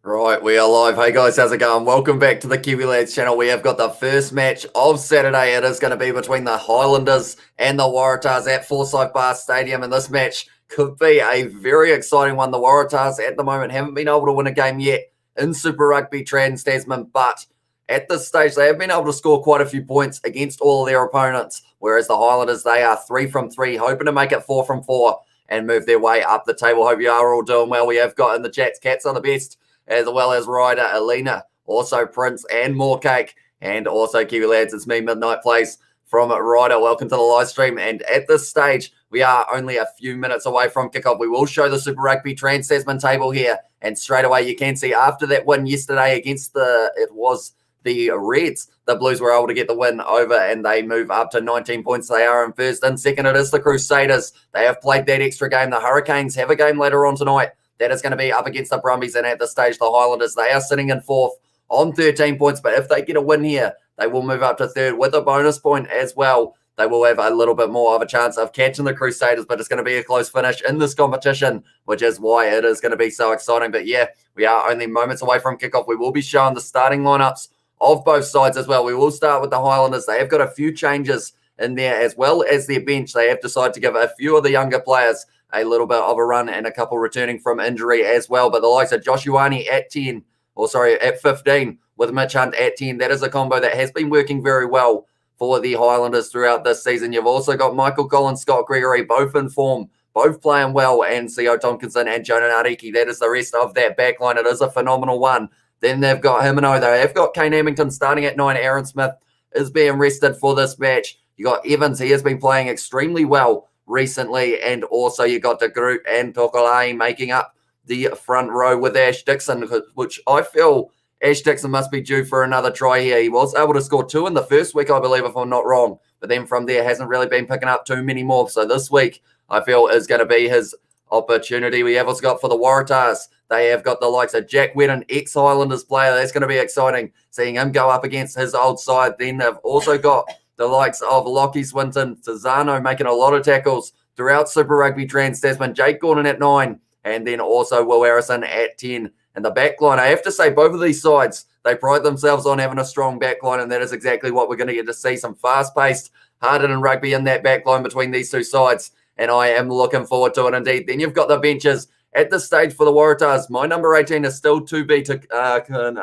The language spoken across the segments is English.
Right, we are live. Hey guys, how's it going? Welcome back to the Kiwi Lads channel. We have got the first match of Saturday. It is going to be between the Highlanders and the Waratahs at Forsyth Bar Stadium, and this match could be a very exciting one. The Waratahs at the moment haven't been able to win a game yet in Super Rugby Trans Tasman, but at this stage they have been able to score quite a few points against all of their opponents, whereas the Highlanders, they are 3 from 3, hoping to make it 4 from 4 and move their way up the table. Hope you are all doing well. We have got in the chats, Cats are the best, as well as Ryder, Alina, also Prince and More Cake, and also Kiwi Lads. It's me, Midnight Plays from Ryder. Welcome to the live stream. And at this stage, we are only a few minutes away from kickoff. We will show the Super Rugby Trans Tasman table here, and straight away you can see after that win yesterday against the Reds, the Blues were able to get the win over and they move up to 19 points. They are in first. In second, it is the Crusaders. They have played that extra game. The Hurricanes have a game later on tonight that is going to be up against the Brumbies, and at this stage, the Highlanders, they are sitting in fourth on 13 points, but if they get a win here, they will move up to third with a bonus point as well. They will have a little bit more of a chance of catching the Crusaders, but it's going to be a close finish in this competition, which is why it is going to be so exciting. But yeah, we are only moments away from kickoff. We will be showing the starting lineups of both sides as well. We will start with the Highlanders. They have got a few changes in there, as well as their bench. They have decided to give a few of the younger players a little bit of a run, and a couple returning from injury as well. But the likes of Josh Ioane at 15, with Mitch Hunt at 10, that is a combo that has been working very well for the Highlanders throughout this season. You've also got Michael Collins, Scott Gregory, both in form, both playing well, and Theo Tompkinson and Jonah Nariki. That is the rest of that backline. It is a phenomenal one. Then they've got Himino. They have got Kane Hamilton starting at 9. Aaron Smith is being rested for this match. You got Evans. He has been playing extremely well recently, and also you got De Groot and Tokolai making up the front row with Ash Dixon, which I feel Ash Dixon must be due for another try here. He was able to score 2 in the first week, I believe, if I'm not wrong, but then from there hasn't really been picking up too many more. So this week, I feel, is going to be his opportunity. We have also got for the Waratahs, they have got the likes of Jack Whedon, ex-Highlanders player. That's going to be exciting, seeing him go up against his old side. Then they've also got the likes of Lockie Swinton, Tizano making a lot of tackles throughout Super Rugby Trans Tasman, Jake Gordon at 9, and then also Will Harrison at 10. And the back line, I have to say, both of these sides, they pride themselves on having a strong back line, and that is exactly what we're going to get to see, some fast-paced, hard-hitting rugby in that back line between these two sides, and I am looking forward to it indeed. Then you've got the benches. At this stage for the Waratahs, my number 18 is still to be confirmed,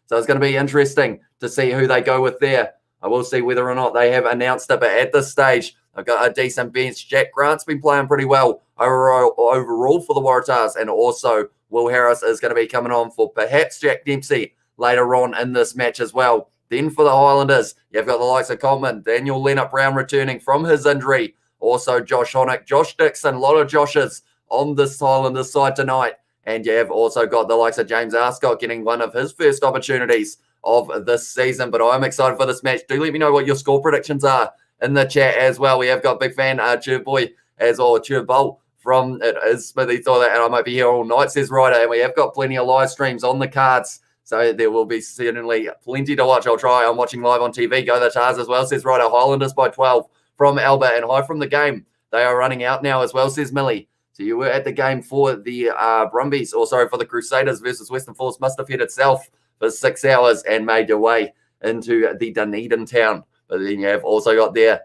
so it's going to be interesting to see who they go with there. I will see whether or not they have announced it, but at this stage, I've got a decent bench. Jack Grant's been playing pretty well overall for the Waratahs, and also Will Harris is going to be coming on for perhaps Jack Dempsey later on in this match as well. Then for the Highlanders, you've got the likes of Coleman, Daniel Leonard-Brown returning from his injury, also Josh Honick, Josh Dixon, a lot of Joshes on this Highlanders side tonight, and you have also got the likes of James Arscott getting one of his first opportunities of this season. But I'm excited for this match. Do let me know what your score predictions are in the chat as well. We have got big fan Chub Boy as well, Chub Bowl from it is Smithy Toilet, and I might be here all night, says Ryder. And we have got plenty of live streams on the cards, so there will be certainly plenty to watch. I'll try. I'm watching live on TV. Go the Tars as well, says Ryder. Highlanders by 12 from Albert, and high from the game. They are running out now as well, says Millie. So you were at the game for the Brumbies, or sorry, for the Crusaders versus Western Force. Must have headed south for 6 hours and made your way into the Dunedin town. But then you have also got there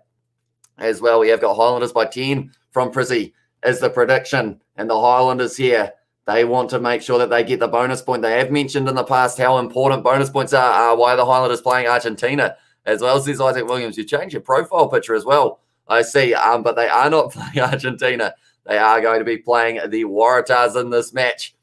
as well, we have got Highlanders by 10 from Prizzy is the prediction. And the Highlanders here, they want to make sure that they get the bonus point. They have mentioned in the past how important bonus points are. Why are the Highlanders playing Argentina as well, says Isaac Williams. You change your profile picture as well, I see. But they are not playing Argentina. They are going to be playing the Waratahs in this match.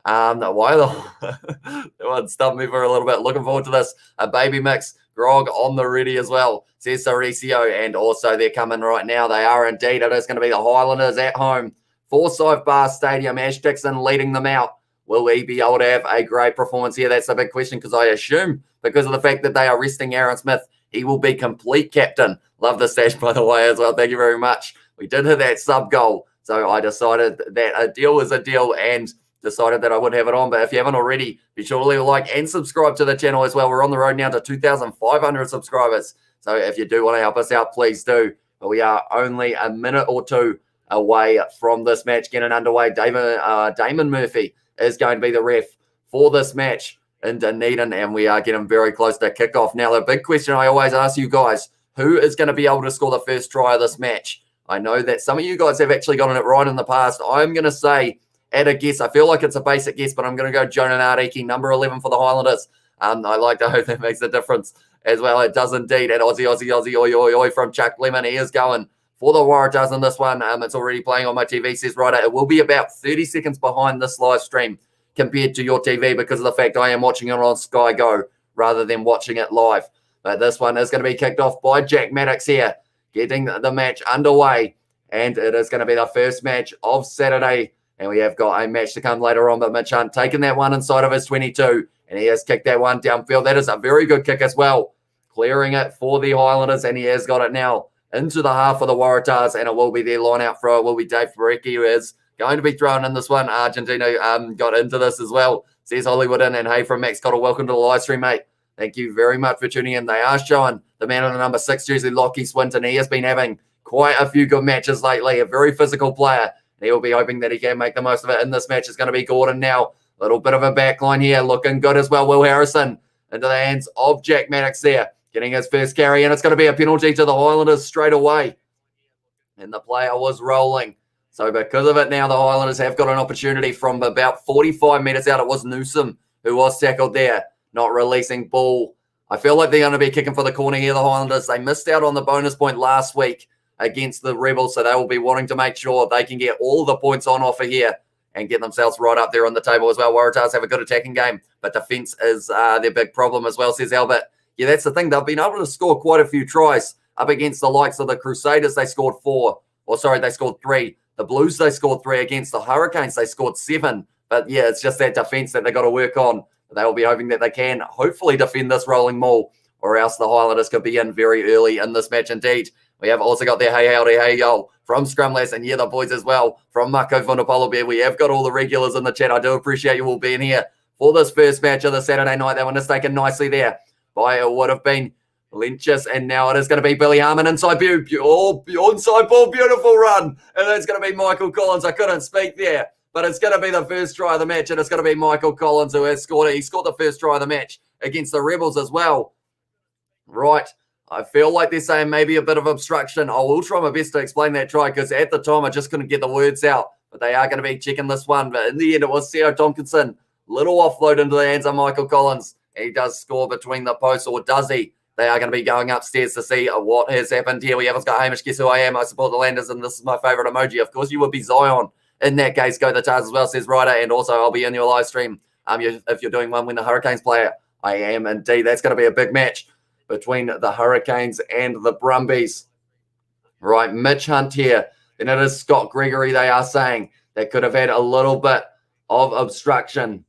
Why the one stumped me for a little bit. Looking forward to this. A baby mix grog on the ready as well, says Mauricio. And also they're coming right now. They are indeed. It is going to be the Highlanders at home. Forsyth Bar Stadium. Ash Dixon leading them out. Will he be able to have a great performance here? That's the big question, because I assume because of the fact that they are resting Aaron Smith, he will be complete captain. Love the stash, by the way, as well. Thank you very much. We did hit that sub goal, so I decided that a deal was a deal and decided that I would have it on. But if you haven't already, be sure to leave a like and subscribe to the channel as well. We're on the road now to 2,500 subscribers. So if you do want to help us out, please do. But we are only a minute or two away from this match getting underway. Damon Murphy is going to be the ref for this match in Dunedin, and we are getting very close to kickoff. Now, the big question I always ask you guys, who is going to be able to score the first try of this match? I know that some of you guys have actually gotten it right in the past. I'm going to say, at a guess, I feel like it's a basic guess, but I'm going to go Jonah Nariki, number 11 for the Highlanders. I like to hope that makes a difference as well. It does indeed. And Aussie, oi, oi, oi from Chuck Lemon. He is going for the Waratahs in this one. It's already playing on my TV, says Ryder. It will be about 30 seconds behind this live stream compared to your TV because of the fact I am watching it on Sky Go rather than watching it live. But this one is going to be kicked off by Jack Maddox here, getting the match underway. And it is going to be the first match of Saturday. And we have got a match to come later on, but Mitch Hunt taking that one inside of his 22, and he has kicked that one downfield. That is a very good kick as well, clearing it for the Highlanders, and he has got it now into the half of the Waratahs, and it will be their line-out throw. It will be Dave Parecki, who is going to be thrown in this one. Argentina got into this as well, says Hollywood in, and hey from Max Cotter, welcome to the live stream, mate. Thank you very much for tuning in. They are showing the man on the number 6 jersey, Lockie Swinton. He has been having quite a few good matches lately, a very physical player. He will be hoping that he can make the most of it in this match. It's going to be Gordon now. A little bit of a backline here. Looking good as well. Will Harrison into the hands of Jack Maddox there. Getting his first carry. And it's going to be a penalty to the Highlanders straight away. And the player was rolling. So because of it now, the Highlanders have got an opportunity from about 45 metres out. It was Newsom who was tackled there. Not releasing ball. I feel like they're going to be kicking for the corner here, the Highlanders. They missed out on the bonus point last week against the Rebels, so they will be wanting to make sure they can get all the points on offer here and get themselves right up there on the table as well. Waratahs have a good attacking game, but defence is their big problem as well, says Albert. Yeah, that's the thing. They've been able to score quite a few tries up against the likes of the Crusaders. They scored 4. They scored 3. The Blues, they scored 3. Against the Hurricanes, they scored 7. But yeah, it's just that defence that they've got to work on. They will be hoping that they can hopefully defend this rolling maul, or else the Highlanders could be in very early in this match indeed. We have also got their hey howdy, hey yo from Scrumless, and yeah, the boys as well from Marco Vunapolo. We have got all the regulars in the chat. I do appreciate you all being here for this first match of the Saturday night. That one is taken nicely there by it would have been Lynchus, and now it is going to be Billy Harmon inside inside ball, beautiful run, and that's going to be Michael Collins. I couldn't speak there, but it's going to be the first try of the match, and it's going to be Michael Collins who has scored it. He scored the first try of the match against the Rebels as well. Right. I feel like they're saying maybe a bit of obstruction. I will try my best to explain that try because at the time I just couldn't get the words out. But they are going to be checking this one. But in the end, it was Theo Tompkinson. Little offload into the hands of Michael Collins. He does score between the posts, or does he? They are going to be going upstairs to see what has happened here. We have got Hamish, guess who I am. I support the Landers, and this is my favourite emoji. Of course, you would be Zion. In that case, go the Tars as well, says Ryder. And also, I'll be in your live stream if you're doing one when the Hurricanes play it. I am indeed. That's going to be a big match between the Hurricanes and the Brumbies. Right, Mitch Hunt here. Then it is Scott Gregory, they are saying, that could have had a little bit of obstruction.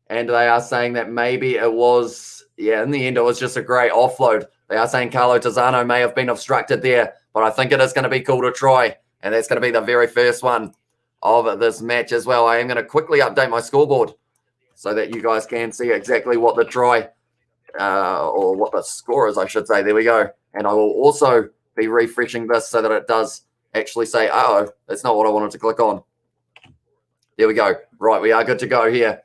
And they are saying that maybe it was, in the end, it was just a great offload. They are saying Carlo Tizzano may have been obstructed there, but I think it is going to be cool to try. And that's going to be the very first one of this match as well. I am going to quickly update my scoreboard so that you guys can see exactly what the try or what the score is, I should say. There we go. And I will also be refreshing this so that it does actually say, that's not what I wanted to click on. There we go. Right, we are good to go here.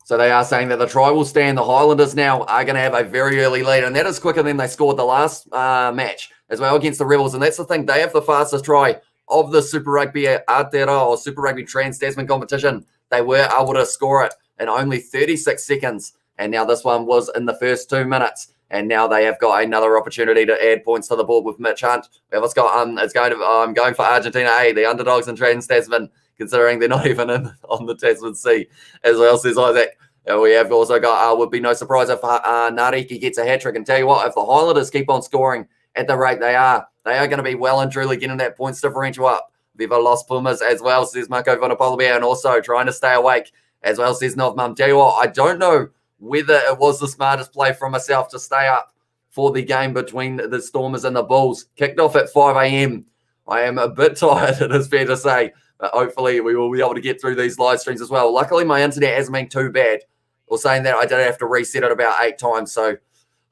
So they are saying that the try will stand. The Highlanders now are going to have a very early lead, and that is quicker than they scored the last match as well against the Rebels. And that's the thing. They have the fastest try of the Super Rugby Aotearoa or Super Rugby Trans-Tasman competition. They were able to score it in only 36 seconds. And now this one was in the first 2 minutes. And now they have got another opportunity to add points to the board with Mitch Hunt. I'm going for Argentina A, the underdogs in Trans-Tasman, considering they're not even on the Tasman C, as well, says Isaac. We have also got, would be no surprise if Nariki gets a hat-trick. And tell you what, if the Highlanders keep on scoring at the rate they are going to be well and truly getting that points differential up. Viva Los Pumas as well, says Marco Vunapolobia, and also trying to stay awake as well, says North Mum. Tell you what, I don't know whether it was the smartest play from myself to stay up for the game between the Stormers and the Bulls. Kicked off at 5 a.m. I am a bit tired, it is fair to say, but hopefully we will be able to get through these live streams as well. Luckily, my internet hasn't been too bad. Or saying that I did have to reset it about 8 times, so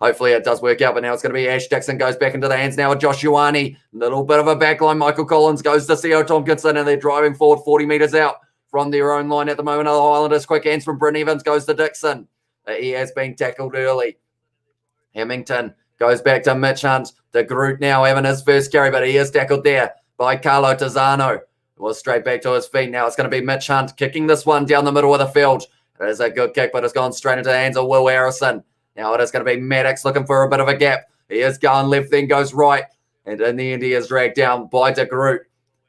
hopefully it does work out. But now it's going to be Ash Dixon goes back into the hands now of Josh Ioane. Little bit of a backline. Michael Collins goes to Theo Tompkinson, and they're driving forward 40 metres out from their own line at the moment. The Highlanders, quick hands from Bryn Evans, goes to Dixon. He has been tackled early. Hemington goes back to Mitch Hunt. De Groot now having his first carry, but he is tackled there by Carlo Tizzano. Well, straight back to his feet now. It's going to be Mitch Hunt kicking this one down the middle of the field. It is a good kick, but it's gone straight into the hands of Will Harrison. Now it is going to be Maddox looking for a bit of a gap. He is going left, then goes right. And in the end, he is dragged down by De Groot.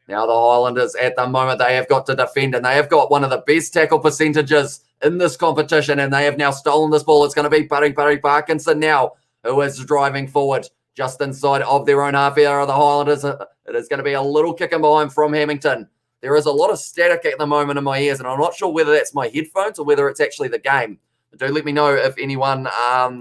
Now the Highlanders, at the moment, they have got to defend, and they have got one of the best tackle percentages in this competition, and they have now stolen this ball. It's going to be Buddy Parkinson now, who is driving forward just inside of their own half area of the Highlanders. It is going to be a little kick in behind from Hemington. There is a lot of static at the moment in my ears, and I'm not sure whether that's my headphones or whether it's actually the game. Do let me know if anyone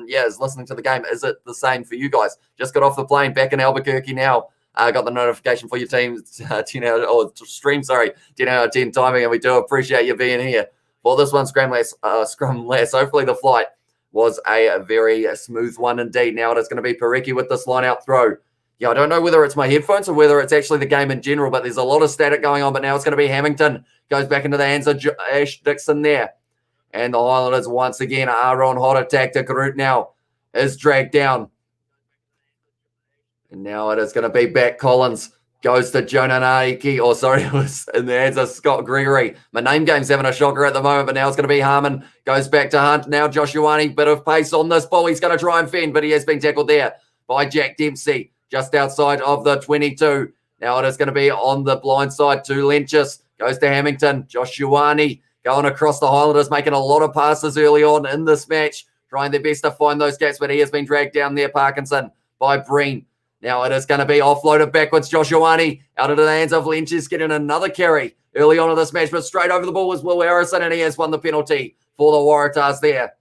is listening to the game. Is it the same for you guys? Just got off the plane back in Albuquerque now. Got the notification for your team, 10 out or stream, 10 out of 10 timing, and we do appreciate you being here for this one, Scrum Less. Hopefully the flight was a very smooth one indeed. Now it is going to be Parecki with this line-out throw. Yeah, I don't know whether it's my headphones or whether it's actually the game in general, but there's a lot of static going on, but now it's going to be Hemington. Goes back into the hands of Ash Dixon there. And the Highlanders once again are on hot attack. De Groot now is dragged down. And now it is going to be back Collins. Goes to Jonah Naiki. It was in the hands of Scott Gregory. My name game's having a shocker at the moment, but now it's going to be Harmon. Goes back to Hunt. Now Josh Ioane, bit of pace on this ball. He's going to try and fend, but he has been tackled there by Jack Dempsey, just outside of the 22. Now it is going to be on the blind side to Lentjes. Goes to Hamilton. Josh Ioane going across the Highlanders, making a lot of passes early on in this match, trying their best to find those gaps, but he has been dragged down there, Parkinson, by Breen. Now it is going to be offloaded backwards. Josh Ioane out into the hands of Lentjes, getting another carry early on in this match, but straight over the ball was Will Harrison, and he has won the penalty for the Waratahs there.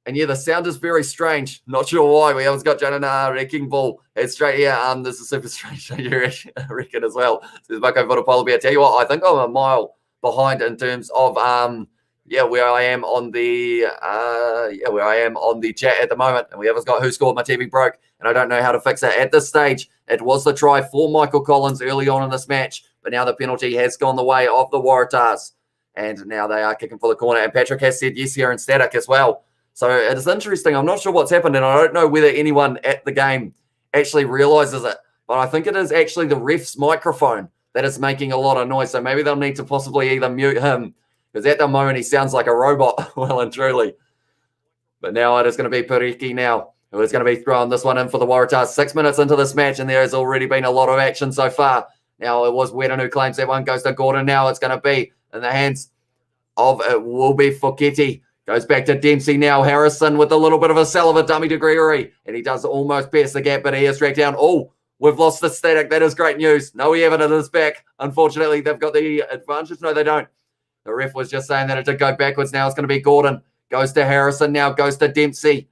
And yeah, the sound is very strange. Not sure why. We always got Janana wrecking ball. It's straight here. This is super strange. You reckon as well. Says Bucko Votopolo Bear. Tell you what, I think I'm a mile behind in terms of where I am on the chat at the moment. And we haven't got who scored. My TV broke, and I don't know how to fix it. At this stage, it was the try for Michael Collins early on in this match, but now the penalty has gone the way of the Waratahs. And now they are kicking for the corner. And Patrick has said yes here in static as well. So it is interesting. I'm not sure what's happened, and I don't know whether anyone at the game actually realizes it. But I think it is actually the ref's microphone that is making a lot of noise. So maybe they'll need to possibly either mute him, because at the moment he sounds like a robot, well and truly. But now it is going to be Parecki now, who is going to be throwing this one in for the Waratahs. 6 minutes into this match, and there has already been a lot of action so far. Now it was Whedon who claims that one. Goes to Gordon now. It's going to be in the hands of, it will be Foketi. Goes back to Dempsey now. Harrison with a little bit of a Salva dummy to Gregory. And he does almost pierce the gap, but he is dragged down. Oh, we've lost the static. That is great news. No, we haven't. It is back. Unfortunately, they've got the advantage. No, they don't. The ref was just saying that it did go backwards. Now it's going to be Gordon. Goes to Harrison now. Goes to Dempsey.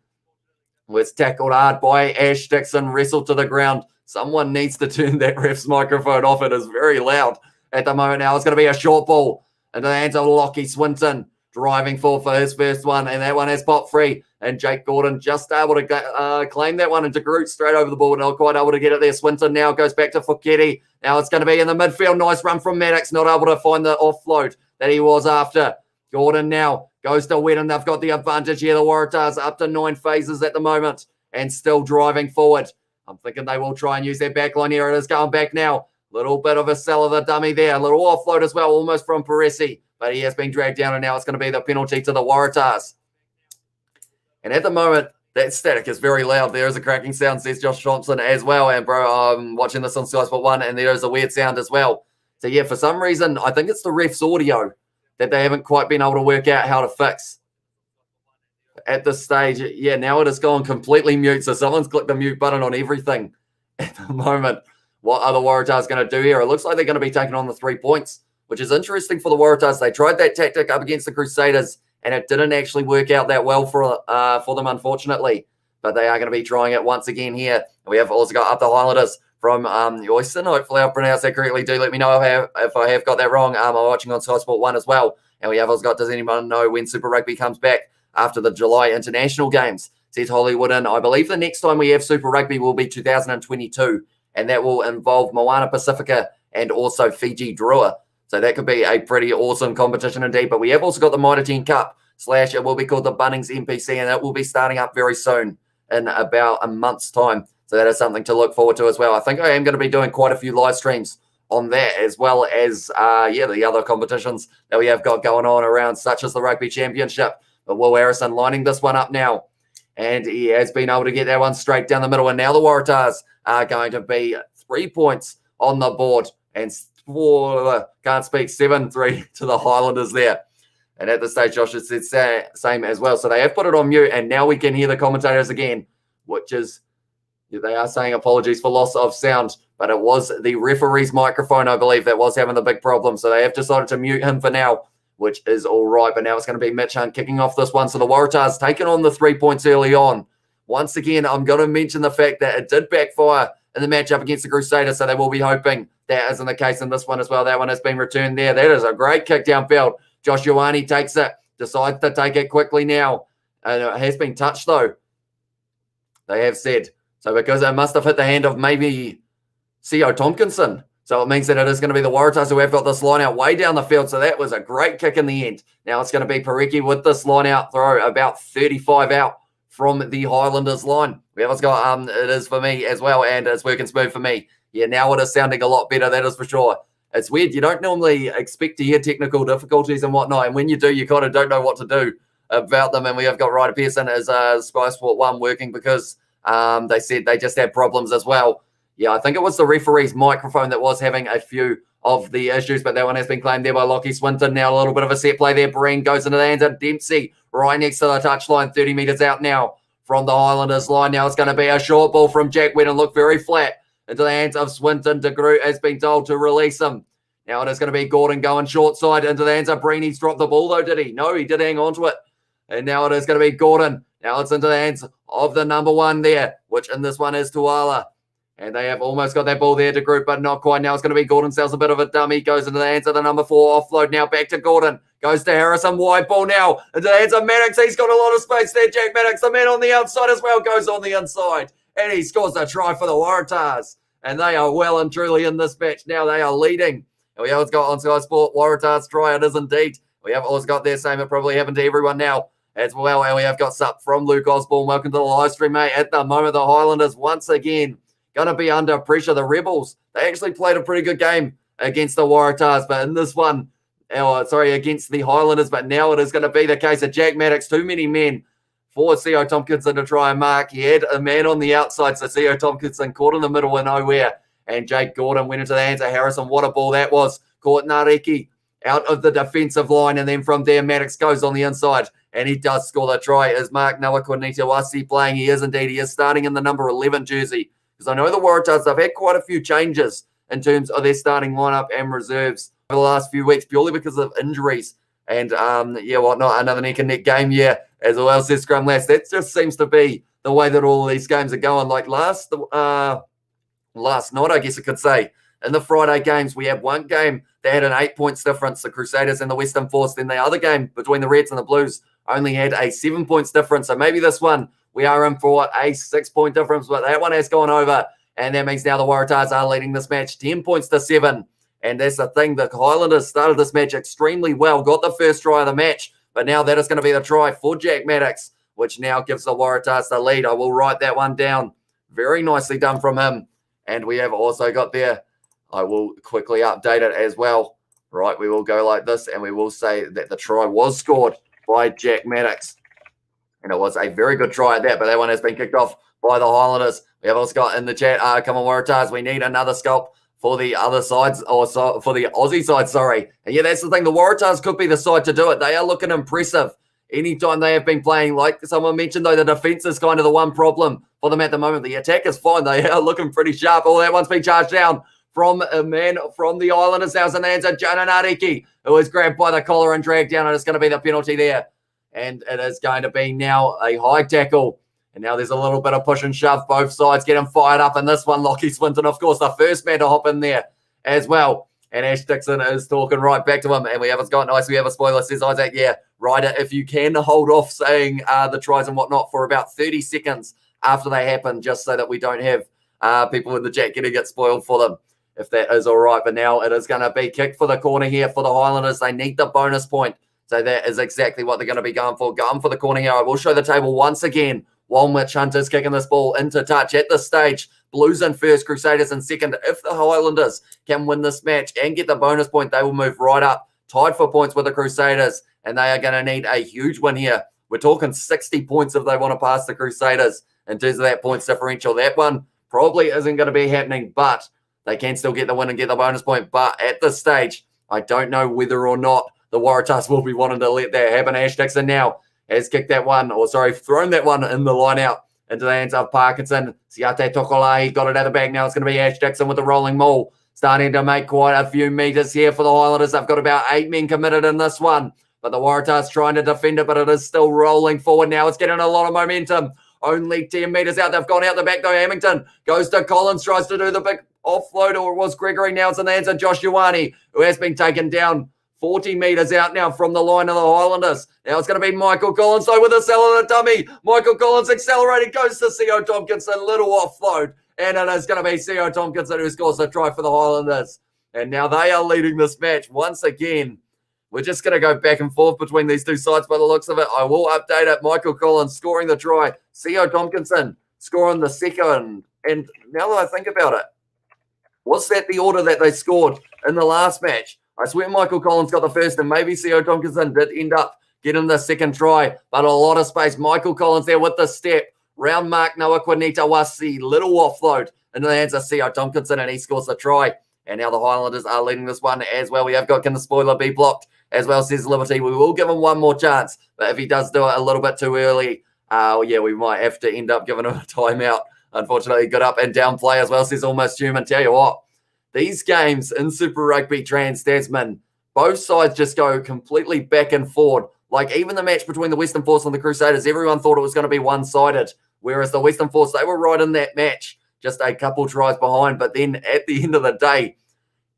Was tackled hard by Ash Dixon. Wrestled to the ground. Someone needs to turn that ref's microphone off. It is very loud at the moment now. It's going to be a short ball into the hands of Lockie Swinton. Driving for his first one, and that one has popped free. And Jake Gordon just able to claim that one, and De Groot straight over the ball, not quite able to get it there. Swinton now goes back to Foketi. Now it's going to be in the midfield. Nice run from Maddox, not able to find the offload that he was after. Gordon now goes to Whedon. They've got the advantage here. The Waratahs up to 9 phases at the moment and still driving forward. I'm thinking they will try and use their back line here. It is going back now. Little bit of a sell of the dummy there. A little offload as well, almost from Parecki. But he has been dragged down, and now it's going to be the penalty to the Waratahs. And at the moment, that static is very loud. There is a cracking sound, says Josh Thompson as well. And, bro, I'm watching this on Sky Sport 1, and there is a weird sound as well. So, yeah, for some reason, I think it's the ref's audio that they haven't quite been able to work out how to fix. At this stage, yeah, now it has gone completely mute. So someone's clicked the mute button on everything at the moment. What are the Waratahs going to do here? It looks like they're going to be taking on the 3 points, which is interesting for the Waratahs. They tried that tactic up against the Crusaders, and it didn't actually work out that well for them, unfortunately. But they are going to be trying it once again here. We have also got up the Highlanders from Yoyson. Hopefully I'll pronounce that correctly. Do let me know if I have got that wrong. I'm watching on Sky Sport 1 as well. And we have also got, does anyone know when Super Rugby comes back after the July international games? Says Hollywood. And I believe the next time we have Super Rugby will be 2022. And that will involve Moana Pacifica and also Fiji Drua. So that could be a pretty awesome competition indeed. But we have also got the Mitre 10 Cup / it will be called the Bunnings NPC, and it will be starting up very soon in about a month's time. So that is something to look forward to as well. I think I am going to be doing quite a few live streams on that, as well as, the other competitions that we have got going on around, such as the Rugby Championship. But Will Harrison lining this one up now, and he has been able to get that one straight down the middle. And now the Waratahs are going to be 3 points on the board, and 7-3 to the Highlanders there. And at this stage, Josh has said same as well. So they have put it on mute, and now we can hear the commentators again, which is, they are saying apologies for loss of sound, but it was the referee's microphone, I believe, that was having the big problem. So they have decided to mute him for now, which is all right. But now it's going to be Mitch Hunt kicking off this one. So the Waratahs taking on the 3 points early on. Once again, I'm going to mention the fact that it did backfire in the matchup against the Crusaders, so they will be hoping that isn't the case in this one as well. That one has been returned there. That is a great kick downfield. Josh Ioane takes it, decides to take it quickly now. It has been touched, though, they have said. So because it must have hit the hand of maybe C.O. Tompkinson. So it means that it is going to be the Waratahs who have got this line out way down the field. So that was a great kick in the end. Now it's going to be Parecki with this line out throw, about 35 out from the Highlanders line. We have got, it is for me as well, and it's working smooth for me. Yeah, now it is sounding a lot better, that is for sure. It's weird. You don't normally expect to hear technical difficulties and whatnot, and when you do, you kind of don't know what to do about them. And we have got Ryder Pearson as Sky Sport 1 working because they said they just had problems as well. Yeah, I think it was the referee's microphone that was having a few of the issues, but that one has been claimed there by Lockie Swinton. Now a little bit of a set play there. Breen goes into the hands of Dempsey right next to the touchline, 30 metres out now from the Highlanders line. Now it's going to be a short ball from Jack Whelan, look very flat into the hands of Swinton. De Groot has been told to release him. Now it is going to be Gordon going short side into the hands of Breen. He's dropped the ball though, did he? No, he did hang on to it. And now it is going to be Gordon. Now it's into the hands of the number 1 there, which in this one is Tuala. And they have almost got that ball there to Group, but not quite. Now it's going to be Gordon sells a bit of a dummy, goes into the hands of the number 4 offload. Now back to Gordon, goes to Harrison, wide ball now into the hands of Maddox. He's got a lot of space there. Jack Maddox, the man on the outside as well, goes on the inside, and he scores a try for the Waratahs. And they are well and truly in this match now. They are leading. And we have got on Sky Sport Waratahs try. It is indeed. We have always got their same. It probably happened to everyone now as well. And we have got sup from Luke Osborne. Welcome to the live stream, mate. At the moment, the Highlanders once again going to be under pressure. The Rebels, they actually played a pretty good game against the Waratahs, but in this one, against the Highlanders, but now it is going to be the case of Jack Maddox. Too many men for C.O. Tompkinson to try and mark. He had a man on the outside, so C.O. Tompkinson caught in the middle of nowhere, and Jake Gordon went into the hands of Harrison. What a ball that was. Caught Nareki out of the defensive line, and then from there, Maddox goes on the inside, and he does score the try. Is Mark Nawaqanitawasi playing? He is indeed. He is starting in the number 11 jersey. Because I know the Waratahs, they've had quite a few changes in terms of their starting lineup and reserves over the last few weeks, purely because of injuries and, whatnot. Another neck and neck game, as well says Scrum Lass. That just seems to be the way that all of these games are going. Like last night, I guess I could say, in the Friday games, we have one game that had an 8 points difference, the Crusaders and the Western Force. Then the other game between the Reds and the Blues only had a 7 points difference. So maybe this one, we are in for a 6 point difference, but that one has gone over. And that means now the Waratahs are leading this match 10 points to 7. And that's the thing. The Highlanders started this match extremely well, got the first try of the match, but now that is going to be the try for Jack Maddox, which now gives the Waratahs the lead. I will write that one down. Very nicely done from him. And we have also got there, I will quickly update it as well. Right, we will go like this, and we will say that the try was scored by Jack Maddox. And it was a very good try at that, but that one has been kicked off by the Highlanders. We have also got in the chat, come on, Waratahs, we need another scalp for the other sides, or for the Aussie side, sorry. And yeah, that's the thing. The Waratahs could be the side to do it. They are looking impressive anytime they have been playing. Like someone mentioned, though, the defense is kind of the one problem for them at the moment. The attack is fine. They are looking pretty sharp. Oh, that one's been charged down from a man from the Islanders. Now it's in the hands of Janan Ariki, who is grabbed by the collar and dragged down, and it's going to be the penalty there. And it is going to be now a high tackle. And now there's a little bit of push and shove. Both sides getting fired up in this one. Lockie Swinton, of course, the first man to hop in there as well. And Ash Dixon is talking right back to him. And we have got nice. We have a spoiler, says Isaac. Yeah, Ryder, if you can hold off saying the tries and whatnot for about 30 seconds after they happen, just so that we don't have people in the chat getting it spoiled for them. if that is all right. But now it is going to be kicked for the corner here for the Highlanders. They need the bonus point. So that is exactly what they're going to be going for. Going for the corner here. I will show the table once again while Mitch Hunter's kicking this ball into touch at this stage. Blues in first, Crusaders in second. If the Highlanders can win this match and get the bonus point, they will move right up, tied for points with the Crusaders, and they are going to need a huge win here. We're talking 60 points if they want to pass the Crusaders in terms of that points differential. That one probably isn't going to be happening, but they can still get the win and get the bonus point. But at this stage, I don't know whether or not the Waratahs will be wanting to let that happen. Ash Dixon now has kicked that one, thrown that one in the line out into the hands of Parkinson. Siate Tokolai got it out of the bag. Now it's going to be Ash Dixon with the rolling maul, starting to make quite a few meters here for the Highlanders. They've got about 8 men committed in this one, but the Waratahs trying to defend it, but it is still rolling forward now. It's getting a lot of momentum. Only 10 meters out. They've gone out the back, though. Hamilton goes to Collins, tries to do the big offload, or it was Gregory. Now it's in the hands of Josh Ioane, who has been taken down 40 meters out now from the line of the Highlanders. Now it's going to be Michael Collins, though, with a cell and a dummy. Michael Collins accelerating, goes to C.O. Tompkinson, little offload. And it is going to be C.O. Tompkinson who scores a try for the Highlanders. And now they are leading this match once again. We're just going to go back and forth between these two sides by the looks of it. I will update it. Michael Collins scoring the try. C.O. Tompkinson scoring the second. And now that I think about it, was that the order that they scored in the last match? I swear Michael Collins got the first, and maybe C.O. Tompkinson did end up getting the second try, but a lot of space. Michael Collins there with the step. Round mark, Noah Quinita-Wasi. Little offload into the hands of C.O. Tompkinson, and he scores the try. And now the Highlanders are leading this one as well. We have got, can the spoiler be blocked? As well, says Liberty. We will give him one more chance, but if he does do it a little bit too early, we might have to end up giving him a timeout. Unfortunately, good up and down play as well, says Almost Human. Tell you what, these games in Super Rugby Trans-Tasman, both sides just go completely back and forward. Like even the match between the Western Force and the Crusaders, everyone thought it was going to be one-sided, whereas the Western Force, they were right in that match, just a couple tries behind. But then at the end of the day,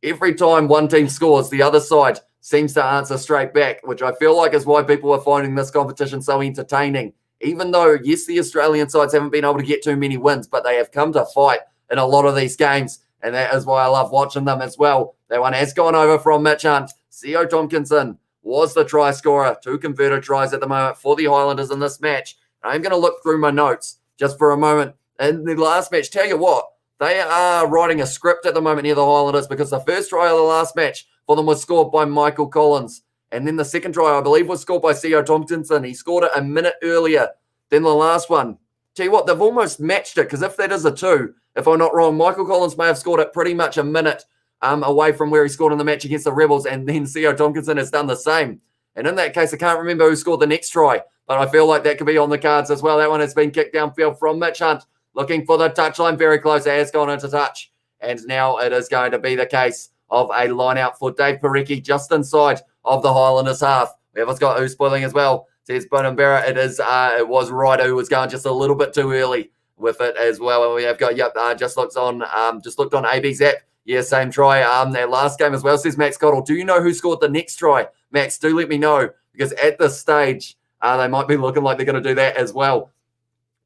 every time one team scores, the other side seems to answer straight back, which I feel like is why people are finding this competition so entertaining. Even though, yes, the Australian sides haven't been able to get too many wins, but they have come to fight in a lot of these games. And that is why I love watching them as well. That one has gone over from Mitch Hunt. C.O. Tompkinson was the try scorer. 2 converted tries at the moment for the Highlanders in this match. I'm going to look through my notes just for a moment. In the last match, tell you what, they are writing a script at the moment near the Highlanders, because the first try of the last match for them was scored by Michael Collins. And then the second try, I believe, was scored by C.O. Tompkinson. He scored it a minute earlier than the last one. Tell you what, they've almost matched it, because if that is a 2, if I'm not wrong, Michael Collins may have scored it pretty much a minute away from where he scored in the match against the Rebels, and then C.O. Tompkinson has done the same. And in that case, I can't remember who scored the next try, but I feel like that could be on the cards as well. That one has been kicked downfield from Mitch Hunt, looking for the touchline, very close. It has gone into touch, and now it is going to be the case of a line out for Dave Parecki just inside of the Highlanders half. We have got who's spoiling as well. Says Bonambera. It was Ryder who was going just a little bit too early with it as well. And we have got, just looked on AB's app. Yeah, same try. That last game as well, says Max Cottle. Do you know who scored the next try? Max, do let me know, because at this stage, they might be looking like they're going to do that as well.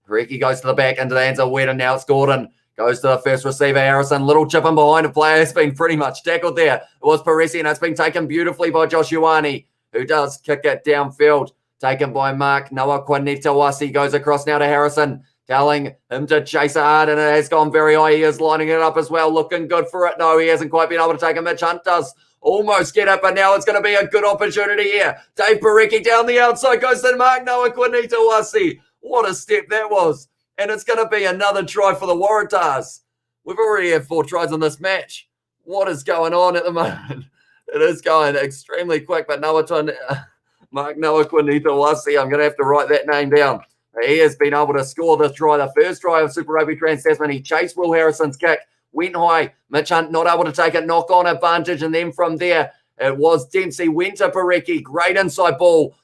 Parecki goes to the back into the hands of Wedd, and now it's Gordon. Goes to the first receiver, Harrison. Little chip in behind. A player has been pretty much tackled there. It was Parecki, and it's been taken beautifully by Josh Ioane, who does kick it downfield. Taken by Mark. Noah Quinita-Wasi goes across now to Harrison, telling him to chase it hard, and it has gone very high. He is lining it up as well, looking good for it. No, he hasn't quite been able to take it. Mitch Hunt does almost get it, but now it's going to be a good opportunity here. Dave Parecki down the outside goes to Mark. Noah Quinita-Wasi. What a step that was. And it's going to be another try for the Waratahs. We've already had 4 tries in this match. What is going on at the moment? It is going extremely quick, but Mark Noah Quinita-Wasi, I'm going to have to write that name down. He has been able to score this try, the first try of Super Rugby Trans-Tasman. He chased Will Harrison's kick, went high. Mitch Hunt not able to take it, knock on advantage, and then from there, it was Dempsey, went to Parecki, great inside ball.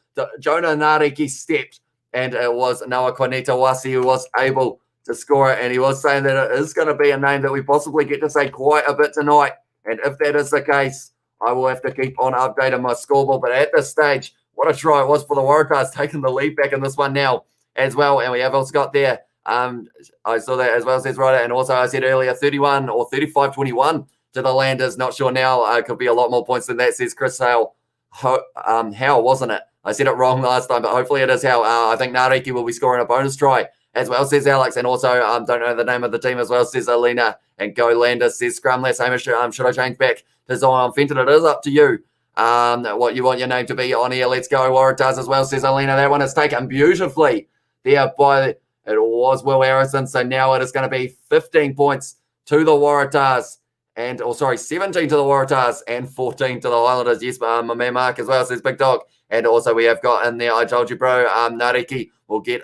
Jonah Nariki stepped, and it was Noah Quinita-Wasi who was able to score it, and he was saying that it is going to be a name that we possibly get to say quite a bit tonight, and if that is the case, I will have to keep on updating my scoreboard. But at this stage, what a try it was for the Waratahs, taking the lead back in this one now as well. And we have also got there, I saw that as well, says Ryder, and also I said earlier, 31 or 35-21 to the Landers. Not sure now. Could be a lot more points than that, says Chris Hale. Howe, wasn't it? I said it wrong last time, but hopefully it is Howe. I think Nariki will be scoring a bonus try as well, says Alex. And also, don't know the name of the team as well, says Alina. And Go Landers, says Scrumless. Hamish, should I change back to Zion Fenton? It is up to you. What you want your name to be on here. Let's go Waratahs as well, says Alina. That one is taken beautifully there by, it was Will Harrison. So now it is going to be 15 points to the Waratahs. 17 to the Waratahs and 14 to the Highlanders. Yes, my man Mark as well, says Big Dog. And also we have got in there, I told you, bro, Nariki will give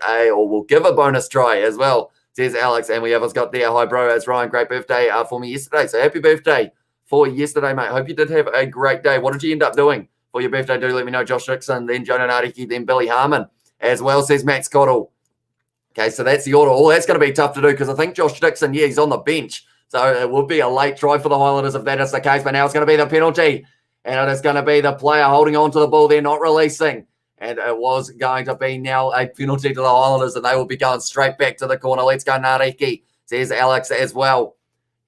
a bonus try as well, says Alex. And we have got there, hi, bro, it's Ryan, great birthday for me yesterday. So happy birthday for yesterday, mate. Hope you did have a great day. What did you end up doing for your birthday? Do let me know. Josh Dixon, then Jonah Nariki, then Billy Harmon as well, says Max Cottle. Okay, so that's the order. Oh, that's going to be tough to do because I think Josh Dixon, he's on the bench. So it would be a late try for the Highlanders if that is the case. But now it's going to be the penalty. And it is going to be the player holding on to the ball. They're not releasing. And it was going to be now a penalty to the Highlanders. And they will be going straight back to the corner. Let's go Nariki, says Alex as well.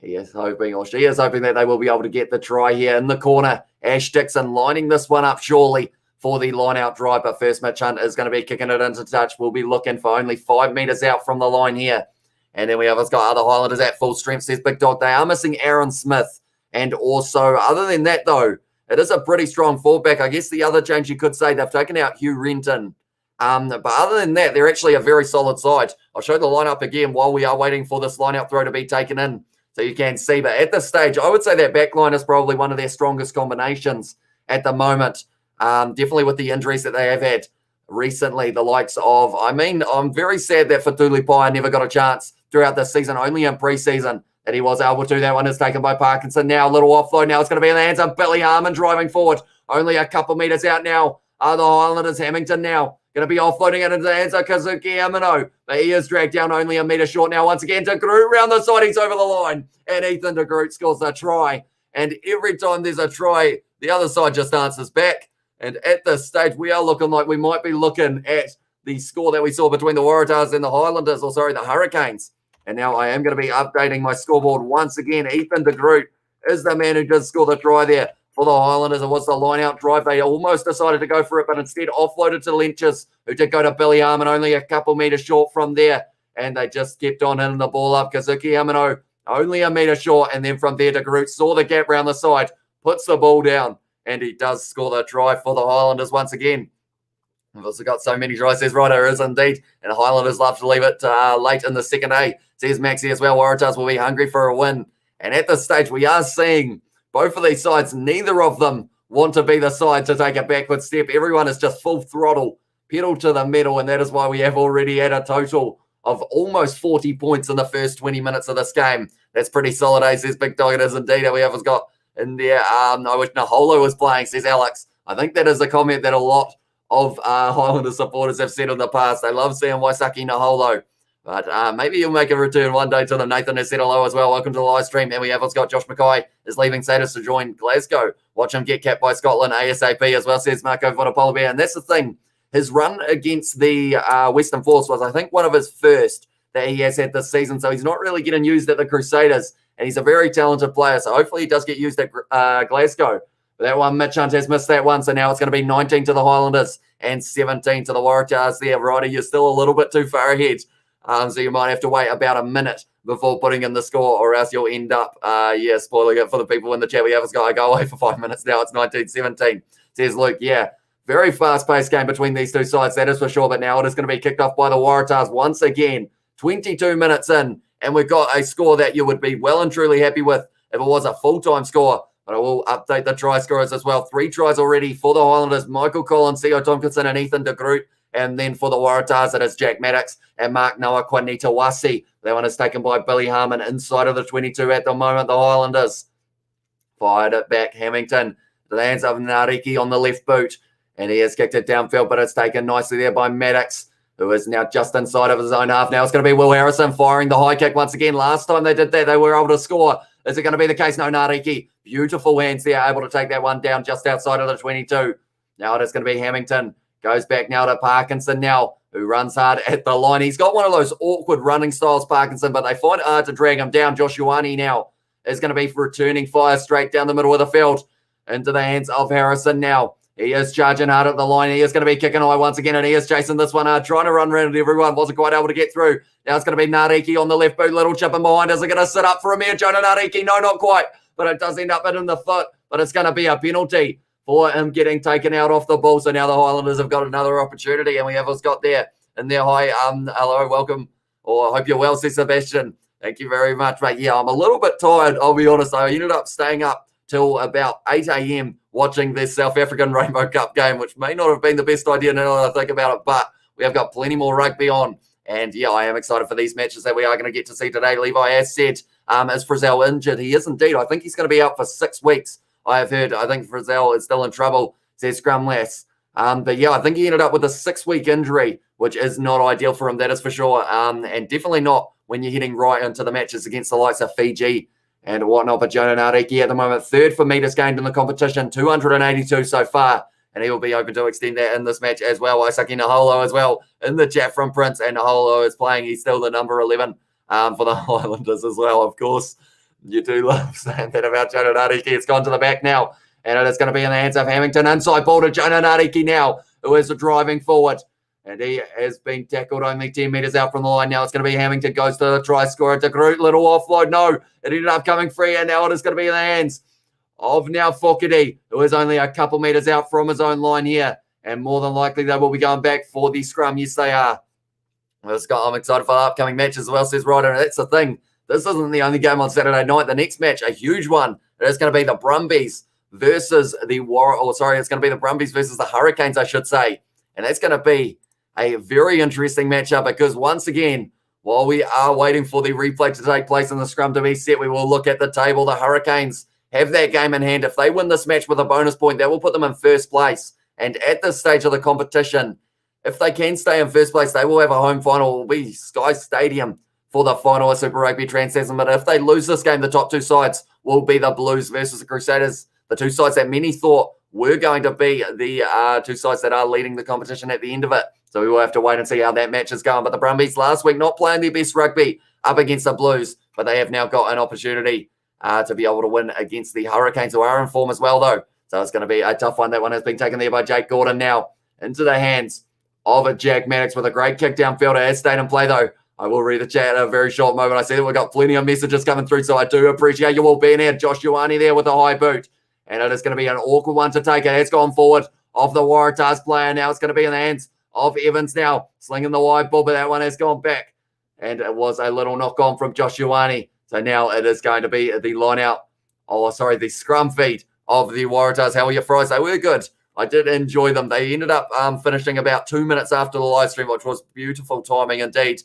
He is hoping, or she is hoping, that they will be able to get the try here in the corner. Ash Dixon lining this one up surely for the line-out drive. But first, Mitch Hunt is going to be kicking it into touch. We'll be looking for only 5 metres out from the line here. And then we have got other Highlanders at full strength, says Big Dog. They are missing Aaron Smith. And also, other than that, though, it is a pretty strong fullback. I guess the other change you could say, they've taken out Hugh Renton. But other than that, they're actually a very solid side. I'll show the lineup again while we are waiting for this line-out throw to be taken in so you can see. But at this stage, I would say that back line is probably one of their strongest combinations at the moment. Definitely with the injuries that they have had recently, the likes of, I'm very sad that Fatuli Pai never got a chance throughout this season, only in pre-season that he was able to. That one is taken by Parkinson now. A little offload now. It's going to be in the hands of Billy Harmon driving forward. Only a couple metres out now are the Highlanders. Hamilton now going to be offloading it into the hands of Kazuki Amino. But he is dragged down only a metre short now. Once again, De Groot round the side. He's over the line. And Ethan De Groot scores a try. And every time there's a try, the other side just answers back. And at this stage, we are looking like we might be looking at the score that we saw between the Waratahs and the Highlanders, the Hurricanes. And now I am going to be updating my scoreboard once again. Ethan De Groot is the man who did score the try there for the Highlanders. It was the line-out drive. They almost decided to go for it, but instead offloaded to Lynches, who did go to Billy Harmon, only a couple metres short from there. And they just kept on hitting the ball up. Kazuki Amino only a metre short. And then from there, De Groot saw the gap round the side, puts the ball down, and he does score the try for the Highlanders once again. We've also got so many tries, says Ryder is indeed. And the Highlanders love to leave it late in the second A. Says Maxie as well. Waratahs will be hungry for a win. And at this stage, we are seeing both of these sides, neither of them want to be the side to take a backward step. Everyone is just full throttle, pedal to the metal. And that is why we have already had a total of almost 40 points in the first 20 minutes of this game. That's pretty solid, says Big Dog. It is indeed. We have got in there. I wish Naholo was playing, says Alex. I think that is a comment that a lot of Highlander supporters have said in the past. They love seeing Waisaki Naholo. But maybe he'll make a return one day to them. Nathan has said hello as well. Welcome to the live stream. And we have got Josh Mackay is leaving Sadis to join Glasgow. Watch him get capped by Scotland ASAP as well, says Marco Vodapolabia. And that's the thing. His run against the Western Force was, I think, one of his first that he has had this season. So he's not really getting used at the Crusaders. And he's a very talented player. So hopefully he does get used at Glasgow. But that one, Mitch Hunt has missed that one. So now it's going to be 19 to the Highlanders and 17 to the Waratahs there. Ryder, you're still a little bit too far ahead. So you might have to wait about a minute before putting in the score, or else you'll end up, spoiling it for the people in the chat. We have got to go away for 5 minutes now. It's 19-17, says Luke. Yeah, very fast-paced game between these two sides, that is for sure. But now it is going to be kicked off by the Waratahs once again. 22 minutes in, and we've got a score that you would be well and truly happy with if it was a full-time score. But I will update the try scorers as well. 3 tries already for the Highlanders. Michael Collins, Theo Tompkinson, and Ethan De Groot. And then for the Waratahs, it is Jack Maddox and Mark Noah Kwanitawasi. That one is taken by Billy Harmon inside of the 22 at the moment. The Highlanders fired it back. Hamilton, the hands of Nariki on the left boot. And he has kicked it downfield, but it's taken nicely there by Maddox, who is now just inside of his own half. Now it's going to be Will Harrison firing the high kick once again. Last time they did that, they were able to score. Is it going to be the case? No, Nariki. Beautiful hands there, able to take that one down just outside of the 22. Now it is going to be Hamilton. Goes back now to Parkinson now, who runs hard at the line. He's got one of those awkward running styles, Parkinson, but they find it hard to drag him down. Joshuani now is going to be returning fire straight down the middle of the field into the hands of Harrison now. He is charging hard at the line. He is going to be kicking high once again, and he is chasing this one hard, trying to run around everyone. Wasn't quite able to get through. Now it's going to be Nariki on the left boot, little chip in behind. Is it going to sit up for Amir Jonah Nariki? No, not quite, but it does end up hitting the foot, but it's going to be a penalty for him getting taken out off the ball. So now the Highlanders have got another opportunity, and we have us got there in their high. Hello, welcome, or I hope you're well, says Sebastian. Thank you very much, mate. Yeah, I'm a little bit tired, I'll be honest. I ended up staying up till about 8 a.m. watching this South African Rainbow Cup game, which may not have been the best idea now that I think about it, but we have got plenty more rugby on. And yeah, I am excited for these matches that we are going to get to see today. Levi has said, is Frizzell injured? He is indeed. I think he's going to be out for 6 weeks. I have heard. I think Frizzell is still in trouble, says Scrum Lass. But yeah, I think he ended up with a 6-week injury, which is not ideal for him, that is for sure. And definitely not when you're heading right into the matches against the likes of Fiji and whatnot. But Jonah Nariki at the moment, 3rd for meters gained in the competition, 282 so far. And he will be open to extend that in this match as well. Isaki Naholo as well in the chat from Prince. And Naholo is playing. He's still the number 11 for the Highlanders as well, of course. You do love saying that about Jonah Nariki. It's gone to the back now. And it is going to be in the hands of Hamilton. Inside ball to Jonah Nariki now, who is driving forward. And he has been tackled only 10 metres out from the line. Now it's going to be Hamilton goes to the try scorer. De Groot, little offload. No, it ended up coming free. And now it is going to be in the hands of now Fogarty, who is only a couple metres out from his own line here. And more than likely they will be going back for the scrum. Yes, they are. I'm excited for the upcoming match as well, says Ryder. And that's the thing. This isn't the only game on Saturday night. The next match, a huge one. It is going to be the Brumbies versus the it's going to be the Brumbies versus the Hurricanes, I should say. And that's going to be a very interesting matchup because once again, while we are waiting for the replay to take place and the scrum to be set, we will look at the table. The Hurricanes have that game in hand. If they win this match with a bonus point, that will put them in first place. And at this stage of the competition, if they can stay in first place, they will have a home final. It will be Sky Stadium for the final of Super Rugby Trans-Tasman. But if they lose this game, the top 2 sides will be the Blues versus the Crusaders, the 2 sides that many thought were going to be the 2 sides that are leading the competition at the end of it. So we will have to wait and see how that match is going. But the Brumbies last week not playing their best rugby up against the Blues, but they have now got an opportunity to be able to win against the Hurricanes, who are in form as well, though. So it's going to be a tough one. That one has been taken there by Jake Gordon now into the hands of Jack Maddox with a great kick downfield. It has stayed in play, though. I will read the chat in a very short moment. I see that we've got plenty of messages coming through, so I do appreciate you all being here. Josh Ioane there with a high boot. And it is going to be an awkward one to take. It has gone forward of the Waratahs player. Now it's going to be in the hands of Evans now, slinging the wide ball, but that one has gone back. And it was a little knock on from Josh Ioane. So now it is going to be the line out. The scrum feed of the Waratahs. How were your fries? They were good. I did enjoy them. They ended up finishing about 2 minutes after the live stream, which was beautiful timing indeed.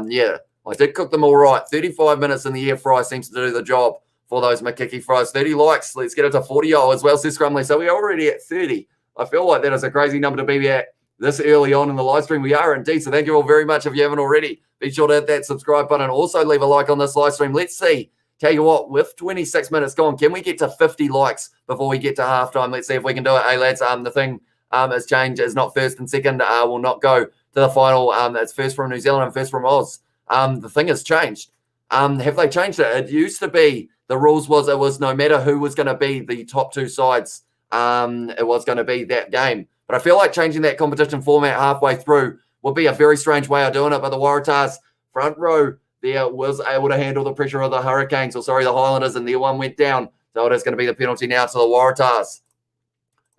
Yeah, I did cook them all right. 35 minutes in the air fry seems to do the job for those Makiki fries. 30 likes. Let's get it to 40 as well, says Scrumley. So we're already at 30. I feel like that is a crazy number to be at this early on in the live stream. We are indeed. So thank you all very much. If you haven't already, be sure to hit that subscribe button. Also leave a like on this live stream. Let's see. Tell you what, with 26 minutes gone, can we get to 50 likes before we get to halftime? Let's see if we can do it. Hey, lads, the thing has changed. It's not first and second. Will not go to the final. It's first from New Zealand and first from Oz. The thing has changed. Have they changed it? It used to be the rules was it was no matter who was going to be the top 2 sides, it was going to be that game. But I feel like changing that competition format halfway through would be a very strange way of doing it. But the Waratahs front row there was able to handle the pressure of the Hurricanes, the Highlanders, and their one went down. So it is going to be the penalty now to the Waratahs.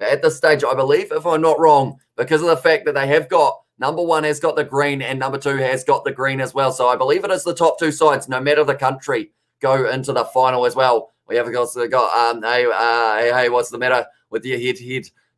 At this stage, I believe, if I'm not wrong, because of the fact that they have got number 1 has got the green and number 2 has got the green as well. So I believe it is the top 2 sides, no matter the country, go into the final as well. We have also got, hey, what's the matter with your head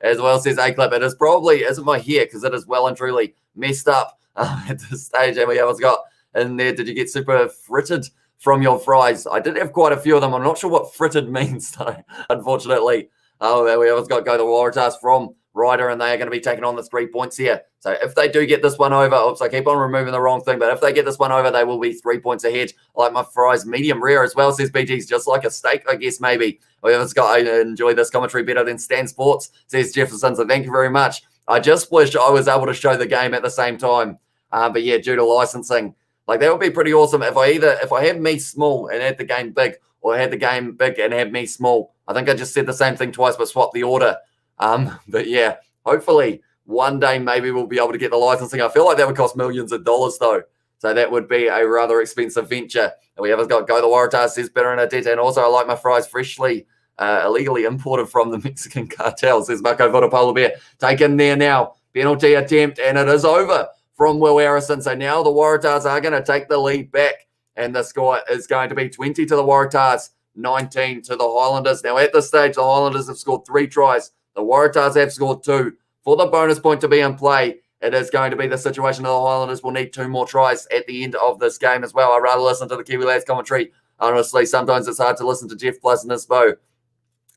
as well, says A-Clip. It is probably, isn't my hair, because it is well and truly messed up at this stage. And we have got in there, did you get super fritted from your fries? I did have quite a few of them. I'm not sure what fritted means, though, unfortunately. We have got go the Waratahs from Ryder, and they are going to be taking on the 3 points here. So if they do get this one over, I keep on removing the wrong thing, but if they get this one over, they will be 3 points ahead. I like my fries medium rare as well, says BG's, just like a steak, I guess, maybe. Whoever's got, I enjoy this commentary better than Stan Sports, says Jefferson, so thank you very much. I just wish I was able to show the game at the same time. But yeah, due to licensing, like that would be pretty awesome if I have me small and had the game big, or had the game big and had me small. I think I just said the same thing twice, but swapped the order. But yeah, hopefully one day maybe we'll be able to get the licensing. I feel like that would cost millions of dollars though. So that would be a rather expensive venture. And we have got Go the Waratahs, says Bernadette. And also I like my fries freshly illegally imported from the Mexican cartel, says Marco Vita Polar Bear. Taken there now. Penalty attempt, and it is over from Will Harrison. So now the Waratahs are going to take the lead back. And the score is going to be 20 to the Waratahs, 19 to the Highlanders. Now at this stage, the Highlanders have scored 3 tries. The Waratahs have scored 2. For the bonus point to be in play, it is going to be the situation that the Highlanders will need 2 more tries at the end of this game as well. I'd rather listen to the Kiwi Lads commentary. Honestly, sometimes it's hard to listen to Jeff Plus and Nisbo,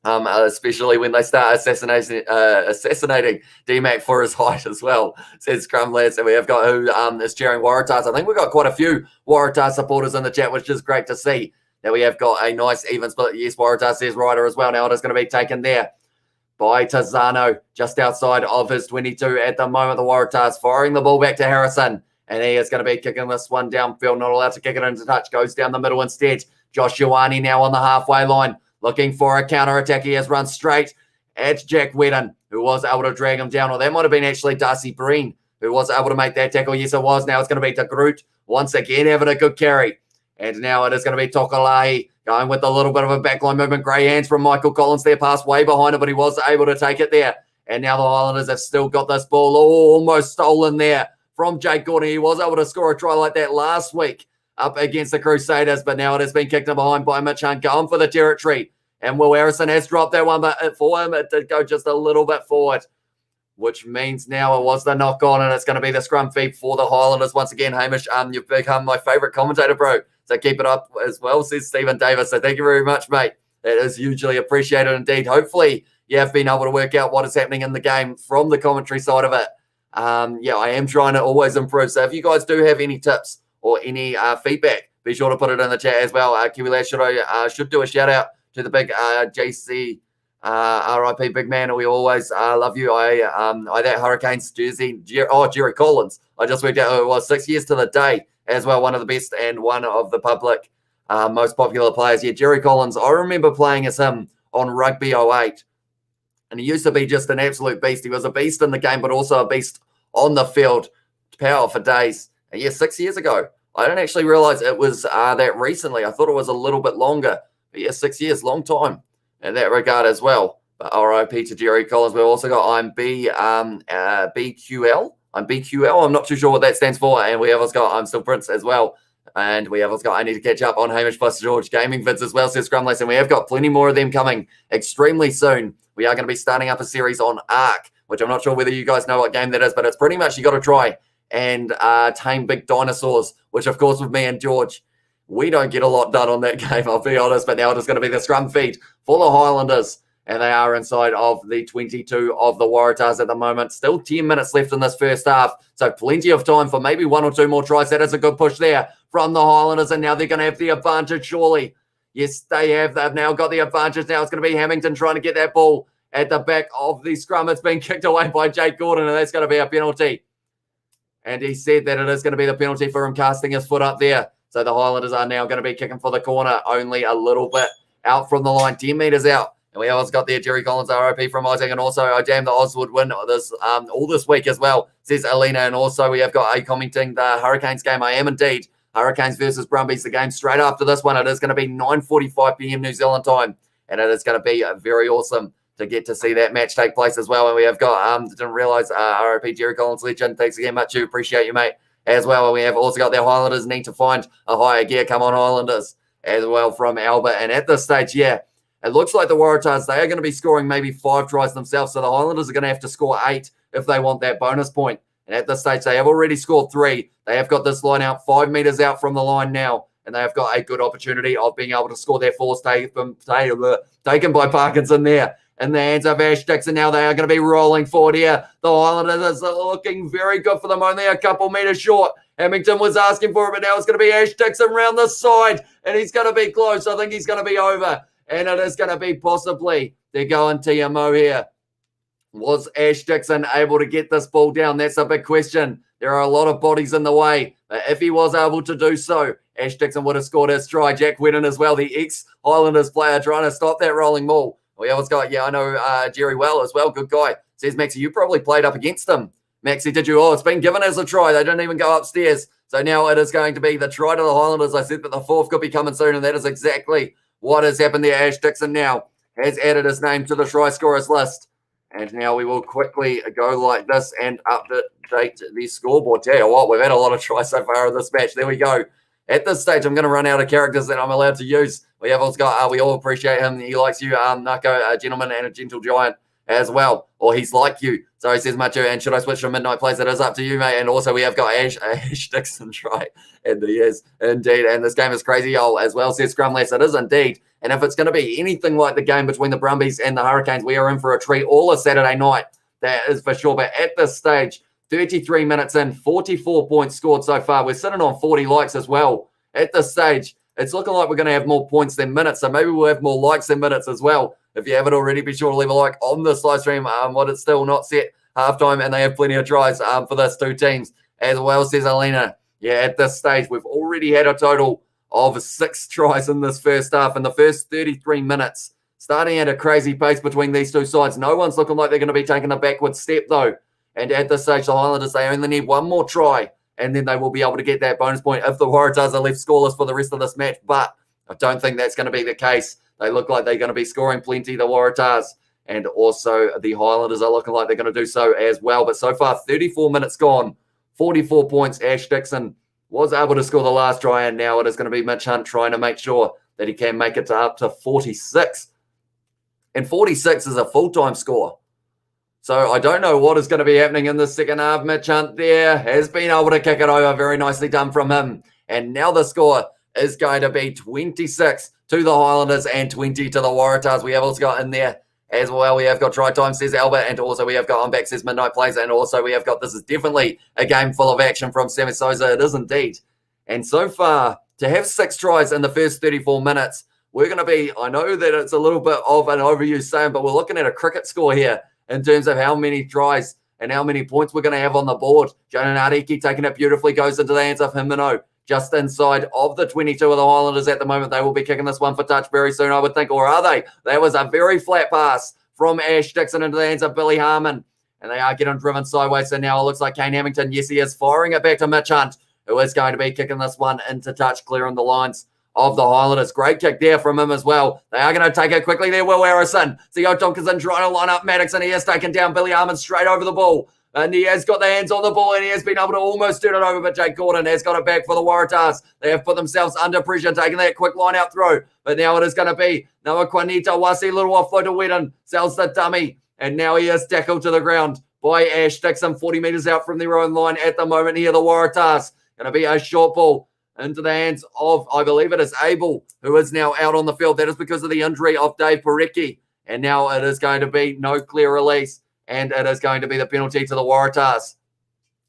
especially when they start assassinating D-Mac for his height as well, says Scrum Lads. And we have got who is cheering Waratahs. I think we've got quite a few Waratahs supporters in the chat, which is great to see. Now we have got a nice even split. Yes, Waratahs says Ryder as well. Now it is going to be taken there by Tazzano, just outside of his 22 at the moment. The Waratahs firing the ball back to Harrison, and he is going to be kicking this one downfield, not allowed to kick it into touch, goes down the middle instead. Josh Ioane now on the halfway line, looking for a counter-attack. He has run straight at Jack Whedon, who was able to drag him down, or that might have been actually Darcy Breen, who was able to make that tackle. Yes, it was. Now it's going to be De Groot, once again having a good carry. And now it is going to be Tokalahi going with a little bit of a backline movement. Grey hands from Michael Collins there, pass way behind it, but he was able to take it there. And now the Highlanders have still got this ball almost stolen there from Jake Gordon. He was able to score a try like that last week up against the Crusaders, but now it has been kicked in behind by Mitch Hunt, going for the territory. And Will Harrison has dropped that one, but for him, it did go just a little bit forward, which means now it was the knock on, and it's going to be the scrum feed for the Highlanders once again. Hamish, you've become my favourite commentator, bro. So keep it up as well, says Stephen Davis. So thank you very much, mate. It is hugely appreciated indeed. Hopefully you have been able to work out what is happening in the game from the commentary side of it. Yeah, I am trying to always improve. So if you guys do have any tips or any feedback, be sure to put it in the chat as well. Kiwi Lad should do a shout out to the big JC RIP big man. We always love you. I that Hurricanes jersey. Jerry Collins. I just worked out who it was. 6 years to the day as well. One of the best and one of the public most popular players. Yeah, Jerry Collins. I remember playing as him on Rugby 08. And he used to be just an absolute beast. He was a beast in the game, but also a beast on the field. Power for days. And yeah, 6 years ago. I didn't actually realize it was that recently. I thought it was a little bit longer. But yeah, 6 years, long time in that regard as well. But RIP to Jerry Collins. We've also got BQL. I'm BQL. I'm not too sure what that stands for. And we have also got I'm Still Prince as well. And we have also got I Need to Catch Up on Hamish plus George gaming vids as well, says Scrumless. And we have got plenty more of them coming extremely soon. We are going to be starting up a series on Ark, which I'm not sure whether you guys know what game that is, but it's pretty much you got to try and tame big dinosaurs, which of course with me and George, we don't get a lot done on that game, I'll be honest. But now it is going to be the scrum feed for the Highlanders. And they are inside of the 22 of the Waratahs at the moment. Still 10 minutes left in this first half. So plenty of time for maybe 1 or 2 more tries. That is a good push there from the Highlanders. And now they're going to have the advantage, surely. Yes, they have. They've now got the advantage. Now it's going to be Hamilton trying to get that ball at the back of the scrum. It's been kicked away by Jake Gordon, and that's going to be a penalty. And he said that it is going to be the penalty for him casting his foot up there. So the Highlanders are now going to be kicking for the corner, only a little bit out from the line, 10 metres out. And we also got there Jerry Collins, RIP from Isaac, and also I damn the Oz would win this all this week as well, says Alina. And also we have got a commenting the Hurricanes game. I am indeed. Hurricanes versus Brumbies, the game straight after this one. It is going to be 9:45 p.m. New Zealand time, and it is going to be very awesome to get to see that match take place as well. And we have got, didn't realise, RIP Jerry Collins, legend. Thanks again, much. Appreciate you, mate, as well. And we have also got the Highlanders need to find a higher gear. Come on, Highlanders, as well from Albert. And at this stage, yeah, it looks like the Waratahs, they are going to be scoring maybe 5 tries themselves. So the Highlanders are going to have to score 8 if they want that bonus point. And at this stage, they have already scored 3. They have got this line out 5 metres out from the line now. And they have got a good opportunity of being able to score their force taken by Parkinson there. In the hands of Ash Dixon now, they are going to be rolling forward here. The Highlanders are looking very good for them, only a couple metres short. Hamilton was asking for it, but now it's going to be Ash Dixon round the side. And he's going to be close. I think he's going to be over. And it is going to be possibly they're going TMO here. Was Ash Dixon able to get this ball down? That's a big question. There are a lot of bodies in the way. But if he was able to do so, Ash Dixon would have scored his try. Jack Whedon as well, the ex-Highlanders player, trying to stop that rolling maul. We always got, I know Jerry well as well. Good guy. Says Maxi, you probably played up against him. Maxi, did you? Oh, it's been given as a try. They didn't even go upstairs. So now it is going to be the try to the Highlanders. I said that the fourth could be coming soon, and that is exactly what has happened there. Ash Dixon now has added his name to the try scorers list. And now we will quickly go like this and update the scoreboard. Tell you what, we've had a lot of tries so far in this match. There we go. At this stage, I'm going to run out of characters that I'm allowed to use. We have also got, we all appreciate him. He likes you, Nako, a gentleman and a gentle giant as well. Or he's like you. So he says, Macho, and should I switch to Midnight Place? It is up to you, mate. And also we have got Ash Dixon try. And he is indeed. And this game is crazy as well, says Scrumless. It is indeed. And if it's going to be anything like the game between the Brumbies and the Hurricanes, we are in for a treat all a Saturday night. That is for sure. But at this stage, 33 minutes in, 44 points scored so far. We're sitting on 40 likes as well. At this stage, it's looking like we're going to have more points than minutes. So maybe we'll have more likes than minutes as well. If you haven't already, be sure to leave a like on this live stream. What it's still not set halftime, and they have plenty of tries for those two teams as well, says Alina. Yeah, at this stage, we've already had a total of 6 tries in this first half in the first 33 minutes. Starting at a crazy pace between these two sides. No one's looking like they're going to be taking a backward step, though. And at this stage, the Highlanders, they only need one more try, and then they will be able to get that bonus point if the Waratahs are left scoreless for the rest of this match. But I don't think that's going to be the case. They look like they're going to be scoring plenty, the Waratahs. And also the Highlanders are looking like they're going to do so as well. But so far, 34 minutes gone, 44 points. Ash Dixon was able to score the last try, and now it is going to be Mitch Hunt trying to make sure that he can make it to up to 46. And 46 is a full-time score. So I don't know what is going to be happening in the second half. Mitch Hunt there has been able to kick it over. Very nicely done from him. And now the score is going to be 26 to the Highlanders and 20 to the Waratahs. We have also got in there as well. We have got try time, says Albert, and also we have got on back, says Midnight Plays, and also we have got, this is definitely a game full of action from Sammy Sosa. It is indeed. And so far, to have 6 tries in the first 34 minutes, we're going to be, I know that it's a little bit of an overused saying, but we're looking at a cricket score here in terms of how many tries and how many points we're going to have on the board. Jonah Ariki taking it beautifully, goes into the hands of Himino, just inside of the 22 of the Highlanders at the moment. They will be kicking this one for touch very soon, I would think, or are they? That was a very flat pass from Ash Dixon into the hands of Billy Harmon, and they are getting driven sideways. So now it looks like Kane Hamilton, yes, he is firing it back to Mitch Hunt, who is going to be kicking this one into touch, clearing the lines of the Highlanders. Great kick there from him as well. They are going to take it quickly there. Will Harrison. Theo Tompkinson trying to line up Maddox, and he has taken down Billy Harmon straight over the ball. And he has got the hands on the ball, and he has been able to almost turn it over, but Jake Gordon has got it back for the Waratahs. They have put themselves under pressure, taking that quick line-out throw. But now it is going to be Noah Quanita, Wasi, little offload to Whedon, sells the dummy, and now he is tackled to the ground by Ash Dixon, 40 metres out from their own line at the moment here, the Waratahs. Going to be a short ball into the hands of, I believe it is Abel, who is now out on the field. That is because of the injury of Dave Parecki. And now it is going to be no clear release, and it is going to be the penalty to the Waratahs.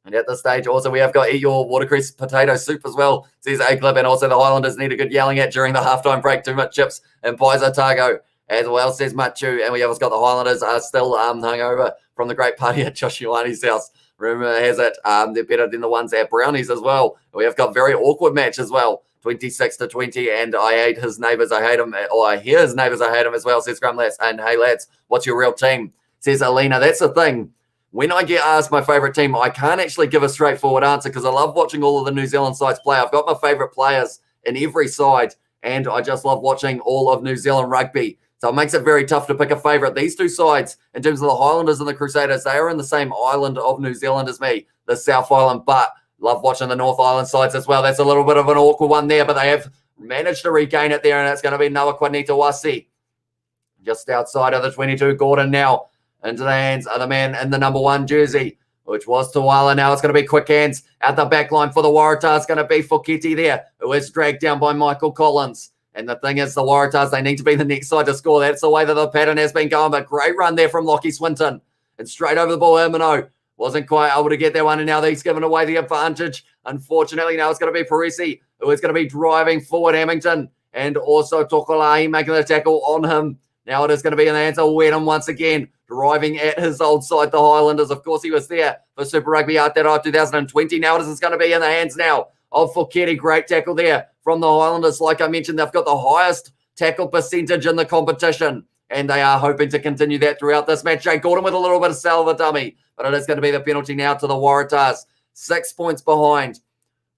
And at this stage, also, we have got Eat Your Watercress Potato Soup as well, says A-Clip. And also the Highlanders need a good yelling at during the halftime break. Too much chips and pies Otago as well, says Machu. And we have got the Highlanders are still hungover from the great party at Josh Ioane's house. Rumor has it they're better than the ones at Brownies as well. We have got very awkward match as well, 26-20, and I hate his neighbours, I hate him, or I hear his neighbours, I hate him as well, says Scrum Lads. And hey lads, what's your real team? Says Alina. That's the thing. When I get asked my favourite team, I can't actually give a straightforward answer because I love watching all of the New Zealand sides play. I've got my favourite players in every side, and I just love watching all of New Zealand rugby. So it makes it very tough to pick a favourite. These two sides, in terms of the Highlanders and the Crusaders, they are in the same island of New Zealand as me, the South Island, but love watching the North Island sides as well. That's a little bit of an awkward one there, but they have managed to regain it there, and it's going to be Noah Quanita-Wasi. Just outside of the 22, Gordon now into the hands of the man in the number 1 jersey, which was Tuala. Now it's going to be quick hands out the back line for the Waratahs. It's going to be Foketi there, who is dragged down by Michael Collins. And the thing is, the Waratahs, they need to be the next side to score. That's the way that the pattern has been going. But great run there from Lockie Swinton. And straight over the ball, Hermano wasn't quite able to get that one. And now he's given away the advantage. Unfortunately, now it's going to be Parisi, who is going to be driving forward Hamilton. And also Tokolahi making the tackle on him. Now it is going to be in the hands of Wenham once again, driving at his old side, the Highlanders. Of course, he was there for Super Rugby Aotearoa 2020. Now it is going to be in the hands now of Foketi. Great tackle there from the Highlanders. Like I mentioned, they've got the highest tackle percentage in the competition, and they are hoping to continue that throughout this match. Jake Gordon with a little bit of salva dummy, but it is going to be the penalty now to the Waratahs. 6 points behind.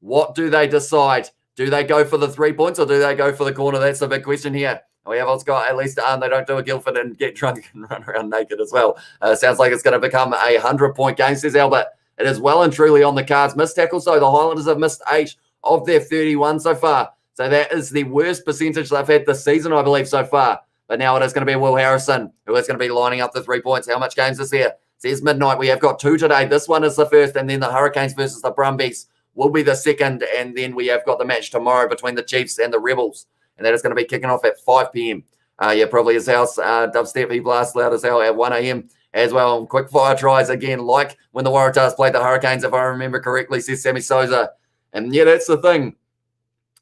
What do they decide? Do they go for the 3 points or do they go for the corner? That's the big question here. We have also got, at least they don't do a Guildford and get drunk and run around naked as well. Sounds like it's going to become a 100-point game, says Albert. It is well and truly on the cards. Missed tackles, so the Highlanders have missed 8 of their 31 so far. So that is the worst percentage they've had this season, I believe, so far. But now it is going to be Will Harrison, who is going to be lining up the 3 points. How much games is there? It says midnight. We have got 2 today. This one is the first, and then the Hurricanes versus the Brumbies will be the second. And then we have got the match tomorrow between the Chiefs and the Rebels. And that is going to be kicking off at 5 p.m. Probably his house. Dubstep, he blasts loud as hell at 1 a.m. as well. And quick fire tries again, like when the Waratahs played the Hurricanes, if I remember correctly, says Sammy Souza. And yeah, that's the thing.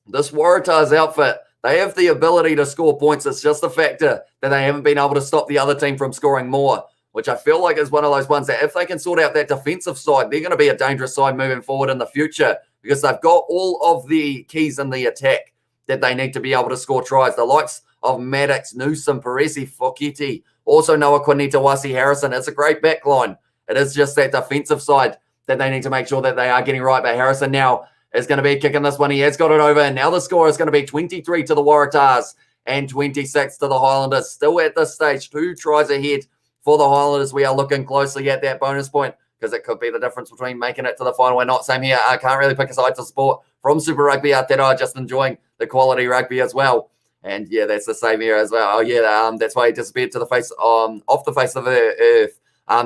This Waratahs outfit, they have the ability to score points. It's just the factor that they haven't been able to stop the other team from scoring more, which I feel like is one of those ones that if they can sort out that defensive side, they're going to be a dangerous side moving forward in the future because they've got all of the keys in the attack that they need to be able to score tries. The likes of Maddox, Newsom, Peresi, Foketi, also Noah Quinita, Wasi Harrison. It's a great back line. It is just that defensive side that they need to make sure that they are getting right. But Harrison now is going to be kicking this one. He has got it over. And now the score is going to be 23 to the Waratahs and 26 to the Highlanders. Still at this stage, 2 tries ahead for the Highlanders. We are looking closely at that bonus point because it could be the difference between making it to the final or not. Same here. I can't really pick a side to sport from Super Rugby Aotearoa, just enjoying the quality rugby as well. And yeah, that's the same here as well. Oh yeah, that's why he disappeared to the face, off the face of the earth.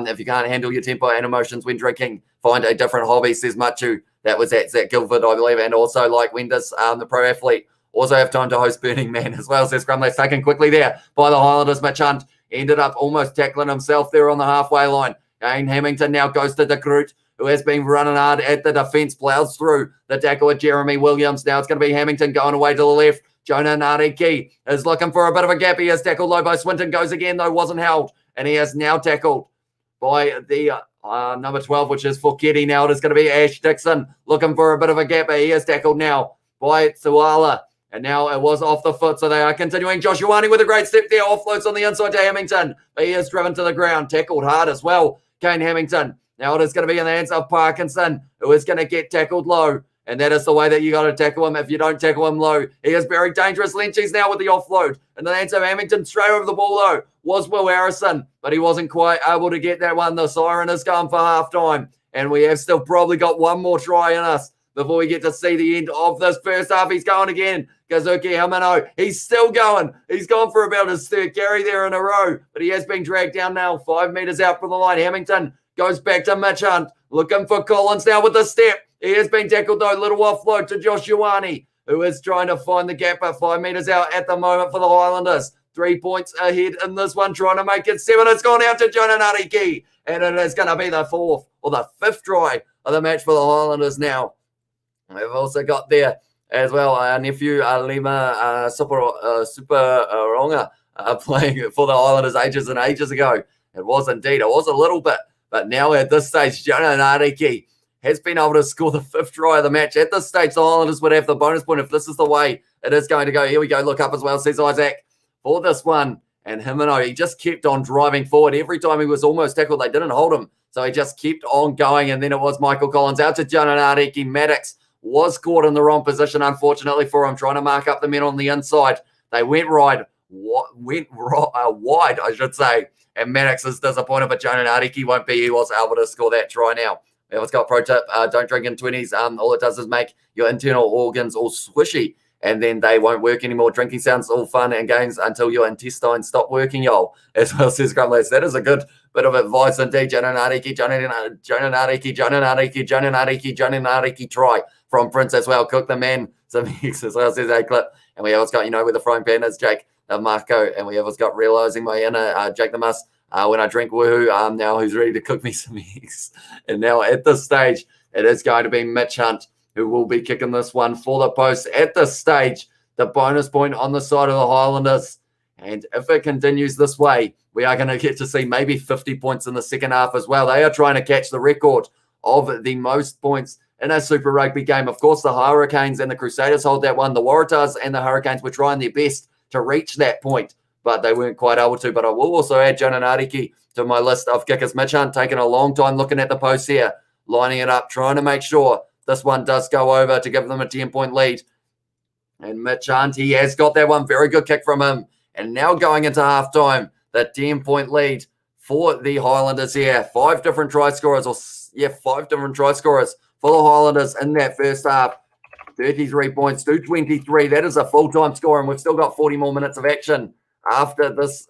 If you can't handle your temper and emotions when drinking, find a different hobby, says Machu. That was at Zach Guildford, I believe. And also, like, when does the pro athlete also have time to host Burning Man as well, says Scrum. That's taken quickly there by the Highlanders. Mitch Hunt ended up almost tackling himself there on the halfway line. Dane Hamilton now goes to De Groot, who has been running hard at the defence, plows through the tackle with Jeremy Williams. Now it's going to be Hamilton going away to the left. Jonah Nariki is looking for a bit of a gap. He has tackled low by Swinton. Goes again, though, wasn't held. And he has now tackled by the number 12, which is Foketi. Now it is going to be Ash Dixon looking for a bit of a gap. But he is tackled now by Tuala. And now it was off the foot, so they are continuing. Josh Ioane with a great step there. Offloads on the inside to Hamilton. But he is driven to the ground. Tackled hard as well, Kane Hamilton. Now it is going to be in the hands of Parkinson, who is going to get tackled low. And that is the way that you got to tackle him. If you don't tackle him low, he is very dangerous. Lynchies now with the offload. And the hands of Hamilton straight over the ball, though, was Will Harrison. But he wasn't quite able to get that one. The siren is gone for halftime. And we have still probably got one more try in us before we get to see the end of this first half. He's going again. Kazuki Hamano, he's still going. He's gone for about his third carry there in a row. But he has been dragged down now, 5 meters out from the line. Hamilton goes back to Mitch Hunt. Looking for Collins now with the step. He has been tackled, though. Little offload to Josh Ioane, who is trying to find the gap at 5 meters out at the moment for the Highlanders. 3 points ahead in this one, trying to make it 7. It's gone out to Jonah Nariki. And it is going to be the 4th or the 5th try of the match for the Highlanders now. We've also got there as well our nephew Lima Super Ronga playing for the Highlanders ages and ages ago. It was indeed. It was a little bit. But now at this stage, Jonah Nariki has been able to score the 5th try of the match. At this stage, the Highlanders would have the bonus point if this is the way it is going to go. Here we go. Look up as well, says Isaac, for this one. And Himino, he just kept on driving forward. Every time he was almost tackled, they didn't hold him. So he just kept on going. And then it was Michael Collins out to Jonah Nariki. Maddox was caught in the wrong position, unfortunately for him, trying to mark up the men on the inside. They went wide, I should say. And Maddox is disappointed, but Jonah Nariki won't be. He was able to score that try now. It's got pro tip, don't drink in 20s. All it does is make your internal organs all squishy, and then they won't work anymore. Drinking sounds all fun and games until your intestines stop working, y'all. As well, says Grumlads. That is a good bit of advice indeed. Jonah Nariki try from Prince as well. Cook the man some X as well, says A-Clip. And we have got, where the frying pan is, Jake Marco. And we have got realizing my inner Jake the Muss. When I drink woohoo, now who's ready to cook me some eggs. And now at this stage, it is going to be Mitch Hunt who will be kicking this one for the post. At this stage, the bonus point on the side of the Highlanders. And if it continues this way, we are going to get to see maybe 50 points in the second half as well. They are trying to catch the record of the most points in a Super Rugby game. Of course, the Hurricanes and the Crusaders hold that one. The Waratahs and the Hurricanes were trying their best to reach that point, but they weren't quite able to. But I will also add Jonah Nariki to my list of kickers. Mitch Hunt taking a long time looking at the post here, lining it up, trying to make sure this one does go over to give them a 10-point lead. And Mitch Hunt, he has got that one. Very good kick from him. And now going into halftime, the 10-point lead for the Highlanders here. 5 different try scorers, 5 different try scorers for the Highlanders in that first half. 33 points to 23. That is a full-time score, and we've still got 40 more minutes of action after this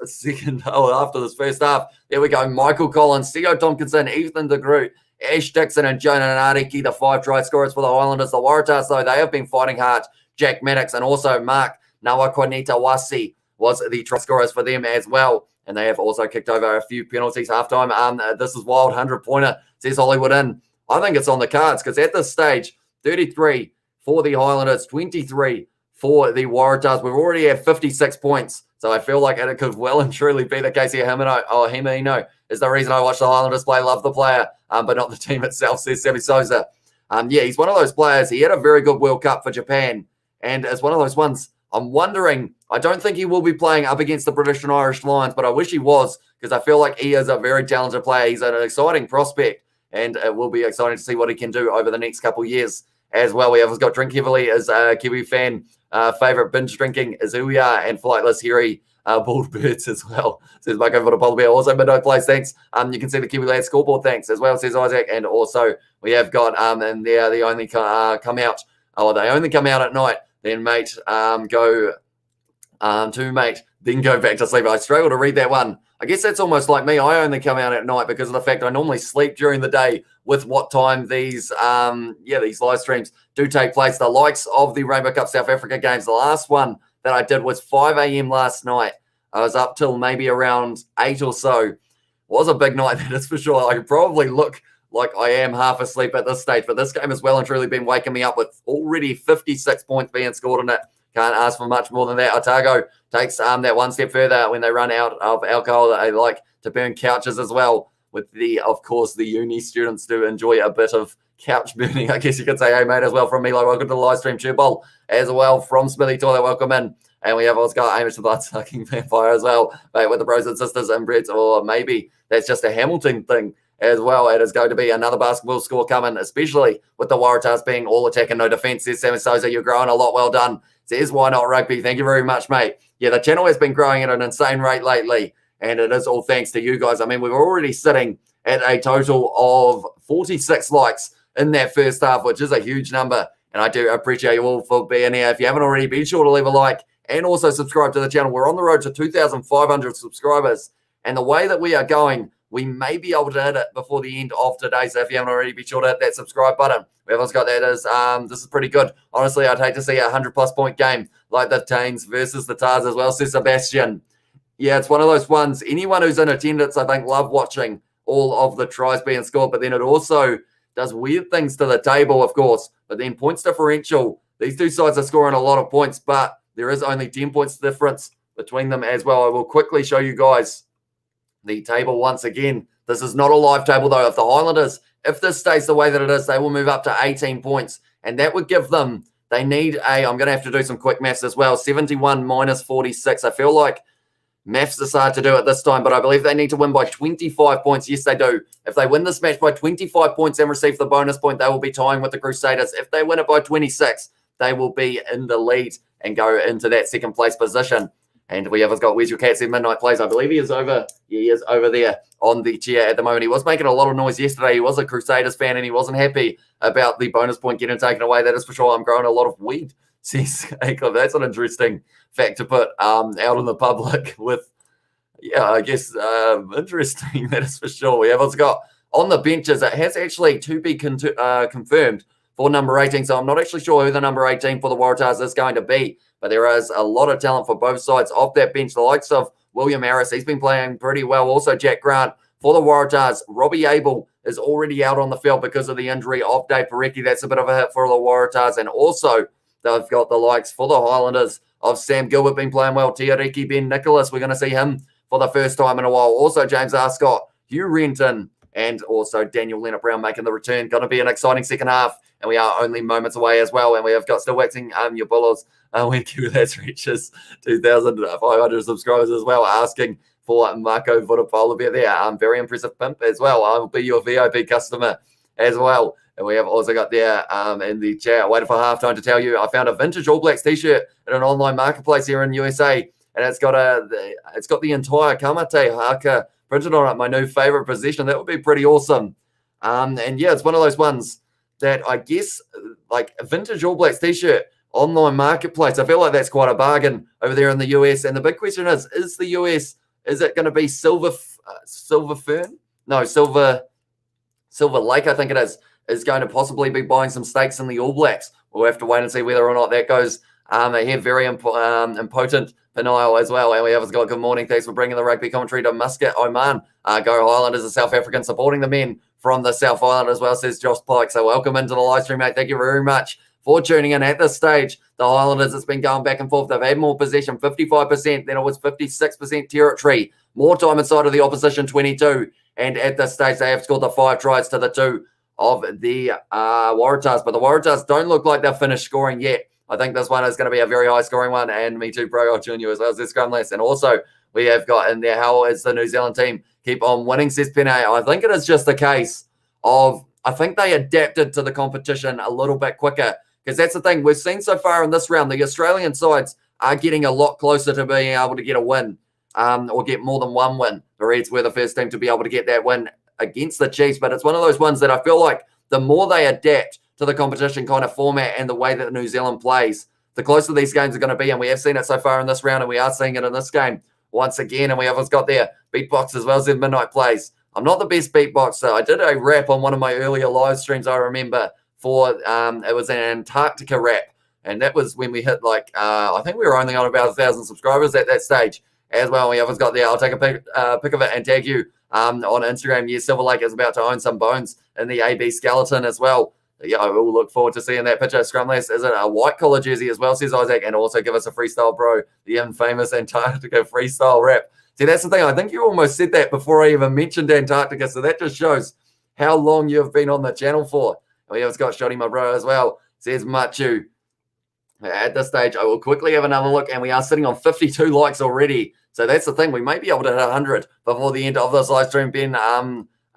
after this first half. There we go. Michael Collins, Theo Tompkinson, Ethan de Groot, Ash Dixon, and Jonah Nariki, the 5 try scorers for the Highlanders. The Waratahs, though, they have been fighting hard. Jack Maddox and also Mark Nawaqanitawasi was the try scorers for them as well. And they have also kicked over a few penalties halftime. This is wild 100-pointer, says Hollywood in. I think it's on the cards because at this stage, 33 for the Highlanders, 23 for the Waratahs. We've already had 56 points. So I feel like it could well and truly be the case here. Himino is the reason I watch the Highlanders play. Love the player, but not the team itself, says Sammy Sosa. He's one of those players. He had a very good World Cup for Japan. And it's one of those ones I'm wondering, I don't think he will be playing up against the British and Irish Lions, but I wish he was because I feel like he is a very talented player. He's an exciting prospect, and it will be exciting to see what he can do over the next couple of years as well. We have got Drink Heavily as a Kiwi fan. Favorite binge drinking is Ouya and Flightless Harry Bald Birds as well. Says Marco for the Polar Bear. Also midnight plays, thanks. You can see the Kiwi Lad scoreboard, thanks as well, says Isaac. And also we have got and they only come out. They only come out at night. Then mate, then go back to sleep. I struggle to read that one. I guess that's almost like me. I only come out at night because of the fact I normally sleep during the day with what time these live streams do take place. The likes of the Rainbow Cup South Africa games. The last one that I did was 5 a.m. last night. I was up till maybe around 8 or so. It was a big night, that is for sure. I could probably look like I am half asleep at this stage, but this game has well and truly been waking me up with already 56 points being scored in it. Can't ask for much more than that. Otago takes that one step further when they run out of alcohol. They like to burn couches as well. With of course, the uni students do enjoy a bit of couch burning, I guess you could say. Hey, mate, as well from Milo. Welcome to the live stream. Tube Bowl as well from Smithy Toilet. Welcome in. And we have Oscar Amish, the blood-sucking vampire as well, mate, with the bros and sisters and Brits. Or maybe that's just a Hamilton thing as well. It is going to be another basketball score coming, especially with the Waratahs being all attack and no defense. Says Sammy Sosa, you're growing a lot. Well done. Says Why Not Rugby. Thank you very much, mate. Yeah, the channel has been growing at an insane rate lately, and it is all thanks to you guys. I mean, we're already sitting at a total of 46 likes in that first half, which is a huge number, and I do appreciate you all for being here. If you haven't already, be sure to leave a like and also subscribe to the channel. We're on the road to 2,500 subscribers, and the way that we are going, we may be able to hit it before the end of today. So if you haven't already, be sure to hit that subscribe button. Whoever's got that is, this is pretty good. Honestly, I'd hate to see a 100-plus point game like the Tanes versus the Tars as well, says Sebastian. Yeah, it's one of those ones. Anyone who's in attendance, I think, love watching all of the tries being scored, but then it also does weird things to the table, of course. But then points differential, these two sides are scoring a lot of points, but there is only 10 points difference between them as well. I will quickly show you guys the table once again. This is not a live table, though. If the Highlanders, if this stays the way that it is, they will move up to 18 points. And that would give them, they need I'm going to have to do some quick maths as well, 71 minus 46. I feel like maths is hard to do at this time, but I believe they need to win by 25 points. Yes, they do. If they win this match by 25 points and receive the bonus point, they will be tying with the Crusaders. If they win it by 26, they will be in the lead and go into that second place position. And we have got Where's Your Cat? Said Midnight Plays. I believe he is over. Yeah, he is over there on the chair at the moment. He was making a lot of noise yesterday. He was a Crusaders fan and he wasn't happy about the bonus point getting taken away. That is for sure. I'm growing a lot of weed. Says Acliffe. That's an interesting fact to put out in the public with, yeah, I guess interesting. That is for sure. We have also got on the benches. It has actually to be confirmed for number 18. So I'm not actually sure who the number 18 for the Waratahs is going to be. But there is a lot of talent for both sides of that bench. The likes of William Harris, he's been playing pretty well. Also, Jack Grant for the Waratahs. Robbie Abel is already out on the field because of the injury of Dave Parecki. That's a bit of a hit for the Waratahs. And also, they've got the likes for the Highlanders of Sam Gilbert been playing well. Tiariki Ben Nicholas, we're going to see him for the first time in a while. Also, James Arscott, Hugh Renton, and also Daniel Leonard-Brown making the return. Going to be an exciting second half, and we are only moments away as well. And we have got still waxing your Bullets when QLS reaches 2,500 subscribers as well, asking for Marco Votopolo to be there. Very impressive pimp as well. I will be your VIP customer as well. And we have also got there in the chat, waiting for halftime to tell you, I found a vintage All Blacks t-shirt in an online marketplace here in USA, and it's got the entire Kamate haka printed on it, my new favorite possession. That would be pretty awesome. And yeah, it's one of those ones that I guess like a vintage All Blacks t-shirt online marketplace. I feel like that's quite a bargain over there in the US. And the big question is the US, is it going to be Silver Fern? No, Silver Lake, I think it is going to possibly be buying some stakes in the All Blacks. We'll have to wait and see whether or not that goes. Here, very impotent Peniel as well. And we have got good morning. Thanks for bringing the rugby commentary to Muscat, Oman. Go Highlanders, a South African supporting the men from the South Island as well, says Josh Pike. So welcome into the live stream, mate. Thank you very much for tuning in at this stage. The Highlanders, it's been going back and forth. They've had more possession, 55%. Then it was 56% territory. More time inside of the opposition, 22. And at this stage, they have scored the 5 tries to the 2 of the Waratahs. But the Waratahs don't look like they've finished scoring yet. I think this one is going to be a very high-scoring one. And me too, Bro Junior, as well as this scrumless. And also, we have got in there, how is the New Zealand team keep on winning, says Pene. I think it is just a case of, I think they adapted to the competition a little bit quicker. Because that's the thing we've seen so far in this round. The Australian sides are getting a lot closer to being able to get a win or get more than one win. The Reds were the first team to be able to get that win against the Chiefs. But it's one of those ones that I feel like the more they adapt to the competition kind of format and the way that New Zealand plays, the closer these games are going to be. And we have seen it so far in this round, and we are seeing it in this game once again. And we have got their beatbox as well as their midnight plays. I'm not the best beatboxer. I did a rap on one of my earlier live streams, I remember, for it was an Antarctica rap. And that was when we hit I think we were only on about 1,000 subscribers at that stage as well. We have got there. I'll take a pic of it and tag you on Instagram. Yeah, Silver Lake is about to own some bones in the AB skeleton as well. Yeah, I will look forward to seeing that picture. Scrumless, is it a white collar jersey as well, says Isaac, and also give us a freestyle, bro. The infamous Antarctica freestyle rap. See, that's the thing. I think you almost said that before I even mentioned Antarctica, so that just shows how long you've been on the channel for. We have got Shoddy, my bro, as well, says Machu. At this stage, I will quickly have another look, and we are sitting on 52 likes already. So that's the thing. We may be able to hit 100 before the end of this live stream, Ben.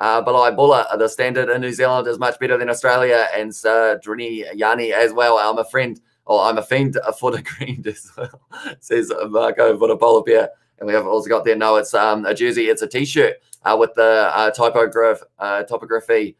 Balai Bulla, the standard in New Zealand is much better than Australia, and Drini Yani as well. I'm a fiend for the green as well, says Marco Votopolo. And we have also got there, no, it's a jersey, it's a t-shirt with the topography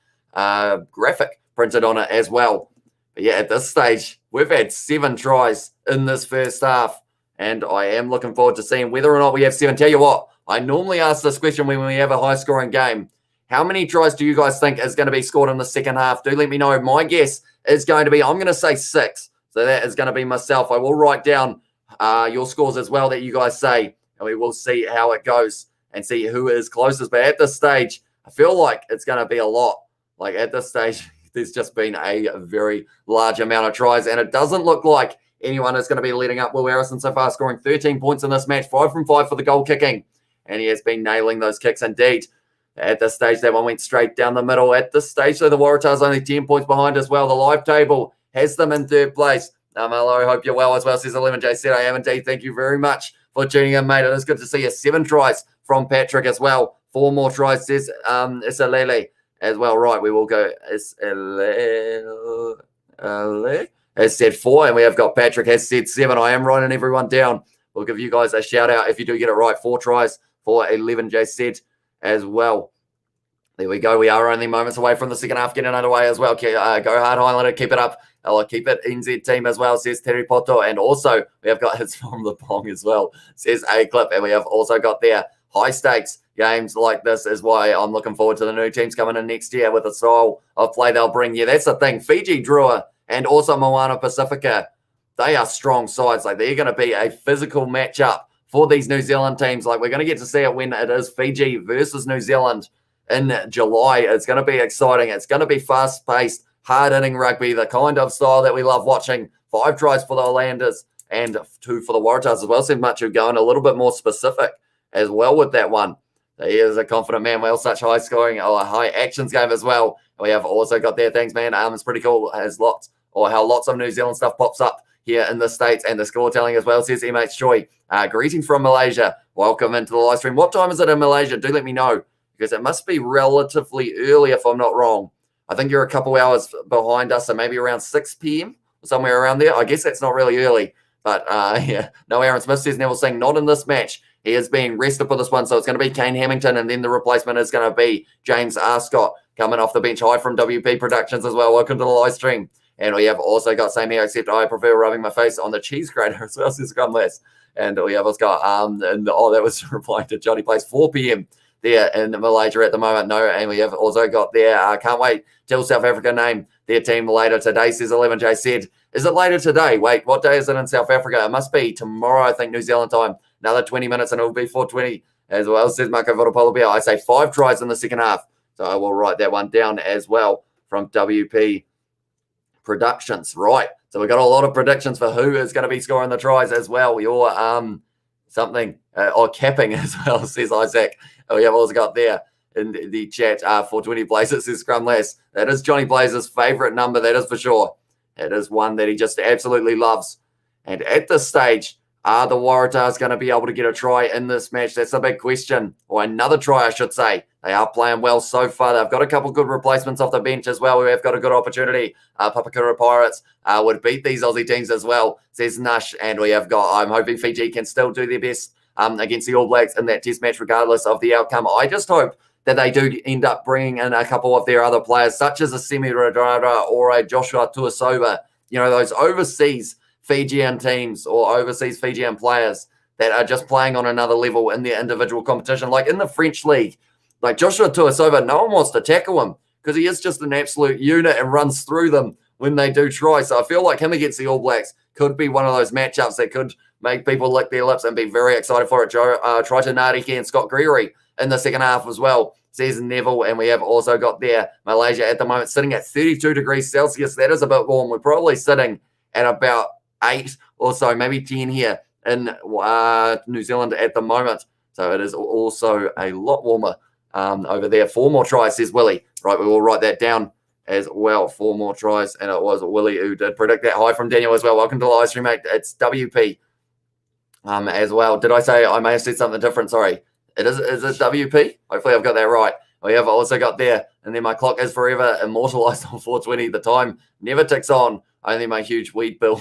graphic printed on it as well. But yeah, at this stage, we've had 7 tries in this first half, and I am looking forward to seeing whether or not we have 7. Tell you what, I normally ask this question when we have a high-scoring game. How many tries do you guys think is going to be scored in the second half? Do let me know. My guess is going to be, I'm going to say 6. So that is going to be myself. I will write down your scores as well that you guys say, and we will see how it goes and see who is closest. But at this stage, I feel like it's going to be a lot. Like at this stage, there's just been a very large amount of tries, and it doesn't look like anyone is going to be letting up. Will Harrison so far scoring 13 points in this match, 5 from 5 for the goal kicking, and he has been nailing those kicks indeed. At this stage, that one went straight down the middle. At this stage, so the Waratahs only 10 points behind as well. The live table has them in 3rd place. Hello, hope you're well as well, says 11J. Said I am indeed. Thank you very much for tuning in, mate. It is good to see you. 7 tries from Patrick as well. 4 more tries, says Isalele as well. Right, we will go Isalele. Has said 4, and we have got Patrick has said 7. I am writing everyone down. We'll give you guys a shout out if you do get it right. 4 tries for 11J said as well. There we go. We are only moments away from the second half getting underway as well. Go hard, Highlander. Keep it up. I'll keep it. NZ team as well, says Terry Poto. And also, we have got hits from the Pong as well, says A-Clip. And we have also got there high stakes games like this is why I'm looking forward to the new teams coming in next year with the style of play they'll bring. Yeah, that's the thing. Fiji Drua and also Moana Pacifica, they are strong sides. Like, they're going to be a physical matchup for these New Zealand teams. Like, we're going to get to see it when it is Fiji versus New Zealand in July. It's going to be exciting. It's going to be fast-paced, hard-hitting rugby, the kind of style that we love watching. 5 tries for the Highlanders and 2 for the Waratahs as well. Said Machu going a little bit more specific as well with that one. He is a confident man. Well, such high scoring or high actions game as well. We have also got there. Thanks, man. It's pretty cool as how lots of New Zealand stuff pops up here in the States and the score telling as well, says MH Joy. Greeting from Malaysia. Welcome into the live stream. What time is it in Malaysia? Do let me know, because it must be relatively early if I'm not wrong. I think you're a couple hours behind us, so maybe around 6 p.m. or somewhere around there. I guess that's not really early. But yeah, no, Aaron Smith says Neville saying not in this match. He is being rested for this one, so it's going to be Kane Hamilton, and then the replacement is going to be James Arscott coming off the bench. Hi from WP Productions as well. Welcome to the live stream. And we have also got same here, except I prefer rubbing my face on the cheese grater as well, says Scrumless. And we have also got, that was replying to Johnny Plays 4 p.m. there in Malaysia at the moment. No, and we have also got there, can't wait till South Africa name their team later today, says 11J said. Is it later today? Wait, what day is it in South Africa? It must be tomorrow, I think, New Zealand time. Another 20 minutes and it will be 4:20 as well, says Marco Vodopolobia. I say 5 tries in the second half. So I will write that one down as well from WP Productions. Right. So we've got a lot of predictions for who is going to be scoring the tries as well. Your or capping as well, says Isaac. We have also got there in the chat 420 Blazers, says Scrumless. That is Johnny Blazer's favorite number, that is for sure. It is one that he just absolutely loves. And at this stage, are the Waratahs going to be able to get a try in this match? That's a big question. Or another try, I should say. They are playing well so far. They've got a couple good replacements off the bench as well. We have got a good opportunity. Papakura Pirates would beat these Aussie teams as well, says Nush. And we have got, I'm hoping Fiji can still do their best against the All Blacks in that test match regardless of the outcome. I just hope that they do end up bringing in a couple of their other players, such as a Semi Radradra or a Joshua Tuasova. You know, those overseas Fijian teams or overseas Fijian players that are just playing on another level in their individual competition. Like in the French league, like Joshua Tuasova, no one wants to tackle him because he is just an absolute unit and runs through them when they do try. So I feel like him against the All Blacks could be one of those matchups that could make people lick their lips and be very excited for it. Triton Nariki and Scott Gregory in the second half as well, says Neville. And we have also got there Malaysia at the moment sitting at 32 degrees Celsius. That is a bit warm. We're probably sitting at about 8 or so, maybe 10 here in New Zealand at the moment. So it is also a lot warmer over there. 4 more tries, says Willie. Right, we will write that down as well. 4 more tries, and it was Willie who did predict that. Hi from Daniel as well. Welcome to the live stream, mate. It's WP as well. Did I say I may have said something different? Sorry. Is it WP? Hopefully I've got that right. We have also got there, and then my clock is forever immortalized on 4:20. The time never ticks on. Only my huge weed bill.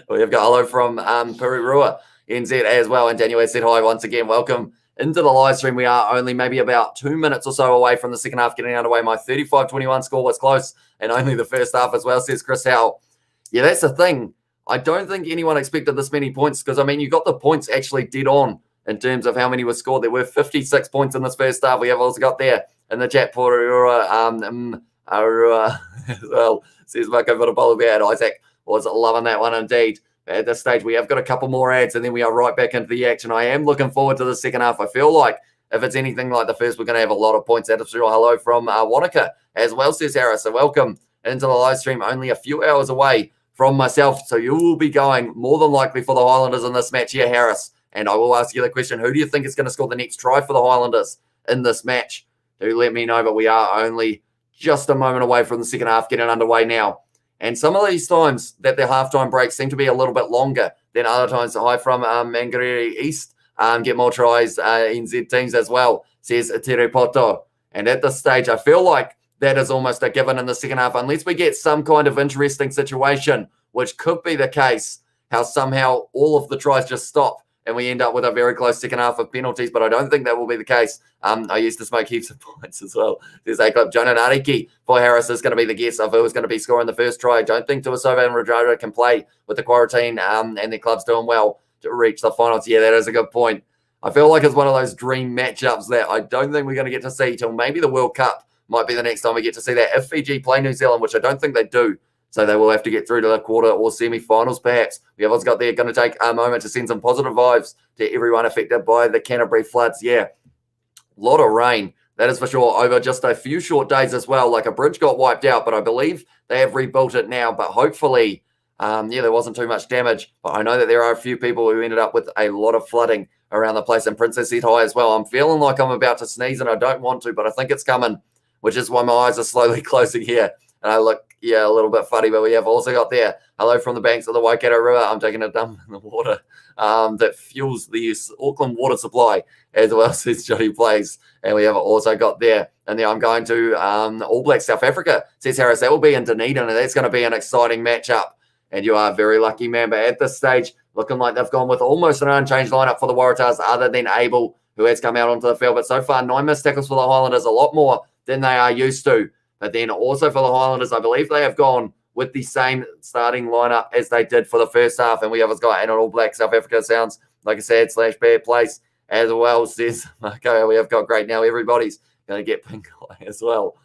We have got hello from Perurua NZ as well. And Daniel has said hi once again. Welcome into the live stream. We are only maybe about 2 minutes or so away from the second half getting underway. My 35-21 score was close, and only the first half as well, says Chris Howell. Yeah, that's the thing. I don't think anyone expected this many points because, I mean, you got the points actually dead on in terms of how many were scored. There were 56 points in this first half. We have also got there in the chat, Perurua as well, says Marco Vitapolo there. Isaac was loving that one indeed. At this stage, we have got a couple more ads, and then we are right back into the action. I am looking forward to the second half. I feel like if it's anything like the first, we're going to have a lot of points. That's sure. Hello from Wanaka as well, says Harris. So welcome into the live stream. Only a few hours away from myself, so you will be going more than likely for the Highlanders in this match here, Harris. And I will ask you the question, who do you think is going to score the next try for the Highlanders in this match? Do let me know, but we are only just a moment away from the second half getting underway now. And some of these times that their halftime breaks seem to be a little bit longer than other times. So hi from Mangariri East. Get more tries, NZ teams as well, says Terepoto. And at this stage, I feel like that is almost a given in the second half, unless we get some kind of interesting situation, which could be the case, how somehow all of the tries just stop and we end up with a very close second half of penalties, but I don't think that will be the case. I used to smoke heaps of points as well. There's a clip. Jonah Nariki for Harris is going to be the guess of who is going to be scoring the first try. I don't think Tuasova and Radradra can play with the quarantine and their club's doing well to reach the finals. Yeah, that is a good point. I feel like it's one of those dream matchups that I don't think we're going to get to see till maybe the World Cup might be the next time we get to see that. If Fiji play New Zealand, which I don't think they do, so they will have to get through to the quarter or semi-finals, perhaps. We have also got there going to take a moment to send some positive vibes to everyone affected by the Canterbury floods. Yeah, a lot of rain That is for sure. Over just a few short days as well. Like a bridge got wiped out, but I believe they have rebuilt it now. But hopefully, there wasn't too much damage. But I know that there are a few people who ended up with a lot of flooding around the place, and Princess Head High as well. I'm feeling like I'm about to sneeze, and I don't want to, but I think it's coming, which is why my eyes are slowly closing here. And I look, a little bit funny, but we have also got there, hello from the banks of the Waikato River. I'm taking a dump in the water that fuels the Auckland water supply, as well, says Johnny Plays. And we have also got there, and then I'm going to All Blacks South Africa, says Harris. That will be in Dunedin, and that's going to be an exciting matchup. And you are very lucky, man. But at this stage, looking like they've gone with almost an unchanged lineup for the Waratahs, other than Abel, who has come out onto the field. But so far, 9 missed tackles for the Highlanders, a lot more than they are used to. But then also for the Highlanders, I believe they have gone with the same starting lineup as they did for the first half. And we have got an All Black South Africa sounds, like I said, / Bear Place as well, says okay, we have got great now. Everybody's going to get pink eye as well.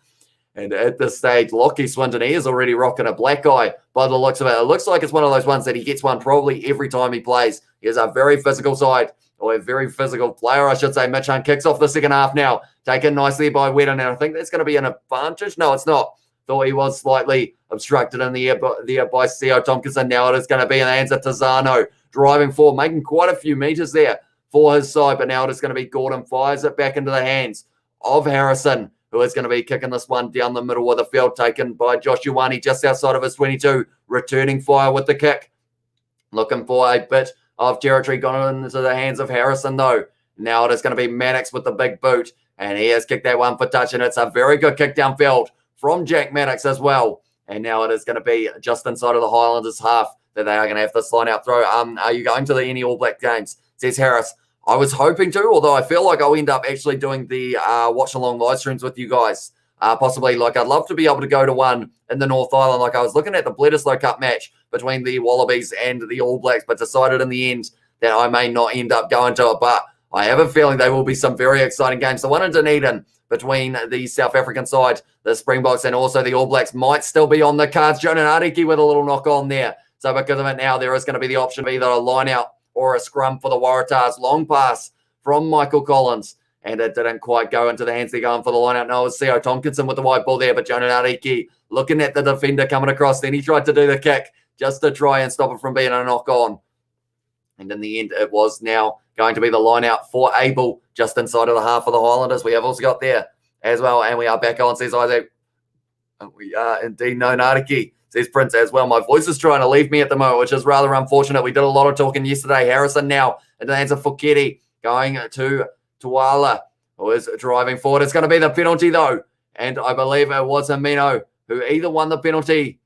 And at this stage, Lockie Swinton, he is already rocking a black eye by the looks of it. It looks like it's one of those ones that he gets one probably every time he plays. He has a very physical side, or a very physical player, I should say. Mitch Hunt kicks off the second half now, taken nicely by Wedden, and I think that's going to be an advantage. No, it's not. Thought he was slightly obstructed in the air by Theo Tompkinson. Now it is going to be in the hands of Tazano, driving forward, making quite a few meters there for his side, but now it is going to be Gordon, fires it back into the hands of Harrison, who is going to be kicking this one down the middle of the field, taken by Josh Ioane just outside of his 22, returning fire with the kick. Looking for a bit of territory gone into the hands of Harrison, though. Now it is going to be Maddox with the big boot, and he has kicked that one for touch, and it's a very good kick downfield from Jack Maddox as well. And now it is going to be just inside of the Highlanders half that they are going to have this line out throw. Are you going to any All Black games? Says Harris. I was hoping to, although I feel like I'll end up actually doing the watch-along live streams with you guys. Possibly, like, I'd love to be able to go to one in the North Island. Like, I was looking at the Bledisloe Cup match between the Wallabies and the All Blacks, but decided in the end that I may not end up going to it. But I have a feeling there will be some very exciting games. The one in Dunedin between the South African side, the Springboks, and also the All Blacks might still be on the cards. Jonah Ariki with a little knock on there. So because of it now, there is going to be the option of either a line-out or a scrum for the Waratahs. Long pass from Michael Collins, and it didn't quite go into the hands. They're going for the line-out. No, it was Theo Tompkinson with the white ball there, but Jonah Ariki looking at the defender coming across. Then he tried to do the kick just to try and stop it from being a knock-on. And in the end, it was now going to be the line-out for Abel just inside of the half of the Highlanders. We have also got there as well, and we are back on, says Isaac. We are indeed no Nariki, says Prince as well. My voice is trying to leave me at the moment, which is rather unfortunate. We did a lot of talking yesterday. Harrison now into the hands of Fuketi, going to Tuala, who is driving forward. It's going to be the penalty, though. And I believe it was Amino who either won the penalty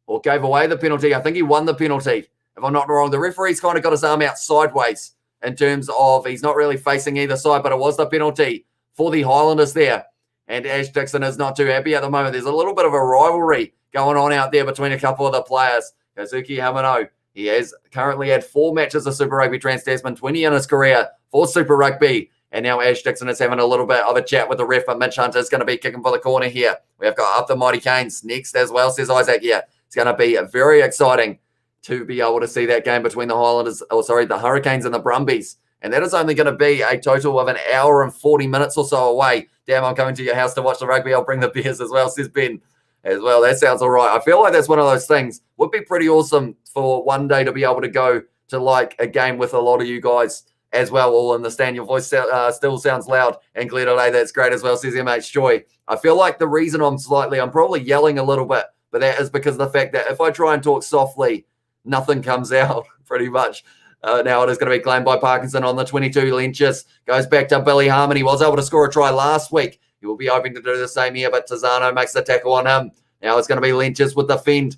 or gave away the penalty. I think he won the penalty, if I'm not wrong. The referee's kind of got his arm out sideways in terms of he's not really facing either side, but it was the penalty for the Highlanders there. And Ash Dixon is not too happy at the moment. There's a little bit of a rivalry going on out there between a couple of the players. Kazuki Hamano, he has currently had 4 matches of Super Rugby Trans-Tasman, 20 in his career for Super Rugby. And now Ash Dixon is having a little bit of a chat with the ref, but Mitch Hunter is going to be kicking for the corner here. We have got up the Mighty Canes next as well, says Isaac. Yeah, it's going to be very exciting to be able to see that game between the Hurricanes and the Brumbies. And that is only going to be a total of an hour and 40 minutes or so away. Damn, I'm coming to your house to watch the rugby. I'll bring the beers as well, says Ben. As well, that sounds all right. I feel like that's one of those things. Would be pretty awesome for one day to be able to go to like a game with a lot of you guys as well, all in the stand. Your voice still sounds loud and clear today. That's great as well, says MH Joy. I feel like the reason I'm probably yelling a little bit, but that is because of the fact that if I try and talk softly, nothing comes out pretty much. Now it is going to be claimed by Parkinson on the 22. Lynches goes back to Billy Harmon. He was able to score a try last week. He will be hoping to do the same here, but Tazano makes the tackle on him. Now it's going to be Lynches with the fend.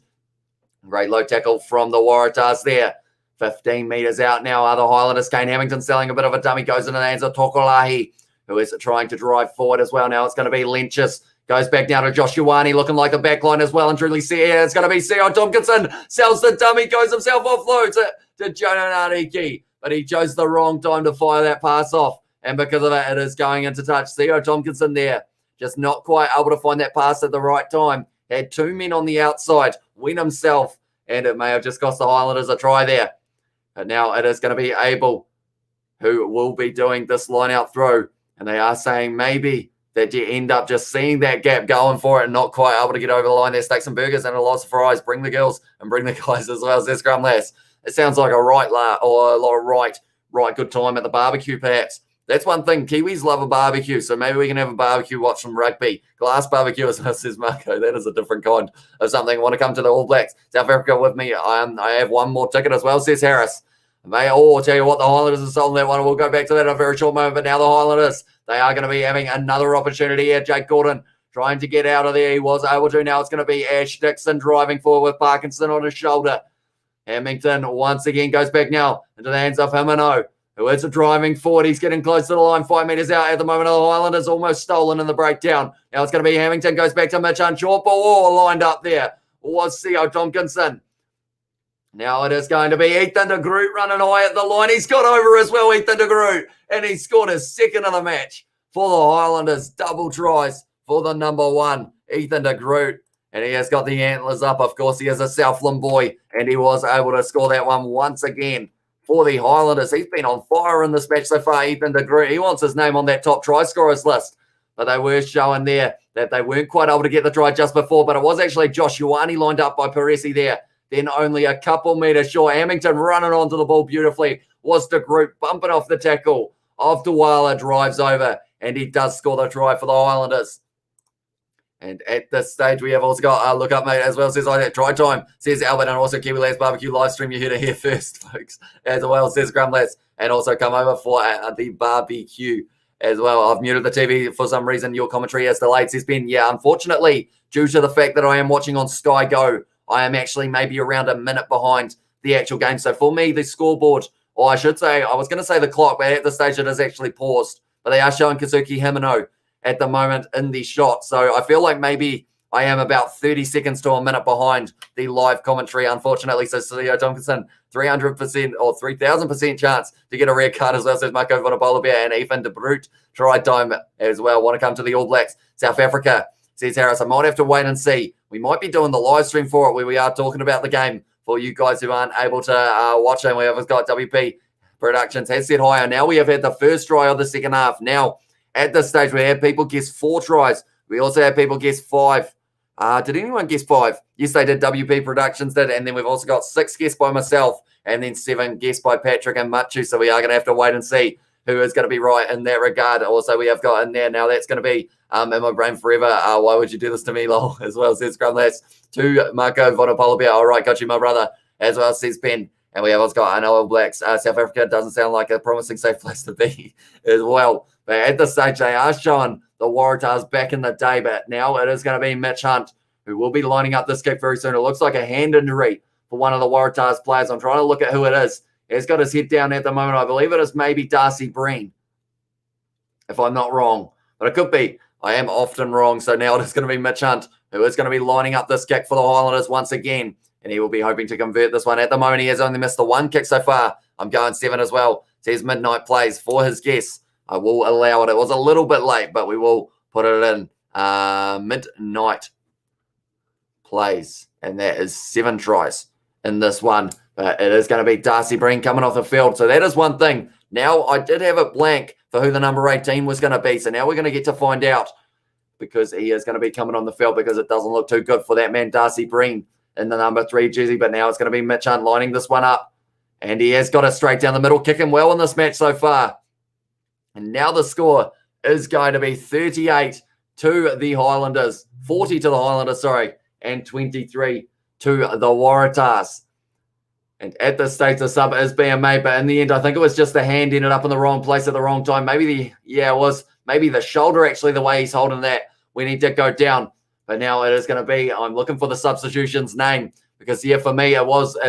Great low tackle from the Waratahs there. 15 metres out now are the Highlanders. Kane Hamilton selling a bit of a dummy. Goes into the hands of Tokolahi, who is trying to drive forward as well. Now it's going to be Lynches. Goes back down to Josh Ioane, looking like a backline as well. And truly see here, it's going to be Theo Tompkinson. Sells the dummy, goes himself offloads it to Jonah Nariki. But he chose the wrong time to fire that pass off. And because of that, it is going into touch. Theo Tompkinson there, just not quite able to find that pass at the right time. Had 2 men on the outside, win himself, and it may have just cost the Highlanders a try there. But now it is going to be Abel who will be doing this line-out throw. And they are saying maybe that you end up just seeing that gap going for it and not quite able to get over the line there. Steaks and burgers and a lot of fries. Bring the girls and bring the guys as well as their scrum lass. It sounds like a right good time at the barbecue, perhaps. That's one thing. Kiwis love a barbecue, so maybe we can have a barbecue, watch some rugby. Glass barbecue, as well, says Marco. That is a different kind of something. I want to come to the All Blacks. South Africa with me. I have one more ticket as well, says Harris. I'll tell you what, the Highlanders are sold that one. We'll go back to that in a very short moment. But now the Highlanders, they are going to be having another opportunity here. Jake Gordon trying to get out of there. He was able to. Now it's going to be Ash Dixon driving forward with Parkinson on his shoulder. Hamilton once again goes back now into the hands of Himino, who is driving forward. He's getting close to the line, 5 meters out at the moment. The Highlanders almost stolen in the breakdown. Now it's going to be Hamilton, goes back to Mitch Hunt. Short ball lined up there was Theo Tompkinson. Now it is going to be Ethan de Groot running high at the line. He's got over as well, Ethan de Groot, and he scored his second of the match for the Highlanders. Double tries for the number one, Ethan de Groot. And he has got the antlers up. Of course, he is a Southland boy, and he was able to score that one once again for the Highlanders. He's been on fire in this match so far, Ethan de Groot. He wants his name on that top try scorers list. But they were showing there that they weren't quite able to get the try just before, but it was actually Josh Ioane lined up by Paresi there. Then only a couple meters short. Hamilton running onto the ball beautifully. Was de Groot bumping off the tackle of Dwala, drives over, and he does score the try for the Highlanders. And at this stage, we have also got look up, mate, as well. Says like that try time, says Albert, and also Kiwi Lads Barbecue live stream. You heard it here first, folks. As well, says Grum Lads, and also come over for the barbecue as well. I've muted the TV for some reason. Your commentary is delayed, says Ben. Yeah, unfortunately, due to the fact that I am watching on Sky Go, I am actually maybe around a minute behind the actual game. So for me, the scoreboard, or I should say, I was going to say the clock, but at this stage it is actually paused. But they are showing Kazuki Himino at the moment in the shot. So I feel like maybe I am about 30 seconds to a minute behind the live commentary, unfortunately. So Theo Tompkinson, 300% or 3,000% chance to get a red card as well, says Marco Vanapola Bear, and Ethan de Brute try time as well. Want to come to the All Blacks. South Africa, says Harris. I might have to wait and see. We might be doing the live stream for it where we are talking about the game for you guys who aren't able to watch it. We have got WP Productions has set higher. Now we have had the first try of the second half. Now, at this stage, we had people guess 4 tries. We also had people guess 5. Did anyone guess 5? Yes, they did. WP Productions did. And then we've also got 6 guessed by myself and then 7 guessed by Patrick and Machu. So we are going to have to wait and see who is going to be right in that regard. Also, we have got in there now that's going to be in my brain forever. Why would you do this to me, lol? As well, says Scrumlass. To Marco Vonopolobia. All right, got you, my brother. As well, says Ben. And we have also got All Blacks. South Africa doesn't sound like a promising safe place to be as well. But at this stage, they are showing the Waratahs back in the day. But now it is going to be Mitch Hunt, who will be lining up this kick very soon. It looks like a hand injury for one of the Waratahs players. I'm trying to look at who it is. He's got his head down at the moment. I believe it is maybe Darcy Breen, if I'm not wrong. But it could be. I am often wrong. So now it is going to be Mitch Hunt, who is going to be lining up this kick for the Highlanders once again. And he will be hoping to convert this one. At the moment, he has only missed the 1 kick so far. I'm going 7 as well. Says midnight plays for his guess. I will allow it. It was a little bit late, but we will put it in. Midnight plays. And that is 7 tries in this one. But it is going to be Darcy Breen coming off the field. So that is one thing. Now, I did have it blank for who the number 18 was going to be. So now we're going to get to find out, because he is going to be coming on the field, because it doesn't look too good for that man, Darcy Breen, in the number 3 jersey. But now it's going to be Mitch Hunt lining this one up. And he has got it straight down the middle, kicking well in this match so far. And now the score is going to be 38 to the Highlanders, 40 to the Highlanders, sorry, and 23 to the Waratahs. And at this stage, the sub is being made, but in the end, I think it was just the hand ended up in the wrong place at the wrong time. Maybe it was maybe the shoulder, actually, the way he's holding that when he did go down. But now it is going to be, I'm looking for the substitution's name, because, yeah, for me, it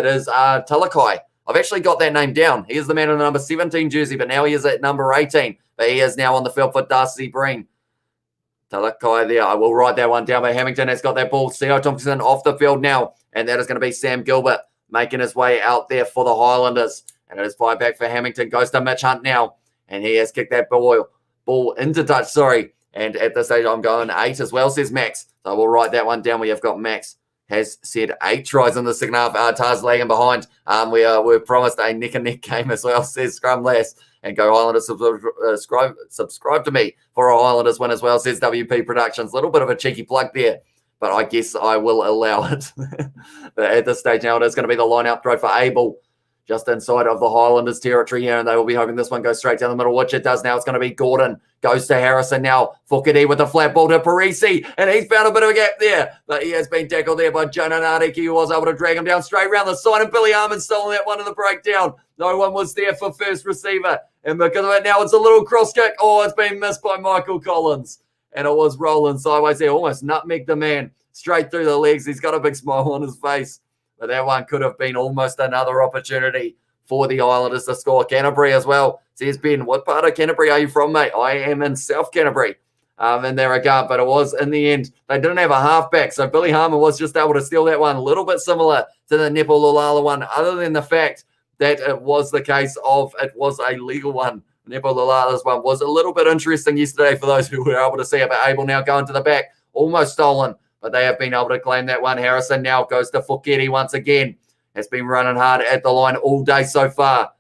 is Talakai. I've actually got that name down. He is the man in the number 17 jersey, but now he is at number 18. But he is now on the field for Darcy Breen. Talakai there. I will write that one down. But Hamilton has got that ball. Theo Tompkinson off the field now. And that is going to be Sam Gilbert making his way out there for the Highlanders. And it is fired back for Hamilton. Goes to Mitch Hunt now. And he has kicked that ball into touch. Sorry. And at this stage, I'm going 8 as well, says Max. So we'll write that one down. We have got Max has said 8 tries in the second half. Tars lagging behind. We're promised a neck-and-neck game as well, says Scrum Lass. And go Highlanders, subscribe to me for a Highlanders win as well, says WP Productions. A little bit of a cheeky plug there, but I guess I will allow it. But at this stage now, it is going to be the line-out throw for Abel, just inside of the Highlanders territory here, and they will be hoping this one goes straight down the middle, which it does now. It's going to be Gordon. Goes to Harrison now. Foketi with a flat ball to Parisi, and he's found a bit of a gap there, but he has been tackled there by Jonah Nardiki, who was able to drag him down straight around the side, and Billy Harmon stolen that one in the breakdown. No one was there for first receiver, and because of it now, it's a little cross kick. Oh, it's been missed by Michael Collins, and it was rolling sideways there, almost nutmegged the man straight through the legs. He's got a big smile on his face. But that one could have been almost another opportunity for the Islanders to score. Canterbury as well. Says Ben, what part of Canterbury are you from, mate? I am in South Canterbury. In their regard, but it was in the end, they didn't have a halfback. So Billy Harmon was just able to steal that one. A little bit similar to the Nepo Lulala one, other than the fact that it was the case of it was a legal one. Nepo Lulala's one was a little bit interesting yesterday for those who were able to see it, but Abel now going to the back, almost stolen. But they have been able to claim that one. Harrison now goes to Foketi once again. Has been running hard at the line all day so far.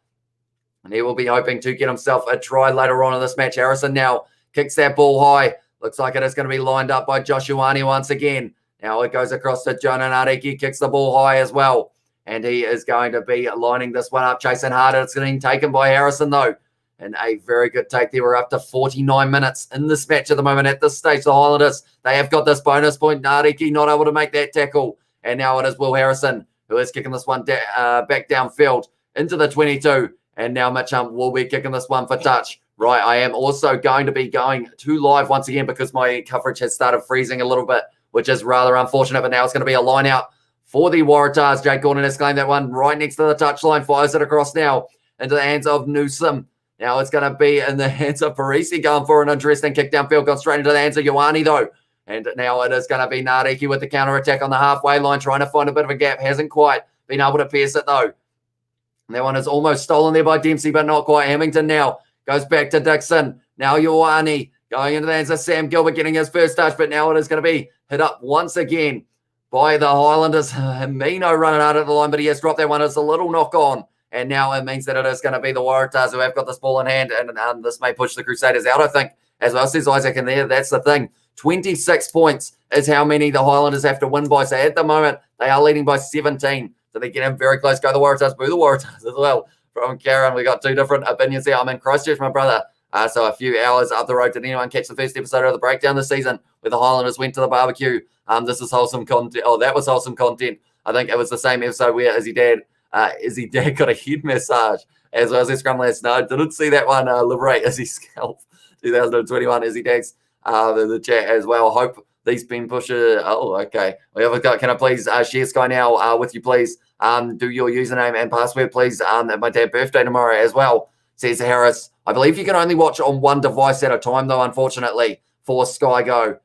And he will be hoping to get himself a try later on in this match. Harrison now kicks that ball high. Looks like it is going to be lined up by Josh Ioane once again. Now it goes across to Jonah Nardiki. Kicks the ball high as well. And he is going to be lining this one up, chasing hard. It's getting taken by Harrison though. And a very good take there. We're up to 49 minutes in this match at the moment. At this stage, the Highlanders, they have got this bonus point. Nardiki not able to make that tackle. And now it is Will Harrison who is kicking this one back downfield into the 22. And now Mitch Hunt will be kicking this one for touch. Right, I am also going to be going to live once again because my coverage has started freezing a little bit, which is rather unfortunate. But now it's going to be a line out for the Waratahs. Jake Gordon has claimed that one right next to the touchline. Fires it across now into the hands of Newsom. Now it's going to be in the hands of Parisi going for an interesting kick downfield. Gone straight into the hands of Ioane though. And now it is going to be Nardiki with the counter-attack on the halfway line, trying to find a bit of a gap. Hasn't quite been able to pierce it though. And that one is almost stolen there by Dempsey, but not quite. Hamilton now goes back to Dixon. Now Ioane going into the hands of Sam Gilbert getting his first touch, but now it is going to be hit up once again by the Highlanders. Mino running out of the line, but he has dropped that one. It's a little knock on. And now it means that it is going to be the Waratahs who have got this ball in hand. And this may push the Crusaders out, I think, as well, says Isaac in there. That's the thing. 26 points is how many the Highlanders have to win by. So at the moment, they are leading by 17. So they get in very close. Go the Waratahs, boo the Waratahs as well. From Karen, we got two different opinions here. I'm in Christchurch, my brother. So a few hours up the road. Did anyone catch the first episode of the breakdown this season where the Highlanders went to the barbecue? This is wholesome content. Oh, that was wholesome content. I think it was the same episode where Izzy Dad got a head massage as well as his scrum last night. Didn't see that one liberate Izzy's scalp. 2021 Izzy Dags the chat as well. Hope these pin pusher. Oh, okay. We have got. Can I please share Sky now with you, please? Do your username and password, please. At my dad's birthday tomorrow as well, says Harris. I believe you can only watch on one device at a time, though, unfortunately, for Sky Go.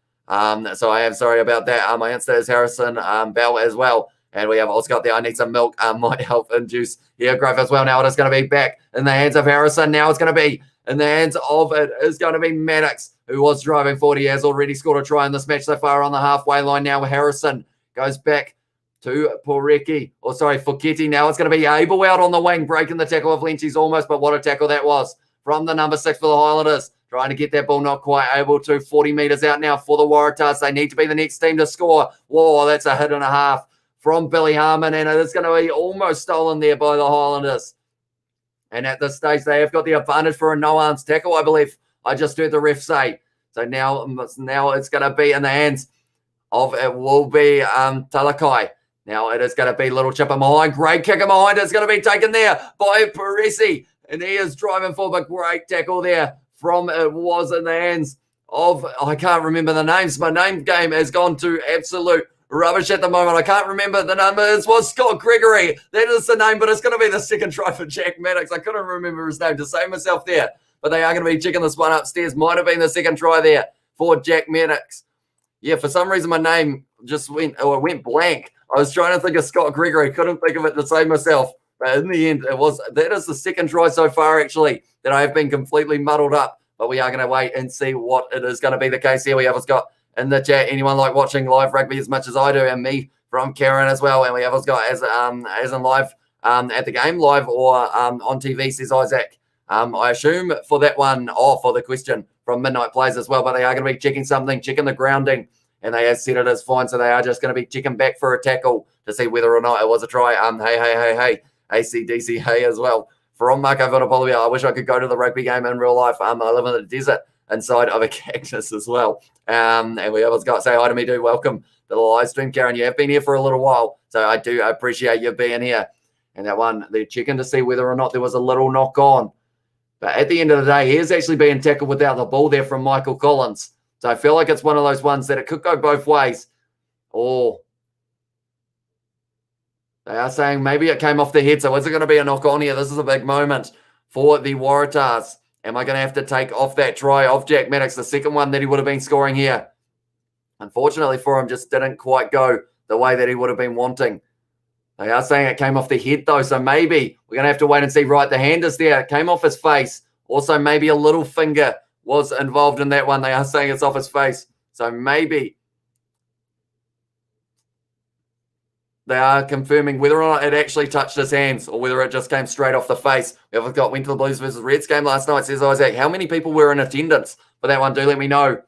So I am sorry about that. My Insta is Harrison Bell as well. And we have also got there. I need some milk. Might help induce hair growth as well. Now it is going to be back in the hands of Harrison. Now it's going to be in the hands of it is going to be Maddox, who was driving 40. Has already scored a try in this match so far on the halfway line. Now Harrison goes back to Foketi. Now it's going to be Abel out on the wing, breaking the tackle of Lynch's almost, but what a tackle that was from the number 6 for the Highlanders. Trying to get that ball, not quite able to. 40 metres out now for the Waratahs. They need to be the next team to score. Whoa, that's a hit and a half from Billy Harmon, and it is going to be almost stolen there by the Highlanders. And at this stage, they have got the advantage for a no-arms tackle, I believe. I just heard the ref say. So now it's going to be in the hands of, it will be Talakai. Now it is going to be little chipper behind. Great kicker behind. It's going to be taken there by Parisi. And he is driving for the great tackle there from, it was in the hands of, I can't remember the names. My name game has gone to absolute rubbish at the moment. I can't remember the number. It was Scott Gregory. That is the name, but it's going to be the second try for Jack Maddox. I couldn't remember his name to save myself there, but they are going to be checking this one upstairs. Might have been the second try there for Jack Maddox. Yeah, for some reason my name just went blank. I was trying to think of Scott Gregory. Couldn't think of it to save myself. But in the end, that is the second try so far, actually, that I have been completely muddled up. But we are going to wait and see what it is going to be the case here. We have got in the chat, anyone like watching live rugby as much as I do, and me from Karen as well. And we have got as in live at the game, live or on TV, says Isaac. I assume for that one, for the question from Midnight Plays as well, but they are going to be checking something, checking the grounding, and they have set it as fine, so they are just going to be checking back for a tackle to see whether or not it was a try. Hey, ACDC, hey as well. From Marco Vitopolia, I wish I could go to the rugby game in real life. I live in the desert inside of a cactus as well. And we always got to say hi to me, do welcome to the live stream, Karen. You have been here for a little while, so I do appreciate you being here. And that one, they're checking to see whether or not there was a little knock on. But at the end of the day, he is actually being tackled without the ball there from Michael Collins. So I feel like it's one of those ones that it could go both ways. Or they are saying maybe it came off the head. So is it going to be a knock on here? This is a big moment for the Waratahs. Am I going to have to take off that try of Jack Maddox, the second one that he would have been scoring here? Unfortunately for him, just didn't quite go the way that he would have been wanting. They are saying it came off the head, though, so maybe we're going to have to wait and see. Right, the hand is there. It came off his face. Also, maybe a little finger was involved in that one. They are saying it's off his face. So maybe they are confirming whether or not it actually touched his hands or whether it just came straight off the face. We have got went to the Blues versus Reds game last night. Says Isaac, how many people were in attendance for that one? Do let me know.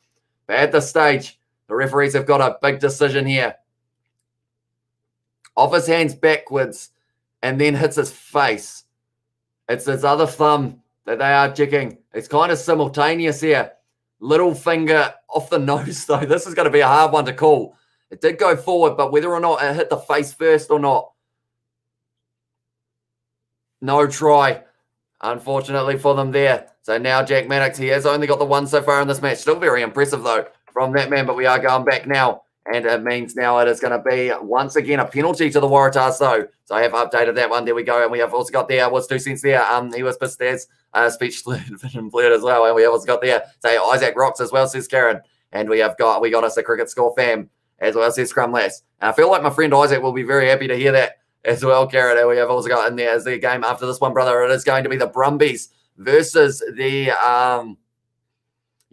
But at this stage, the referees have got a big decision here. Off his hands backwards and then hits his face. It's his other thumb that they are checking. It's kind of simultaneous here. Little finger off the nose, though. This is going to be a hard one to call. It did go forward, but whether or not it hit the face first or not, no try, unfortunately, for them there. So now Jack Maddox, he has only got the one so far in this match. Still very impressive, though, from that man, but we are going back now. And it means now it is going to be, once again, a penalty to the Waratahs, though. So I have updated that one. There we go. And we have also got there, what's 2 cents there? He was pissed as speech vision blurred as well. And we have also got there, say, Isaac Rocks as well, says Karen. And we got us a cricket score fam as well, says Scrum Lass. And I feel like my friend Isaac will be very happy to hear that as well, Karen. And we have also got in there as the game after this one, brother. It is going to be the Brumbies versus the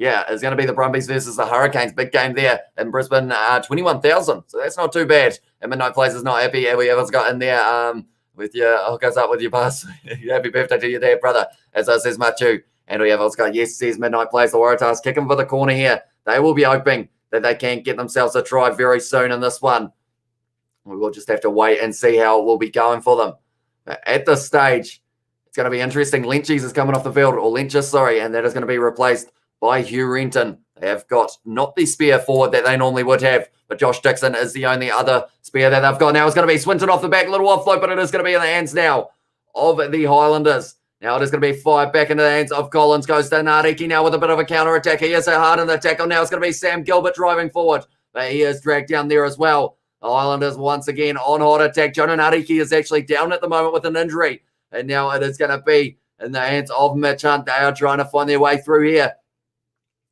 it's going to be the Brumbies versus the Hurricanes. Big game there in Brisbane, 21,000. So that's not too bad. And Midnight Plays is not happy. And we have got in there with your hookers up with your bus. Happy birthday to your dad, brother, as I says Machu. And we have also got, yes, says Midnight Plays. The Waratahs kicking for the corner here. They will be hoping that they can get themselves a try very soon in this one. We will just have to wait and see how it will be going for them. But at this stage, it's going to be interesting. Lynchies is coming off the field, or Lynchis, sorry, and that is going to be replaced by Hugh Renton. They have got not the spear forward that they normally would have, but Josh Dixon is the only other spear that they've got. Now it's going to be Swinton off the back, little offload, but it is going to be in the hands now of the Highlanders. Now it is going to be fired back into the hands of Collins. Goes to Nariki now with a bit of a counter-attack. He is so hard in the tackle. Now it's going to be Sam Gilbert driving forward, but he is dragged down there as well. The Highlanders once again on hot attack. Jonah Nariki is actually down at the moment with an injury, and now it is going to be in the hands of Mitch Hunt. They are trying to find their way through here.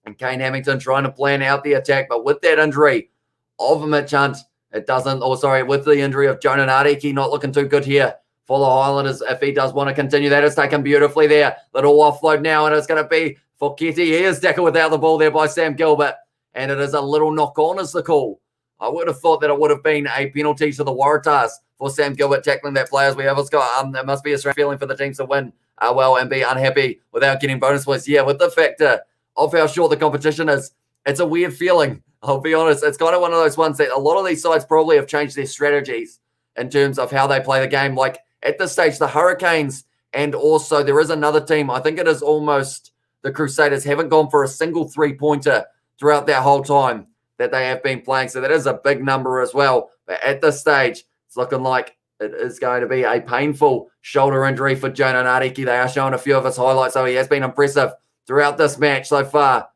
And Kane Hamilton trying to plan out the attack. But with that injury of Mitch Hunt, with the injury of Jonah Nariki, not looking too good here for the Highlanders. If he does want to continue, that is taken beautifully there. Little offload now, and it's going to be for Ketty. He is tackled without the ball there by Sam Gilbert. And it is a little knock on is the call. I would have thought that it would have been a penalty to the Waratahs for Sam Gilbert tackling that player. As we have got, there must be a strange feeling for the teams to win well and be unhappy without getting bonus points. Yeah, with the factor of how short the competition is, it's a weird feeling. I'll be honest. It's kind of one of those ones that a lot of these sides probably have changed their strategies in terms of how they play the game. Like at this stage, the Hurricanes and also there is another team, I think it is almost the Crusaders, haven't gone for a single three-pointer throughout that whole time that they have been playing. So that is a big number as well. But at this stage, it's looking like it is going to be a painful shoulder injury for Jonah Nariki. They are showing a few of his highlights, so he has been impressive throughout this match so far.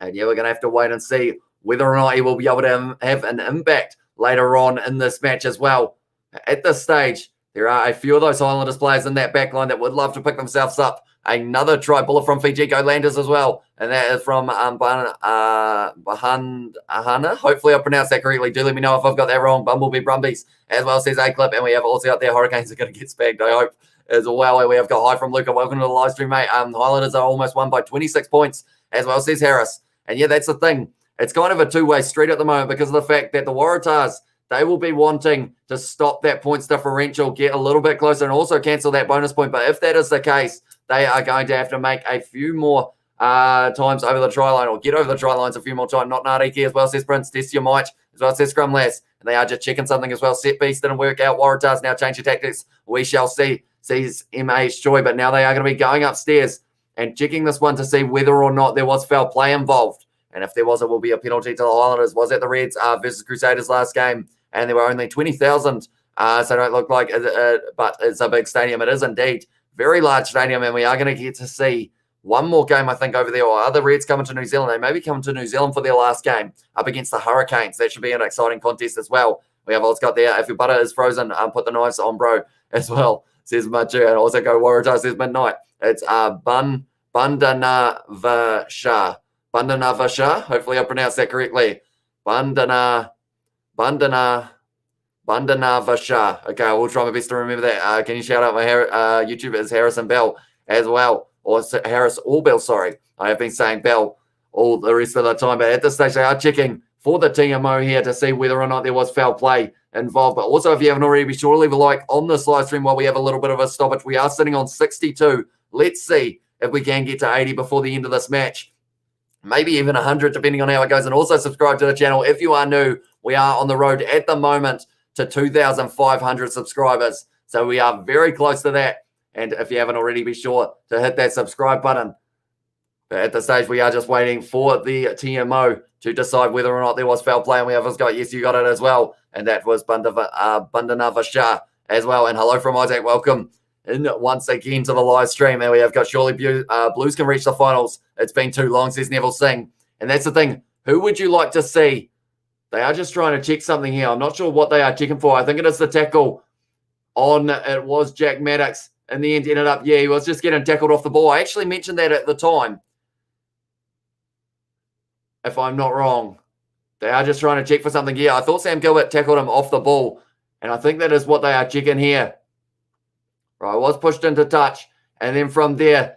And yeah, we're going to have to wait and see whether or not he will be able to have an impact later on in this match as well. At this stage, there are a few of those Highlanders players in that back line that would love to pick themselves up another try bullet from Fiji Landers as well. And that is from Bahana. Hopefully I pronounced that correctly. Do let me know if I've got that wrong. Bumblebee Brumbies as well, says A-Clip. And we have also got their Hurricanes are going to get spagged, I hope, as well. We have got hi from Luca. Welcome to the live stream, mate. Highlanders are almost won by 26 points as well, says Harris. And yeah, that's the thing. It's kind of a two-way street at the moment because of the fact that the Waratahs, they will be wanting to stop that points differential, get a little bit closer, and also cancel that bonus point. But if that is the case, they are going to have to make a few more times over the try line, or get over the try lines a few more times. Not Nariki as well, says Prince. Test your might as well, says Scrumlass. And they are just checking something as well. Set piece didn't work out. Waratahs now change the tactics. We shall see, says MH Joy. But now they are going to be going upstairs and checking this one to see whether or not there was foul play involved. And if there was, it will be a penalty to the Highlanders. Was at the Reds versus Crusaders last game, and there were only 20,000. So don't look like, but it's a big stadium. It is indeed very large stadium, and we are going to get to see one more game, I think, over there. Or are the Reds coming to New Zealand? They may be coming to New Zealand for their last game up against the Hurricanes. That should be an exciting contest as well. We have Scott there. If your butter is frozen, put the knives on, bro, as well, says Machu. And also go Waratah, says Midnight. It's Bandanavasha. Bandanavasha. Hopefully I pronounced that correctly. Bandanavasha. Okay, I will try my best to remember that. Can you shout out my YouTuber is Harrison Bell as well? Or Harris or Bell, sorry. I have been saying Bell all the rest of the time. But at this stage, they are checking for the TMO here to see whether or not there was foul play involved. But also, if you haven't already, be sure to leave a like on this live stream while we have a little bit of a stoppage. We are sitting on 62. Let's see if we can get to 80 before the end of this match. Maybe even 100, depending on how it goes. And also subscribe to the channel if you are new. We are on the road at the moment to 2,500 subscribers. So we are very close to that. And if you haven't already, be sure to hit that subscribe button. But at this stage, we are just waiting for the TMO to decide whether or not there was foul play. And we have got, yes, you got it as well. And that was Bandanava Shah as well. And hello from Isaac. Welcome in once again to the live stream. And we have got surely Blues can reach the finals. It's been too long, says Neville Singh. And that's the thing. Who would you like to see? They are just trying to check something here. I'm not sure what they are checking for. I think it is the tackle on, it was Jack Maddox. In the end, ended up, he was just getting tackled off the ball. I actually mentioned that at the time, if I'm not wrong. They are just trying to check for something here. I thought Sam Gilbert tackled him off the ball, and I think that is what they are checking here. Right, was pushed into touch, and then from there,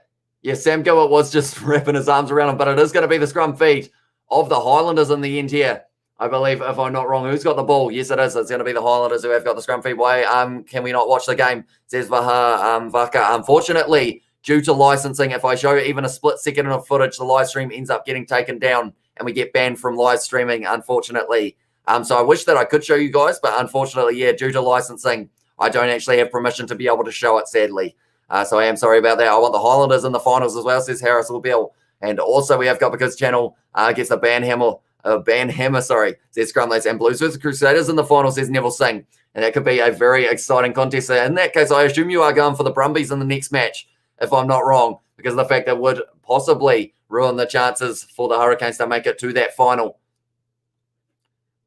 Sam Gilbert was just wrapping his arms around him, but it is going to be the scrum feed of the Highlanders in the end here. I believe, if I'm not wrong. Who's got the ball? Yes, it is. It's going to be the Highlanders who have got the scrum feed. Why can we not watch the game? Says Vaka. Unfortunately, due to licensing, if I show even a split second of footage, the live stream ends up getting taken down and we get banned from live streaming, unfortunately. So I wish that I could show you guys, but unfortunately, due to licensing, I don't actually have permission to be able to show it, sadly. So I am sorry about that. I want the Highlanders in the finals as well, says Harris Bill. And also we have got, because channel gets a ban hammer, says Scrumlace, and Blues versus Crusaders in the final, says Neville Singh. And that could be a very exciting contest. In that case, I assume you are going for the Brumbies in the next match, if I'm not wrong, because of the fact that would possibly ruin the chances for the Hurricanes to make it to that final.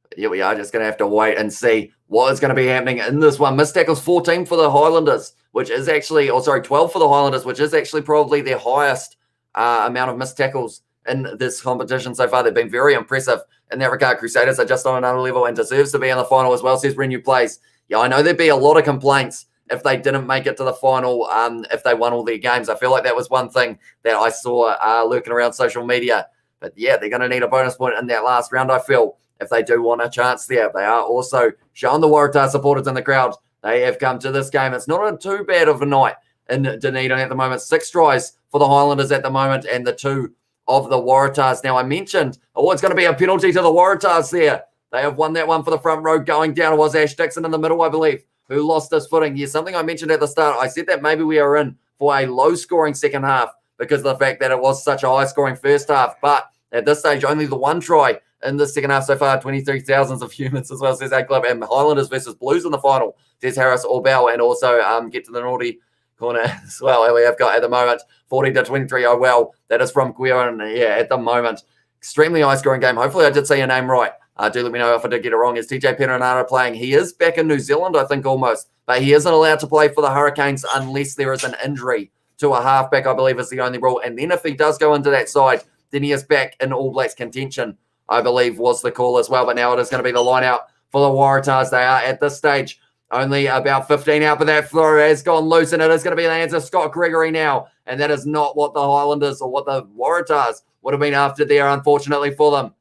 But here we are, just going to have to wait and see what is going to be happening in this one. Missed tackles 14 for the Highlanders, which is actually, 12 for the Highlanders, which is actually probably their highest amount of missed tackles in this competition so far. They've been very impressive in that regard. Crusaders are just on another level and deserves to be in the final as well, says Renew Plays. I know there'd be a lot of complaints if they didn't make it to the final, if they won all their games. I feel like that was one thing that I saw lurking around social media. But they're going to need a bonus point in that last round, I feel, if they do want a chance there. They are also showing the Waratah supporters in the crowd. They have come to this game. It's not too bad of a night in Dunedin at the moment. 6 tries for the Highlanders at the moment, and the 2 of the Waratahs. Now, I mentioned, it's going to be a penalty to the Waratahs there. They have won that one for the front row. Going down, it was Ash Dixon in the middle, I believe, who lost his footing. Yes, something I mentioned at the start. I said that maybe we are in for a low-scoring second half because of the fact that it was such a high-scoring first half. But at this stage, only the 1 try in the second half so far. 23,000 of humans as well, says A-Club. And Highlanders versus Blues in the final, says Harris Orbell. And also get to the naughty corner as well. And we have got at the moment 40-23. Oh, well, that is from Guion. At the moment, extremely high-scoring game. Hopefully I did say your name right. Do let me know if I did get it wrong. Is TJ Perenara playing? He is back in New Zealand, I think, almost. But he isn't allowed to play for the Hurricanes unless there is an injury to a halfback, I believe, is the only rule. And then if he does go into that side, then he is back in All Blacks contention, I believe, was the call as well. But now it is going to be the line out for the Waratahs. They are at this stage only about 15 out, but that throw has gone loose, and it is going to be in the hands of Scott Gregory now. And that is not what the Highlanders or what the Waratahs would have been after there, unfortunately for them.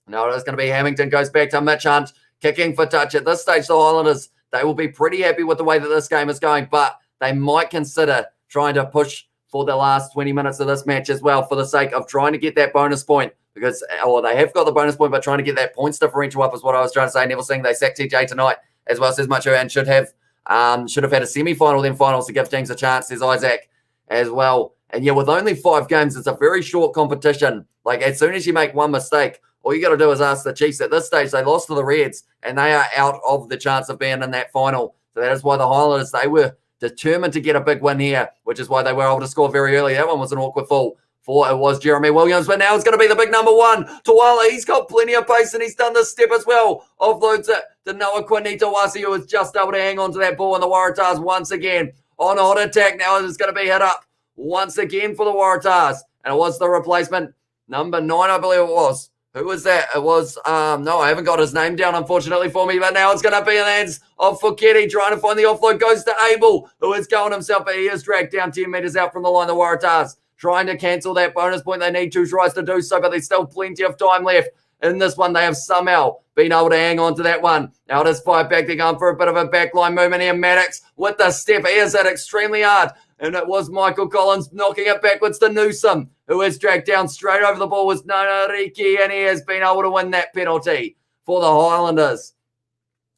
Now it is going to be Hamilton, goes back to Mitch Hunt, kicking for touch. At this stage, the Highlanders, they will be pretty happy with the way that this game is going, but they might consider trying to push for the last 20 minutes of this match as well, for the sake of trying to get that bonus point, because they have got the bonus point, but trying to get that points differential up is what I was trying to say. Neville saying they sacked TJ tonight as well, says Mucho, and should have had a semi-final, then finals to give teams a chance, says Isaac as well. And yeah, with only 5 games, it's a very short competition. Like, as soon as you make one mistake, all you got to do is ask the Chiefs. At this stage, they lost to the Reds, and they are out of the chance of being in that final. So that is why the Highlanders, they were determined to get a big win here, which is why they were able to score very early. That one was an awkward fall for it was Jeremy Williams, but now it's going to be the big number 1, Tuala. He's got plenty of pace, and he's done this step as well. Offloads it to Noah Quinitawasi, who was just able to hang on to that ball, and the Waratahs once again on hot attack. Now it's going to be hit up once again for the Waratahs, and it was the replacement, number 9, I believe it was. Who was that? It was, no, I haven't got his name down, unfortunately, for me, but now it's going to be in the hands of Foketi, trying to find the offload, goes to Abel, who is going himself, but he is dragged down 10 metres out from the line. The Waratahs trying to cancel that bonus point. They need 2 tries to do so, but there's still plenty of time left in this one. They have somehow been able to hang on to that one. Now it is 5 back. They're going for a bit of a backline movement here. Maddox with the step. He is hit extremely hard, and it was Michael Collins knocking it backwards to Newsom, who is dragged down straight over the ball with Nanariki, and he has been able to win that penalty for the Highlanders.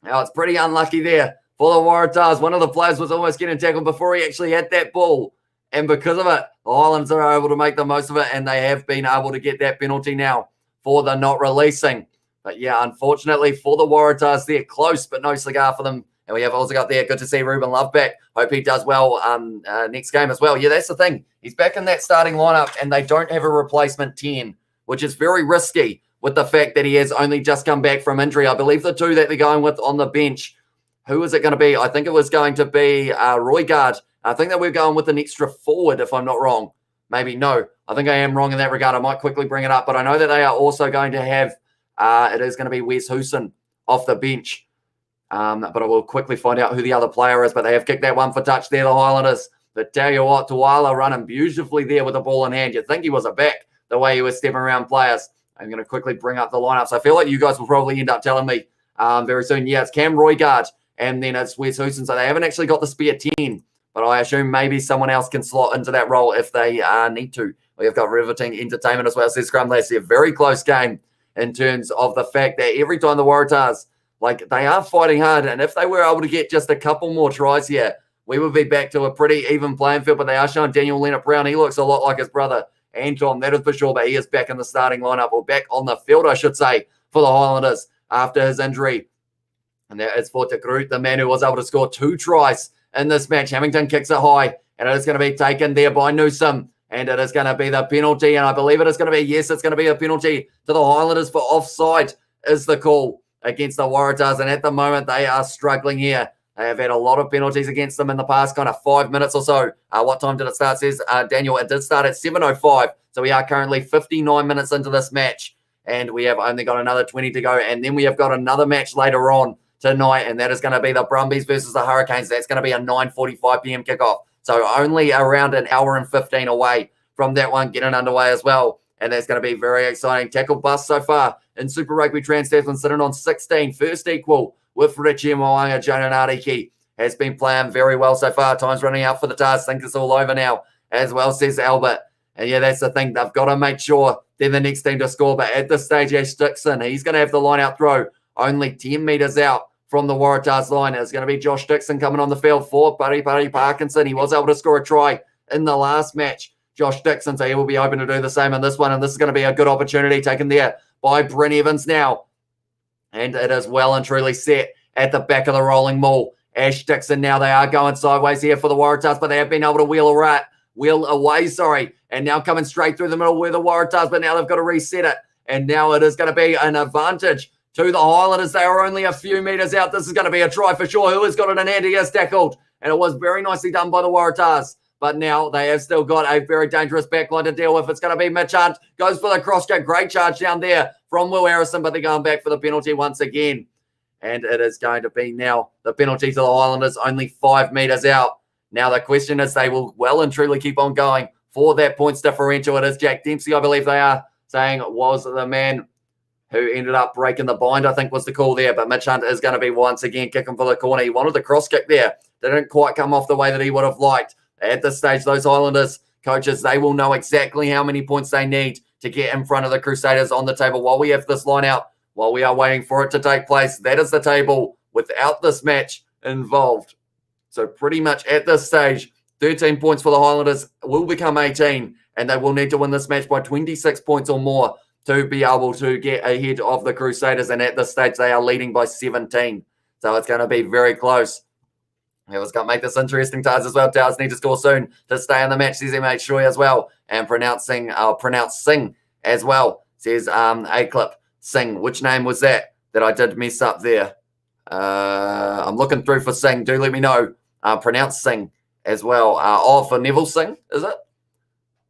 Now it's pretty unlucky there for the Waratahs. One of the players was almost getting tackled before he actually had that ball, and because of it, the Highlanders are able to make the most of it, and they have been able to get that penalty now for the not releasing. But yeah, unfortunately for the Waratahs, they're close, but no cigar for them. And we have also got there, good to see Ruben Love back. Hope he does well next game as well. Yeah, that's the thing. He's back in that starting lineup, and they don't have a replacement 10, which is very risky with the fact that he has only just come back from injury. I believe the 2 that they're going with on the bench, who is it going to be? I think it was going to be Roygaard. I think that we're going with an extra forward, if I'm not wrong. Maybe no. I think I am wrong in that regard. I might quickly bring it up, but I know that they are also going to have, it is going to be Wes Hooson off the bench. But I will quickly find out who the other player is. But they have kicked that one for touch there, the Highlanders. But tell you what, Tuala running beautifully there with the ball in hand. You'd think he was a back the way he was stepping around players. I'm going to quickly bring up the lineups. I feel like you guys will probably end up telling me very soon. Yeah, it's Cam Roygaard, and then it's Wes Hooson. So they haven't actually got the spare 10. But I assume maybe someone else can slot into that role if they need to. We have got riveting entertainment as well, says Scrum. They see a very close game in terms of the fact that every time the Waratahs, like, they are fighting hard. And if they were able to get just a couple more tries here, we would be back to a pretty even playing field. But they are showing Daniel Leonard-Brown. He looks a lot like his brother, Anton, that is for sure. But he is back in the starting lineup, or back on the field, I should say, for the Highlanders after his injury. And that is for Takrut, the man who was able to score 2 tries in this match. Hamilton kicks it high, and it is going to be taken there by Newsom. And it is going to be the penalty. And I believe it is going to be, yes, it's going to be a penalty to the Highlanders for offside is the call against the Waratahs. And at the moment, they are struggling here. They have had a lot of penalties against them in the past kind of 5 minutes or so. What time did it start, says Daniel? It did start at 7:05. So we are currently 59 minutes into this match. And we have only got another 20 to go. And then we have got another match later on tonight. And that is going to be the Brumbies versus the Hurricanes. That's going to be a 9:45 p.m. kickoff. So only around an hour and 15 away from that one getting underway as well. And that's going to be very exciting. Tackle bust so far in Super Rugby. Trans-Tasman sitting on 16. First equal with Richie Moanga. Jonah Nariki has been playing very well so far. Time's running out for the Tars. Think it's all over now as well, says Albert. And yeah, that's the thing. They've got to make sure they're the next team to score. But at this stage, Ash Dixon, he's going to have the line out throw only 10 metres out from the Waratahs line. It's going to be Josh Dixon coming on the field for Buddy Parkinson. He was able to score a try in the last match, Josh Dixon, so he will be hoping to do the same in this one. And this is going to be a good opportunity taken there by Bryn Evans now. And it is well and truly set at the back of the rolling maul. Ash Dixon now, they are going sideways here for the Waratahs, but they have been able to wheel away. And now coming straight through the middle with the Waratahs, but now they've got to reset it. And now it is going to be an advantage to the Highlanders. They are only a few metres out. This is going to be a try for sure. Who has got it in hand? He is tackled. And it was very nicely done by the Waratahs. But now they have still got a very dangerous backline to deal with. It's going to be Mitch Hunt. Goes for the cross check. Great charge down there from Will Harrison, but they're going back for the penalty once again. And it is going to be now the penalty to the Highlanders, only 5 metres out. Now the question is, they will well and truly keep on going for that points differential. It is Jack Dempsey, I believe they are saying, was the man who ended up breaking the bind, I think was the call there. But Mitch Hunt is going to be once again kicking for the corner. He wanted the cross kick there. Didn't quite come off the way that he would have liked. At this stage, those Highlanders coaches, they will know exactly how many points they need to get in front of the Crusaders on the table. While we have this line out, while we are waiting for it to take place, that is the table without this match involved. So pretty much at this stage, 13 points for the Highlanders will become 18, and they will need to win this match by 26 points or more to be able to get ahead of the Crusaders. And at this stage, they are leading by 17. So it's going to be very close. Let's go make this interesting. Tars as well. Tars need to score soon to stay in the match, says MH Shoy as well. And pronouncing Singh as well, says A-Clip Singh. Which name was that I did mess up there? I'm looking through for Singh. Do let me know. Pronounce Singh as well. For Neville Singh, is it?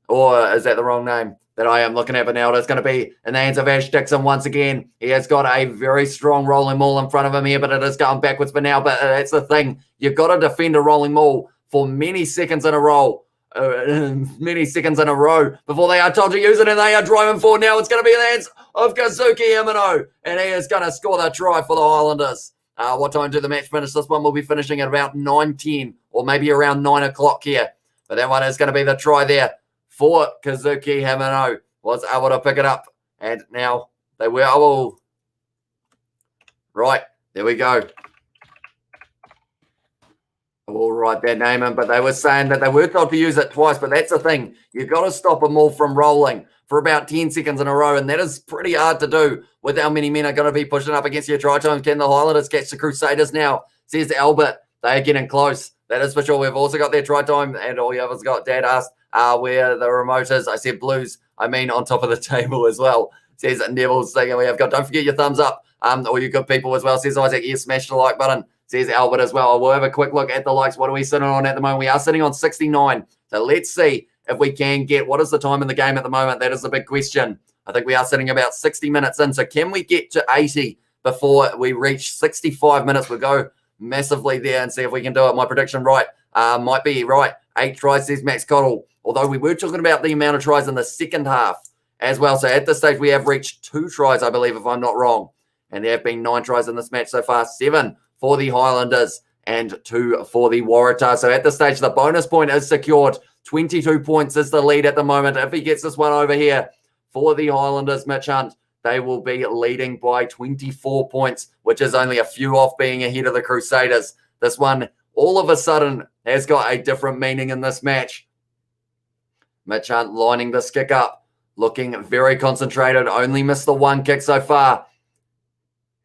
Or is that the wrong name that I am looking at? But now it's going to be in the hands of Ash Dixon once again. He has got a very strong rolling maul in front of him here, but it is going backwards for now. But that's the thing. You've got to defend a rolling maul for many seconds in a row. Before they are told to use it, and they are driving forward now. It's going to be in the hands of Kazuki Himeno, and he is going to score the try for the Highlanders. What time do the match finish? This one will be finishing at about 9:10 or maybe around 9 o'clock here. But that one is going to be the try there for Kazuki Himeno. Was able to pick it up, and now they were able. Right, there we go. We'll write their name in, but they were saying that they were told to use it twice, but that's the thing. You've got to stop them all from rolling for about 10 seconds in a row, and that is pretty hard to do with how many men are going to be pushing up against your try times. Can the Highlanders catch the Crusaders now? Says Albert. They are getting close. That is for sure. We've also got their try time, and all the others got. Dad asked where the remote is. I said Blues. I mean on top of the table as well. Says Neville's thing, and we have got. Don't forget your thumbs up. All you good people as well. Says Isaac. Yes, smash the like button. Says Albert as well. We'll have a quick look at the likes. What are we sitting on at the moment? We are sitting on 69. So let's see if we can get, what is the time in the game at the moment? That is the big question. I think we are sitting about 60 minutes in. So can we get to 80 before we reach 65 minutes? We'll go massively there and see if we can do it. My prediction might be right. 8 tries, says Max Cottle. Although we were talking about the amount of tries in the second half as well. So at this stage, we have reached 2 tries, I believe, if I'm not wrong. And there have been 9 tries in this match so far. 7 for the Highlanders and 2 for the Waratahs. So at this stage, the bonus point is secured. 22 points is the lead at the moment. If he gets this one over here for the Highlanders, Mitch Hunt, they will be leading by 24 points, which is only a few off being ahead of the Crusaders. This one, all of a sudden, has got a different meaning in this match. Mitch Hunt lining this kick up, looking very concentrated. Only missed the 1 kick so far.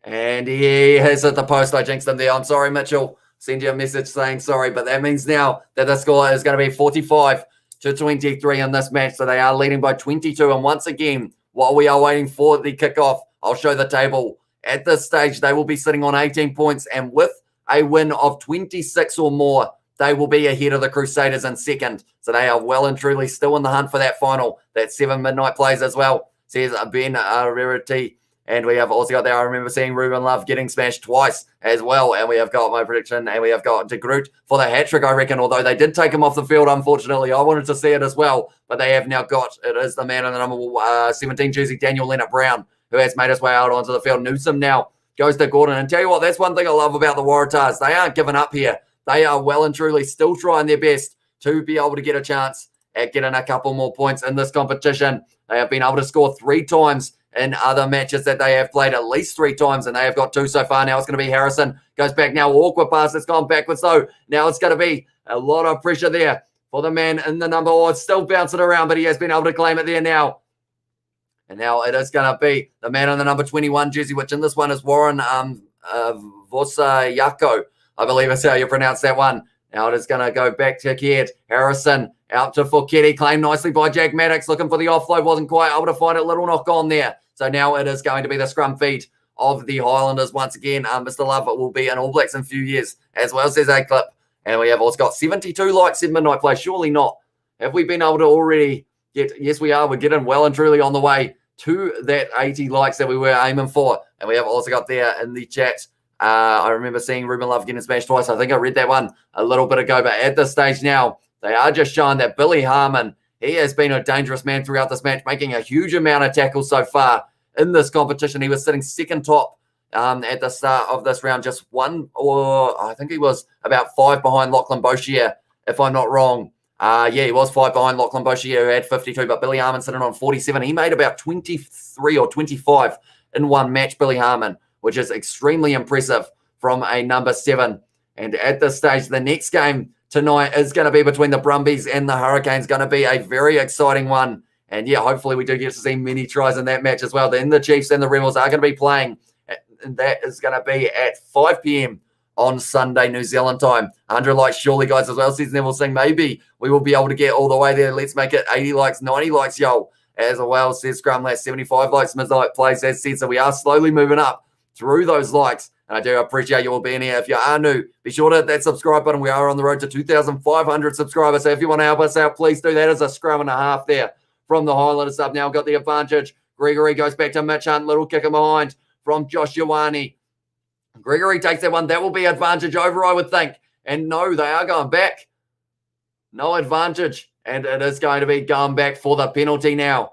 And he has hit the post. I jinxed him there. I'm sorry, Mitchell. Send you a message saying sorry, but that means now that the score is going to be 45-23 in this match. So they are leading by 22. And once again, while we are waiting for the kickoff, I'll show the table. At this stage, they will be sitting on 18 points. And with a win of 26 or more, they will be ahead of the Crusaders in second. So they are well and truly still in the hunt for that final. That 7 midnight plays as well, says Ben Rarity. And we have also got there, I remember seeing Ruben Love getting smashed twice as well. And we have got my prediction, and we have got De Groot for the hat-trick, I reckon, although they did take him off the field, unfortunately. I wanted to see it as well, but they have now got, it is the man in the number 17 jersey, Daniel Leonard-Brown, who has made his way out onto the field. Newsom now goes to Gordon. And tell you what, that's one thing I love about the Waratahs. They aren't giving up here. They are well and truly still trying their best to be able to get a chance at getting a couple more points in this competition. They have been able to score 3 times in other matches that they have played, at least 3 times, and they have got 2 so far. Now it's going to be Harrison. Goes back now. Awkward pass. It's gone backwards, though. Now it's going to be a lot of pressure there for the man in the number. Oh, it's still bouncing around, but he has been able to claim it there now. And now it is going to be the man in the number 21 jersey, which in this one is Warren Vosayako. I believe is how you pronounce that one. Now it is going to go back to Kidd. Harrison out to Foketi. Claimed nicely by Jack Maddox. Looking for the offload. Wasn't quite able to find it. Little knock on there. So now it is going to be the scrum feed of the Highlanders once again. Mr. Love will be in All Blacks in a few years as well, says A-Clip. And we have also got 72 likes in midnight play. Surely not. Have we been able to already get... Yes, we are. We're getting well and truly on the way to that 80 likes that we were aiming for. And we have also got there in the chat... I remember seeing Ruben Love getting smashed twice. I think I read that one a little bit ago. But at this stage now, they are just showing that Billy Harmon, he has been a dangerous man throughout this match, making a huge amount of tackles so far in this competition. He was sitting second top at the start of this round, just 1, or I think he was about 5 behind Lachlan Boshier, if I'm not wrong. Yeah, he was 5 behind Lachlan Boshier, who had 52, but Billy Harmon sitting on 47. He made about 23 or 25 in one match, Billy Harmon, which is extremely impressive from a number 7. And at this stage, the next game tonight is going to be between the Brumbies and the Hurricanes. Going to be a very exciting one. And yeah, hopefully we do get to see many tries in that match as well. Then the Chiefs and the Rebels are going to be playing. And that is going to be at 5 p.m. on Sunday, New Zealand time. 100 likes surely, guys, as well. Says Neville Singh, maybe we will be able to get all the way there. Let's make it 80 likes, 90 likes, yo. As well, says Scrumless, 75 likes. Midnight Plays, as said. So we are slowly moving up through those likes. And I do appreciate you all being here. If you are new, be sure to hit that subscribe button. We are on the road to 2,500 subscribers. So if you want to help us out, please do. That is a scrum and a half there from the Highlanders up. Now got the advantage. Gregory goes back to Mitch Hunt. Little kick in behind from Josh Ioane. Gregory takes that one. That will be advantage over, I would think. And no, they are going back. No advantage. And it is going to be going back for the penalty now.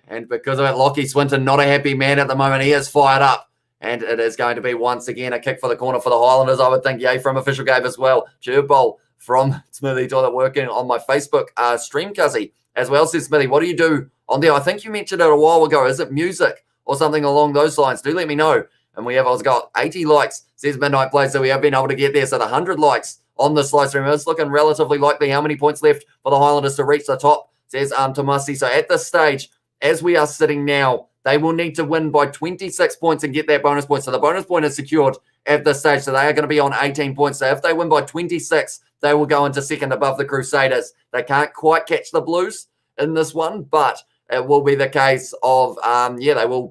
And because of it, Lockie Swinton, not a happy man at the moment. He is fired up. And it is going to be once again a kick for the corner for the Highlanders, I would think. Yay from official game as well. Gerbold from Smithy Toilet working on my Facebook stream, Cuzzy. As well, says Smithy, what do you do on there? I think you mentioned it a while ago. Is it music or something along those lines? Do let me know. And we have also got 80 likes, says Midnight Play, so we have been able to get there. So the 100 likes on this live stream is looking relatively likely. How many points left for the Highlanders to reach the top, says Tomasi. So at this stage, as we are sitting now, they will need to win by 26 points and get that bonus point. So the bonus point is secured at this stage. So they are going to be on 18 points. So if they win by 26, they will go into second above the Crusaders. They can't quite catch the Blues in this one, but it will be the case of, they will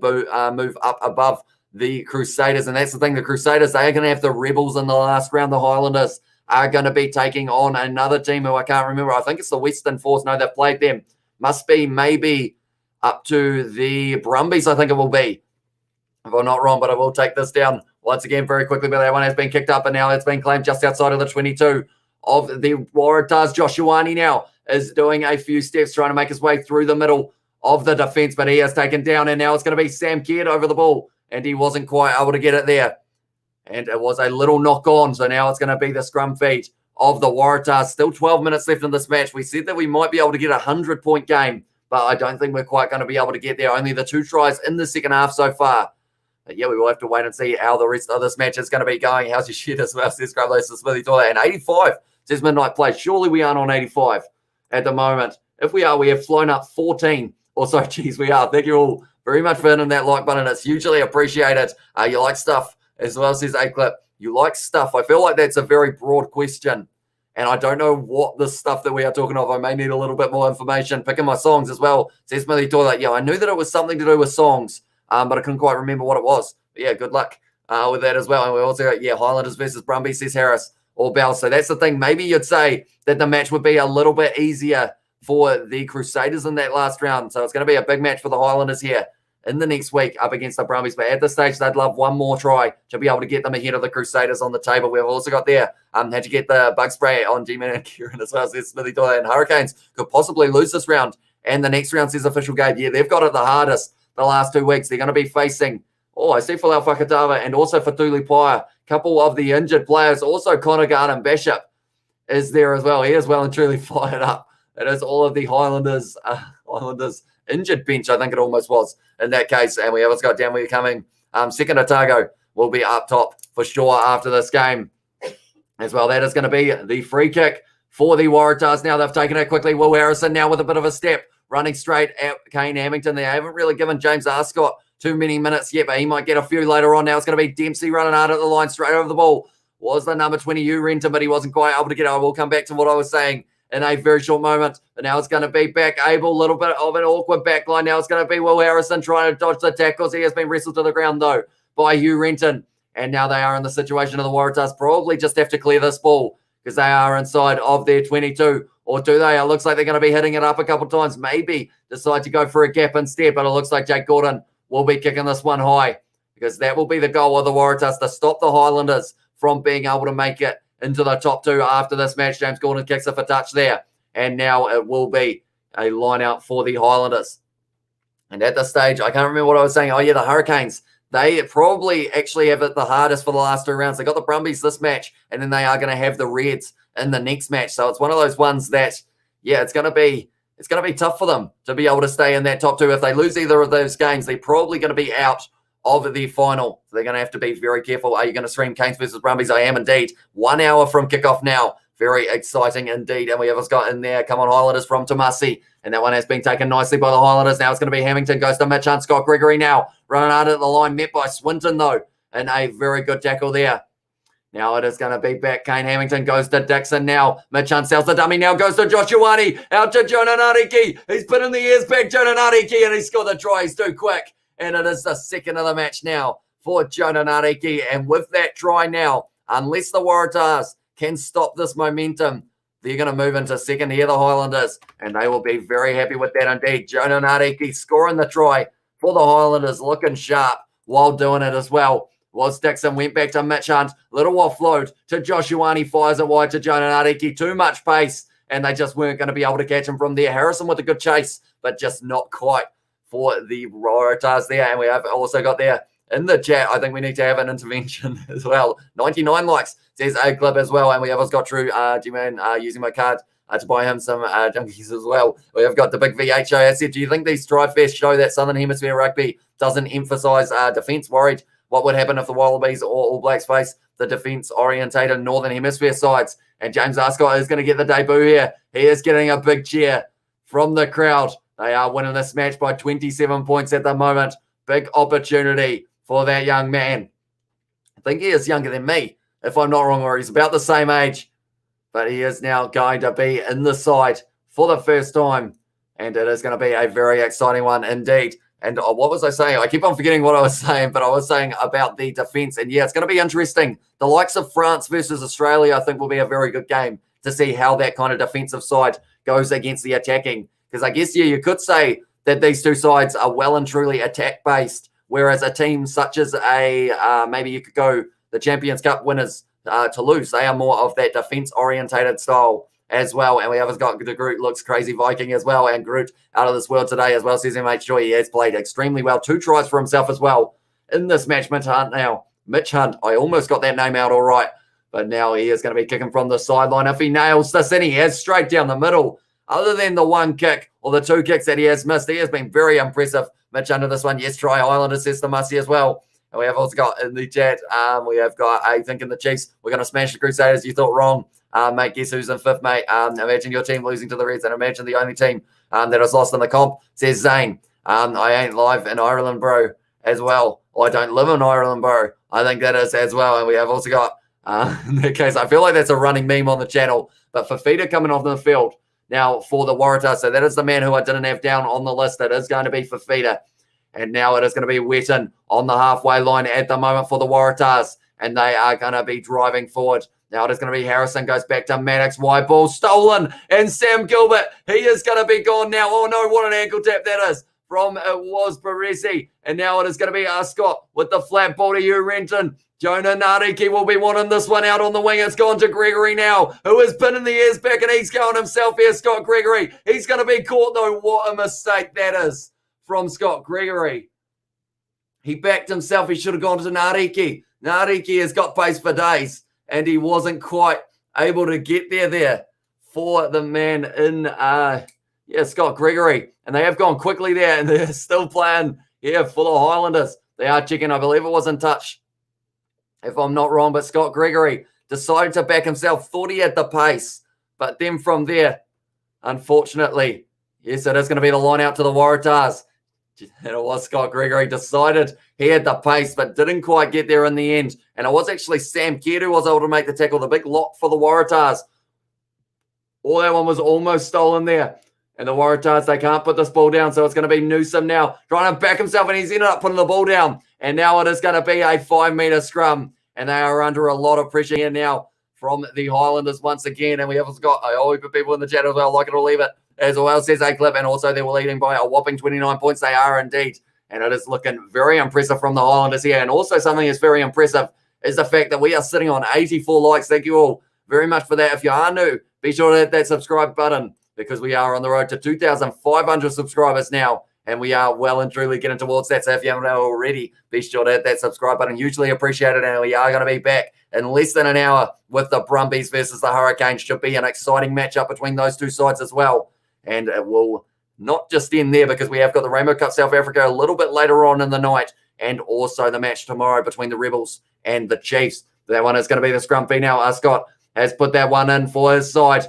move up above the Crusaders. And that's the thing, the Crusaders, they are going to have the Rebels in the last round. The Highlanders are going to be taking on another team who I can't remember. I think it's the Western Force. No, they've played them. Must be maybe up to the Brumbies, I think it will be, if I'm not wrong, but I will take this down once again very quickly. But that one has been kicked up, and now it's been claimed just outside of the 22 of the Waratahs. Josh Ioane now is doing a few steps, trying to make his way through the middle of the defence, but he has taken down, and now it's going to be Sam Kidd over the ball, and he wasn't quite able to get it there. And it was a little knock on, so now it's going to be the scrum feed of the Waratahs. Still 12 minutes left in this match. We said that we might be able to get a 100-point game, but I don't think we're quite going to be able to get there. Only the 2 tries in the second half so far. But yeah, we will have to wait and see how the rest of this match is going to be going. How's your shit as well, says Scrublace to Smithy Toilet. And 85 says Midnight Play. Surely we aren't on 85 at the moment. If we are, we have flown up 14 or so. Geez, we are. Thank you all very much for hitting that like button. It's hugely appreciated. You like stuff as well, says A-Clip. You like stuff. I feel like that's a very broad question. And I don't know what the stuff that we are talking of. I may need a little bit more information. Picking my songs as well, says Smithy Toilet. Yeah, I knew that it was something to do with songs, but I couldn't quite remember what it was. But yeah, good luck with that as well. And we also got, Highlanders versus Brumbies, says Harris, or Bell. So that's the thing. Maybe you'd say that the match would be a little bit easier for the Crusaders in that last round. So it's going to be a big match for the Highlanders here in the next week up against the Brumbies. But at this stage, they'd love one more try to be able to get them ahead of the Crusaders on the table. We've also got there, had to get the bug spray on G-Man and Kieran as well, says Smithy Doyle. And Hurricanes could possibly lose this round. And the next round, says Official Gabe. Yeah, they've got it the hardest the last 2 weeks. They're going to be facing, I see Folau Fakatava and also Fatuli Paya. A couple of the injured players. Also Connor Garden Bishop is there as well. He is well and truly fired up. It is all of the Highlanders injured bench, I think it almost was in that case. And we have got down where coming. Second Otago will be up top for sure after this game as well. That is going to be the free kick for the Waratahs. Now they've taken it quickly. Will Harrison now with a bit of a step, running straight at Kane Hamilton. They haven't really given James Arscott too many minutes yet, but he might get a few later on. Now it's going to be Dempsey running hard at the line, straight over the ball. Was the number 20 Renton, but he wasn't quite able to get it. I will come back to what I was saying in a very short moment. But now it's going to be back Abel, a little bit of an awkward back line. Now it's going to be Will Harrison trying to dodge the tackles. He has been wrestled to the ground, though, by Hugh Renton. And now they are in the situation of the Waratahs. Probably just have to clear this ball because they are inside of their 22. Or do they? It looks like they're going to be hitting it up a couple of times. Maybe decide to go for a gap instead. But it looks like Jake Gordon will be kicking this one high because that will be the goal of the Waratahs to stop the Highlanders from being able to make it into the top 2 after this match. James Gordon kicks it for touch there. And now it will be a line out for the Highlanders. And at this stage, I can't remember what I was saying. The Hurricanes. They probably actually have it the hardest for the last 2 rounds. They got the Brumbies this match, and then they are going to have the Reds in the next match. So it's one of those ones that yeah, it's going to be tough for them to be able to stay in that top two. If they lose either of those games, they're probably going to be out of the final. So they're going to have to be very careful. Are you going to stream Canes versus Brumbies? I am indeed. 1 hour from kickoff now. Very exciting indeed. And we have got in there, come on, Highlanders from Tomasi. And that one has been taken nicely by the Highlanders. Now it's going to be Hamilton, goes to Mitch Hunt. Scott Gregory now running out at the line, met by Swinton though. And a very good tackle there. Now it is going to be back. Kane Hamilton goes to Dixon now. Mitch Hunt sells the dummy. Now goes to Josh Ioane. Out to Jonah Nariki. He's put in the ears back, Jonah Nariki, and he scored the try. He's too quick. And it is the second of the match now for Jonah Nariki. And with that try now, unless the Waratahs can stop this momentum, they're going to move into second here, the Highlanders. And they will be very happy with that indeed. Jonah Nariki scoring the try for the Highlanders, looking sharp while doing it as well. Was Dixon, went back to Mitch Hunt, little offload to Josh Ioane, fires it wide to Jonah Nariki, too much pace, and they just weren't going to be able to catch him from there. Harrison with a good chase, but just not quite for the Waratahs there. And we have also got there in the chat, I think we need to have an intervention as well. 99 likes, says A Clip as well, and we have also got True G-Man using my card to buy him some junkies as well. We have got the big VH show. I said, do you think these Strive Fest show that Southern Hemisphere rugby doesn't emphasise defence? Worried what would happen if the Wallabies or All Blacks face the defence-orientated Northern Hemisphere sides? And James Ascot is going to get the debut here. He is getting a big cheer from the crowd. They are winning this match by 27 points at the moment. Big opportunity for that young man. I think he is younger than me, if I'm not wrong, or he's about the same age. But he is now going to be in the side for the first time. And it is going to be a very exciting one indeed. And what was I saying? I keep on forgetting what I was saying, but I was saying about the defence. And yeah, it's going to be interesting. The likes of France versus Australia, I think, will be a very good game to see how that kind of defensive side goes against the attacking. Because I guess, yeah, you could say that these two sides are well and truly attack-based, whereas a team such as maybe you could go the Champions Cup winners, Toulouse, they are more of that defence-orientated style as well. And we have got the Groot looks crazy Viking as well, and Groot out of this world today as well. Says he makes sure he has played extremely well. 2 tries for himself as well in this match. Mitch Hunt, I almost got that name out all right, but now he is going to be kicking from the sideline. If he nails this, and he has straight down the middle. Other than the 1 kick or the 2 kicks that he has missed, he has been very impressive. Mitch under this one. Yes, try Islanders, says the Mussy as well. And we have also got in the chat, we have got, I think in the Chiefs, we're going to smash the Crusaders. You thought wrong. Mate, guess who's in 5th, mate? Imagine your team losing to the Reds, and imagine the only team that has lost in the comp, says Zane. I ain't live in Ireland, bro, as well. Or I don't live in Ireland, bro. I think that is as well. And we have also got, in that case, I feel like that's a running meme on the channel, but Fafita coming off the field now for the Waratahs. So that is the man who I didn't have down on the list. That is going to be Fafita. And now it is going to be Wetton on the halfway line at the moment for the Waratahs. And they are going to be driving forward. Now it is going to be Harrison, goes back to Maddox, wide ball stolen, and Sam Gilbert, he is going to be gone now. Oh no, what an ankle tap that is from it was Baresi. And now it is going to be Ascot with the flat ball to Hugh Renton. Jonah Nariki will be wanting this one out on the wing. It's gone to Gregory now, who is pinning the ears back, and he's going himself here, Scott Gregory. He's going to be caught though. What a mistake that is from Scott Gregory. He backed himself. He should have gone to Nariki. Nariki has got pace for days, and he wasn't quite able to get there for the man in, Scott Gregory. And they have gone quickly there, and they're still playing here for the Highlanders. They are checking, I believe it was in touch, if I'm not wrong, but Scott Gregory decided to back himself, thought he had the pace. But then from there, unfortunately, yes, it is going to be the line out to the Waratahs. And it was Scott Gregory decided he had the pace, but didn't quite get there in the end. And it was actually Sam Kidd who was able to make the tackle, the big lock for the Waratahs. Oh, that one was almost stolen there. And the Waratahs, they can't put this ball down, so it's going to be Newsom now trying to back himself, and he's ended up putting the ball down. And now it is going to be a 5-metre scrum, and they are under a lot of pressure here now from the Highlanders once again. And we have got a whole heap of people in the chat as well, like it or leave it, as well, says A-Clip, and also they were leading by a whopping 29 points. They are indeed. And it is looking very impressive from the Highlanders here. And also something that's very impressive is the fact that we are sitting on 84 likes. Thank you all very much for that. If you are new, be sure to hit that subscribe button, because we are on the road to 2,500 subscribers now. and we are well and truly getting towards that. So if you haven't already, be sure to hit that subscribe button. Hugely appreciated, and we are going to be back in less than an hour with the Brumbies versus the Hurricanes. Should be an exciting matchup between those two sides as well, and it will not just end there, because we have got the Rainbow Cup South Africa a little bit later on in the night, and also the match tomorrow between the Rebels and the Chiefs. That one is going to be the scrum fee now. Scott has put that one in for his side.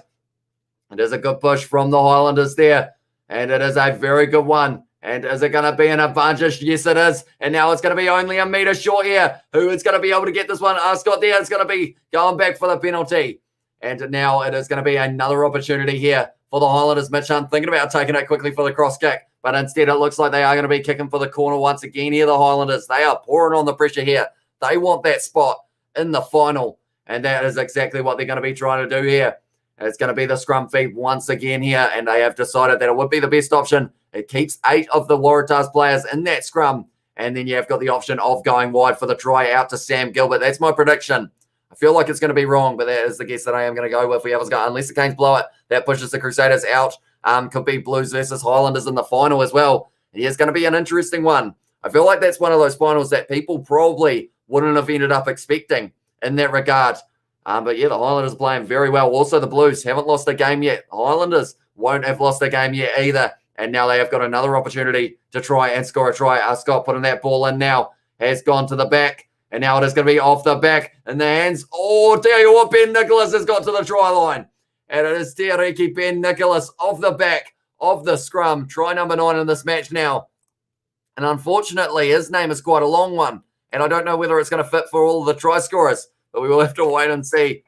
It is a good push from the Highlanders there, and it is a very good one. And is it going to be an advantage? Yes, it is. And now it's going to be only a metre short here. Who is going to be able to get this one? Scott there is going to be going back for the penalty. And now it is going to be another opportunity here for the Highlanders. Mitch Hunt thinking about taking it quickly for the cross kick, but instead it looks like they are going to be kicking for the corner once again here, the Highlanders. They are pouring on the pressure here. They want that spot in the final, and that is exactly what they're going to be trying to do here. It's going to be the scrum feed once again here, and they have decided that it would be the best option. It keeps 8 of the Waratahs players in that scrum, and then you have got the option of going wide for the try out to Sam Gilbert. That's my prediction. I feel like it's going to be wrong, but that is the guess that I am going to go with. We have unless the Canes blow it, that pushes the Crusaders out. Could be Blues versus Highlanders in the final as well. And it's going to be an interesting one. I feel like that's one of those finals that people probably wouldn't have ended up expecting in that regard. But yeah, the Highlanders are playing very well. Also, the Blues haven't lost a game yet. The Highlanders won't have lost a game yet either. And now they have got another opportunity to try and score a try. Scott putting that ball in now. Has gone to the back. And now it is going to be off the back in the hands. Oh, tell you what, Ben Nicholas has got to the try line. And it is Te Ariki Ben Nicholas off the back of the scrum. Try number 9 in this match now. And unfortunately, his name is quite a long one. And I don't know whether it's going to fit for all the try scorers. But we will have to wait and see.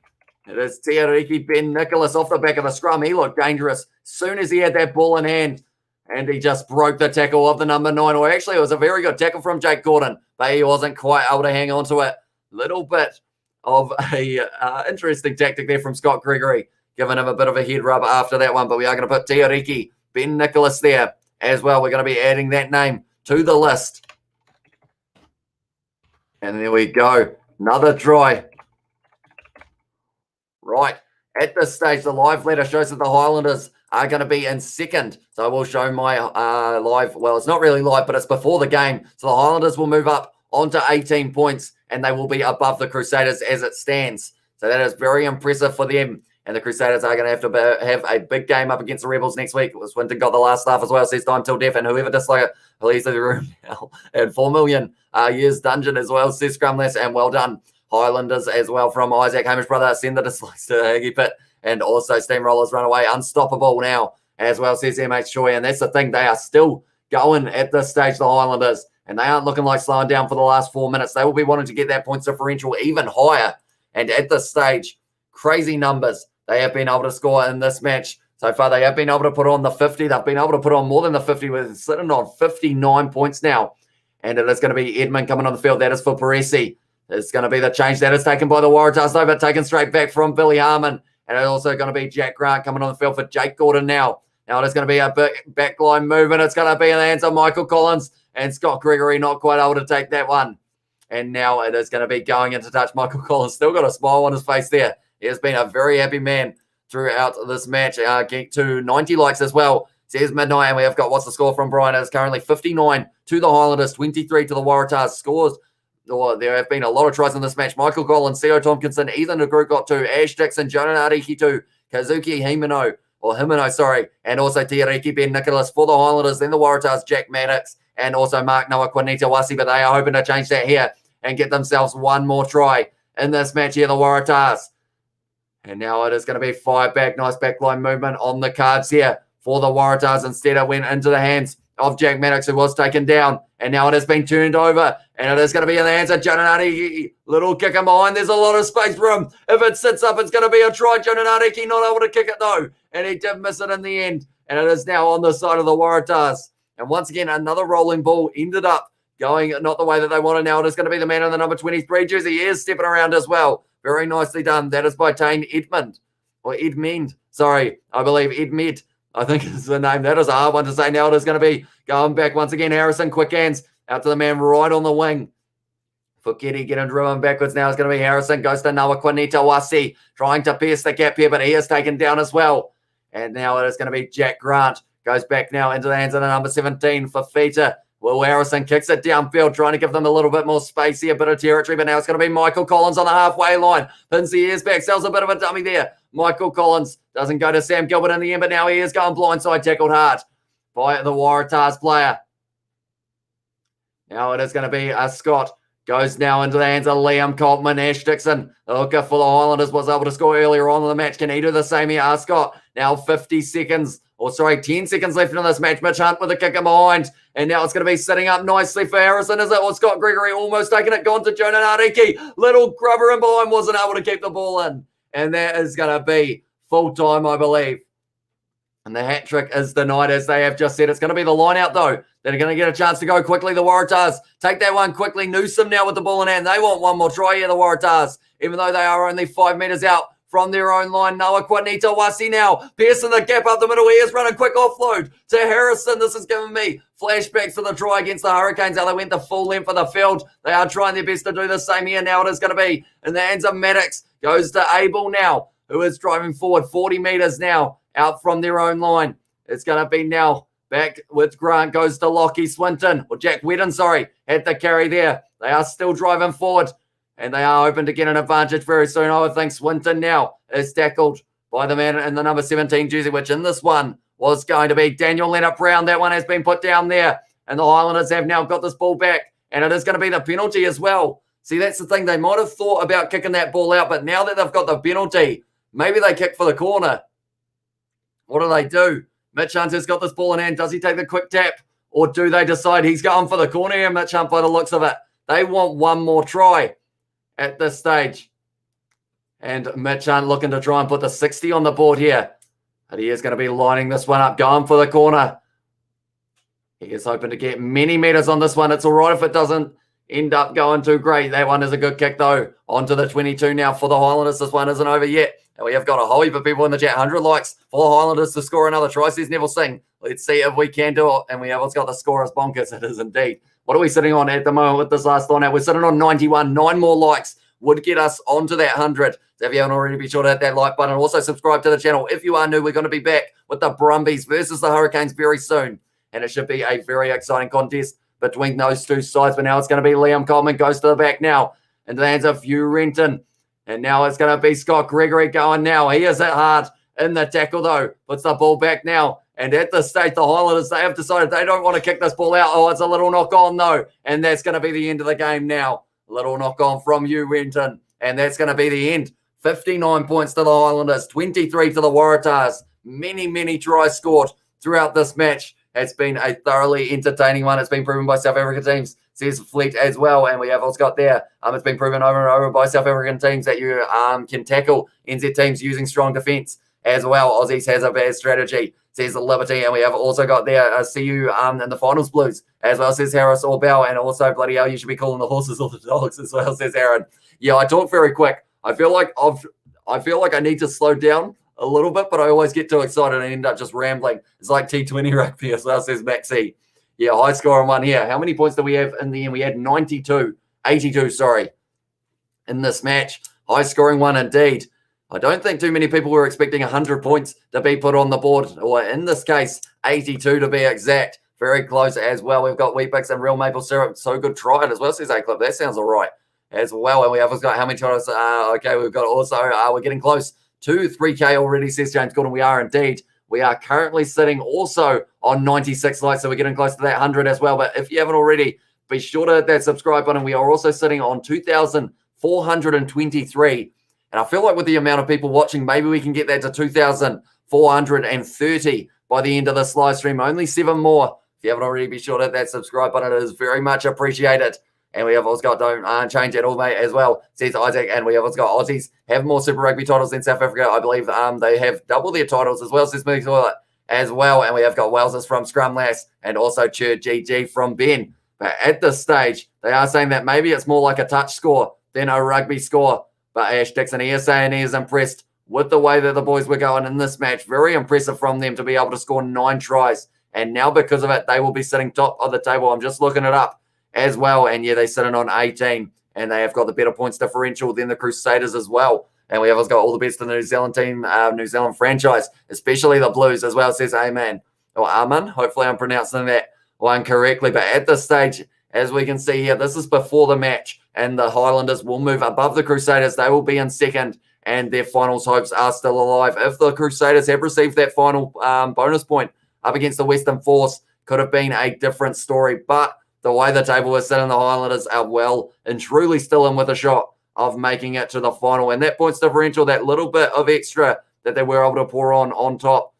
It is Te Ariki Ben Nicholas off the back of the scrum. He looked dangerous as soon as he had that ball in hand. And he just broke the tackle of the number 9. Or actually, it was a very good tackle from Jake Gordon, but he wasn't quite able to hang on to it. Little bit of a interesting tactic there from Scott Gregory, giving him a bit of a head rub after that one. But we are going to put Te Ariki Ben Nicholas there as well. We're going to be adding that name to the list. And there we go. Another try. Right. At this stage, the live letter shows that the Highlanders are going to be in second. So I will show my live. Well, it's not really live, but it's before the game. So the Highlanders will move up onto 18 points, and they will be above the Crusaders as it stands. So that is very impressive for them. And the Crusaders are going to have a big game up against the Rebels next week. Swinton got the last laugh as well. Says time till death. And whoever dislikes it, please leave the room now. And 4 million years dungeon as well. Says Scrumless. And well done, Highlanders as well from Isaac Hamish brother. Send the dislikes to Haggy Pitt. And also Steamrollers run away. Unstoppable now as well, says MH Choi. And that's the thing. They are still going at this stage, the Highlanders. And they aren't looking like slowing down for the last 4 minutes. They will be wanting to get that points differential even higher. And at this stage, crazy numbers they have been able to score in this match. So far, they have been able to put on the 50. They've been able to put on more than the 50. We're sitting on 59 points now. And it is going to be Edmund coming on the field. That is for Parisi. It's going to be the change that is taken by the Waratahs, though, but taken straight back from Billy Harmon. And it's also going to be Jack Grant coming on the field for Jake Gordon now. Now it is going to be a backline movement. It's going to be in the hands of Michael Collins. And Scott Gregory not quite able to take that one. And now it is going to be going into touch. Michael Collins still got a smile on his face there. He has been a very happy man throughout this match. Get to 90 likes as well. Says Midnight, and we have got what's the score from Brian. It's currently 59 to the Highlanders, 23 to the Waratahs. Scores. There have been a lot of tries in this match. Michael Collins, Theo Tompkinson, Ethan Negru got 2, Ash Dixon, Jonan Ariki 2, Kazuki Himeno, and also Te Ariki Ben Nicholas for the Highlanders. Then the Waratahs, Jack Maddox, and also Mark Noah Kwanita-Wasi, but they are hoping to change that here and get themselves one more try in this match here, the Waratahs. And now it is going to be 5 back. Nice backline movement on the cards here for the Waratahs. Instead, it went into the hands of Jack Maddox, who was taken down. And now it has been turned over. And it is going to be in the hands of Jananari. Little kick in behind. There's a lot of space for him. If it sits up, it's going to be a try. Jananari not able to kick it, though. And he did miss it in the end. And it is now on the side of the Waratahs. And once again, another rolling ball ended up going not the way that they wanted. Now it is going to be the man in the number 23 jersey. He is stepping around as well. Very nicely done. That is by Tane Edmund. Or Edmund. Sorry, I believe Edmed. I think is the name. That is a hard one to say. Now it is going to be going back once again. Harrison, quick hands out to the man right on the wing. Fuketi getting driven backwards. Now it's going to be Harrison. Goes to Noah Kwanita-Wasi. Trying to pierce the gap here, but he is taken down as well. And now it is going to be Jack Grant Goes back now into the hands of the number 17, Fifita. Will Harrison kicks it downfield, trying to give them a little bit more space here, a bit of territory, but now it's going to be Michael Collins on the halfway line. Pins the ears back, sells a bit of a dummy there. Michael Collins doesn't go to Sam Gilbert in the end, but now he is going blindside, tackled hard by the Waratahs player. Now it is going to be Scott. Goes now into the hands of Liam Coltman. Ash Dixon, the hooker for the Highlanders, was able to score earlier on in the match. Can he do the same here? Scott, now 10 seconds left in this match. Mitch Hunt with the kicker behind. And now it's going to be sitting up nicely for Harrison, is it? Well, Scott Gregory almost taking it, gone to Jonah Nariki. Little grubber in behind, wasn't able to keep the ball in. And that is going to be full time, I believe. And the hat trick is denied, as they have just said. It's going to be the line out, though. They're going to get a chance to go quickly. The Waratahs take that one quickly. Newsom now with the ball in hand. They want one more try here, the Waratahs, even though they are only 5 metres out from their own line. Noah Quanita Wasi now. Piercing the gap up the middle. He is running quick offload to Harrison. This is giving me flashbacks to the try against the Hurricanes, how they went the full length of the field. They are trying their best to do the same here. Now it is going to be in the hands of Maddox. Goes to Abel now, who is driving forward 40 metres now out from their own line. It's going to be now back with Grant. Goes to Lockie Swinton, or Jack Whitten, sorry, had the carry there. They are still driving forward, and they are hoping to get an advantage very soon. I would think Swinton now is tackled by the man in the number 17 jersey, which in this one was going to be Daniel Leonard Brown. That one has been put down there, and the Highlanders have now got this ball back, and it is going to be the penalty as well. See, that's the thing. They might have thought about kicking that ball out, but now that they've got the penalty, maybe they kick for the corner. What do? Mitch Hunt has got this ball in hand. Does he take the quick tap, or do they decide he's going for the corner here, Mitch Hunt, by the looks of it? They want one more try at this stage. And Mitch Hunt looking to try and put the 60 on the board here. But he is going to be lining this one up, going for the corner. He is hoping to get many meters on this one. It's all right if it doesn't end up going too great. That one is a good kick, though. On to the 22 now for the Highlanders. This one isn't over yet. And we have got a whole heap of people in the chat. 100 likes for the Highlanders to score another try, says Neville Singh. Let's see if we can do it. And we have what's got the score as bonkers. It is indeed. What are we sitting on at the moment with this last line out? We're sitting on 91. 9 more likes would get us onto that 100. So if you haven't already, be sure to hit that like button. Also subscribe to the channel. If you are new, we're going to be back with the Brumbies versus the Hurricanes very soon. And it should be a very exciting contest between those two sides. But now it's going to be Liam Coleman goes to the back now into the hands of Hugh Renton. And now it's going to be Scott Gregory going now. He is hit hard in the tackle, though. Puts the ball back now. And at this stage, the Highlanders, they have decided they don't want to kick this ball out. Oh, it's a little knock-on, though. And that's going to be the end of the game now. A little knock-on from Hugh Renton. And that's going to be the end. 59 points to the Highlanders, 23 to the Waratahs. Many, many tries scored throughout this match. It's been a thoroughly entertaining one. It's been proven by South African teams, says Fleet as well. And we have what's got there. It's been proven over and over by South African teams that you can tackle NZ teams using strong defence as well. Aussies has a bad strategy, says the Liberty. And we have also got there, see you in the finals blues as well, says Harris or Bell. And also, bloody hell, you should be calling the horses or the dogs as well, says Aaron. Yeah, I talk very quick. I feel like I need to slow down a little bit, but I always get too excited and end up just rambling. It's like T20 rugby as well, says Maxi. Yeah, high score on one here. How many points do we have in the end? We had 82, sorry, in this match. High scoring one indeed. I don't think too many people were expecting 100 points to be put on the board, or in this case, 82 to be exact. Very close as well. We've got Weet-Bix and real maple syrup. So good try it as well, says A-Clip. That sounds all right as well. And we have got how many tries? Okay, we've got also, we're getting close to 3K already, says James Gordon. We are indeed. We are currently sitting also on 96 likes, so we're getting close to that 100 as well. But if you haven't already, be sure to hit that subscribe button. We are also sitting on 2,423. And I feel like with the amount of people watching, maybe we can get that to 2,430 by the end of this live stream. Only 7 more. If you haven't already, be sure to hit that subscribe button. It is very much appreciated. And we have also got, don't change at all, mate, as well, says Isaac. And we have also got Aussies have more Super Rugby titles than South Africa. I believe they have double their titles as well, says Smooth Toilet as well. And we have got Wellses from Scrum Lass and also Chur GG from Ben. But at this stage, they are saying that maybe it's more like a touch score than a rugby score. But Ash Dixon, he is saying he is impressed with the way that the boys were going in this match. Very impressive from them to be able to score 9 tries. And now because of it, they will be sitting top of the table. I'm just looking it up as well. And yeah, they're sitting on 18. And they have got the better points differential than the Crusaders as well. And we have got all the best in the New Zealand team, New Zealand franchise, especially the Blues as well, says Amen. or Aman. Hopefully I'm pronouncing that one correctly. But at this stage, as we can see here, this is before the match, and the Highlanders will move above the Crusaders. They will be in second, and their finals hopes are still alive. If the Crusaders have received that final bonus point up against the Western Force, could have been a different story. But the way the table is sitting, the Highlanders are well and truly still in with a shot of making it to the final. And that points differential, that little bit of extra that they were able to pour on top,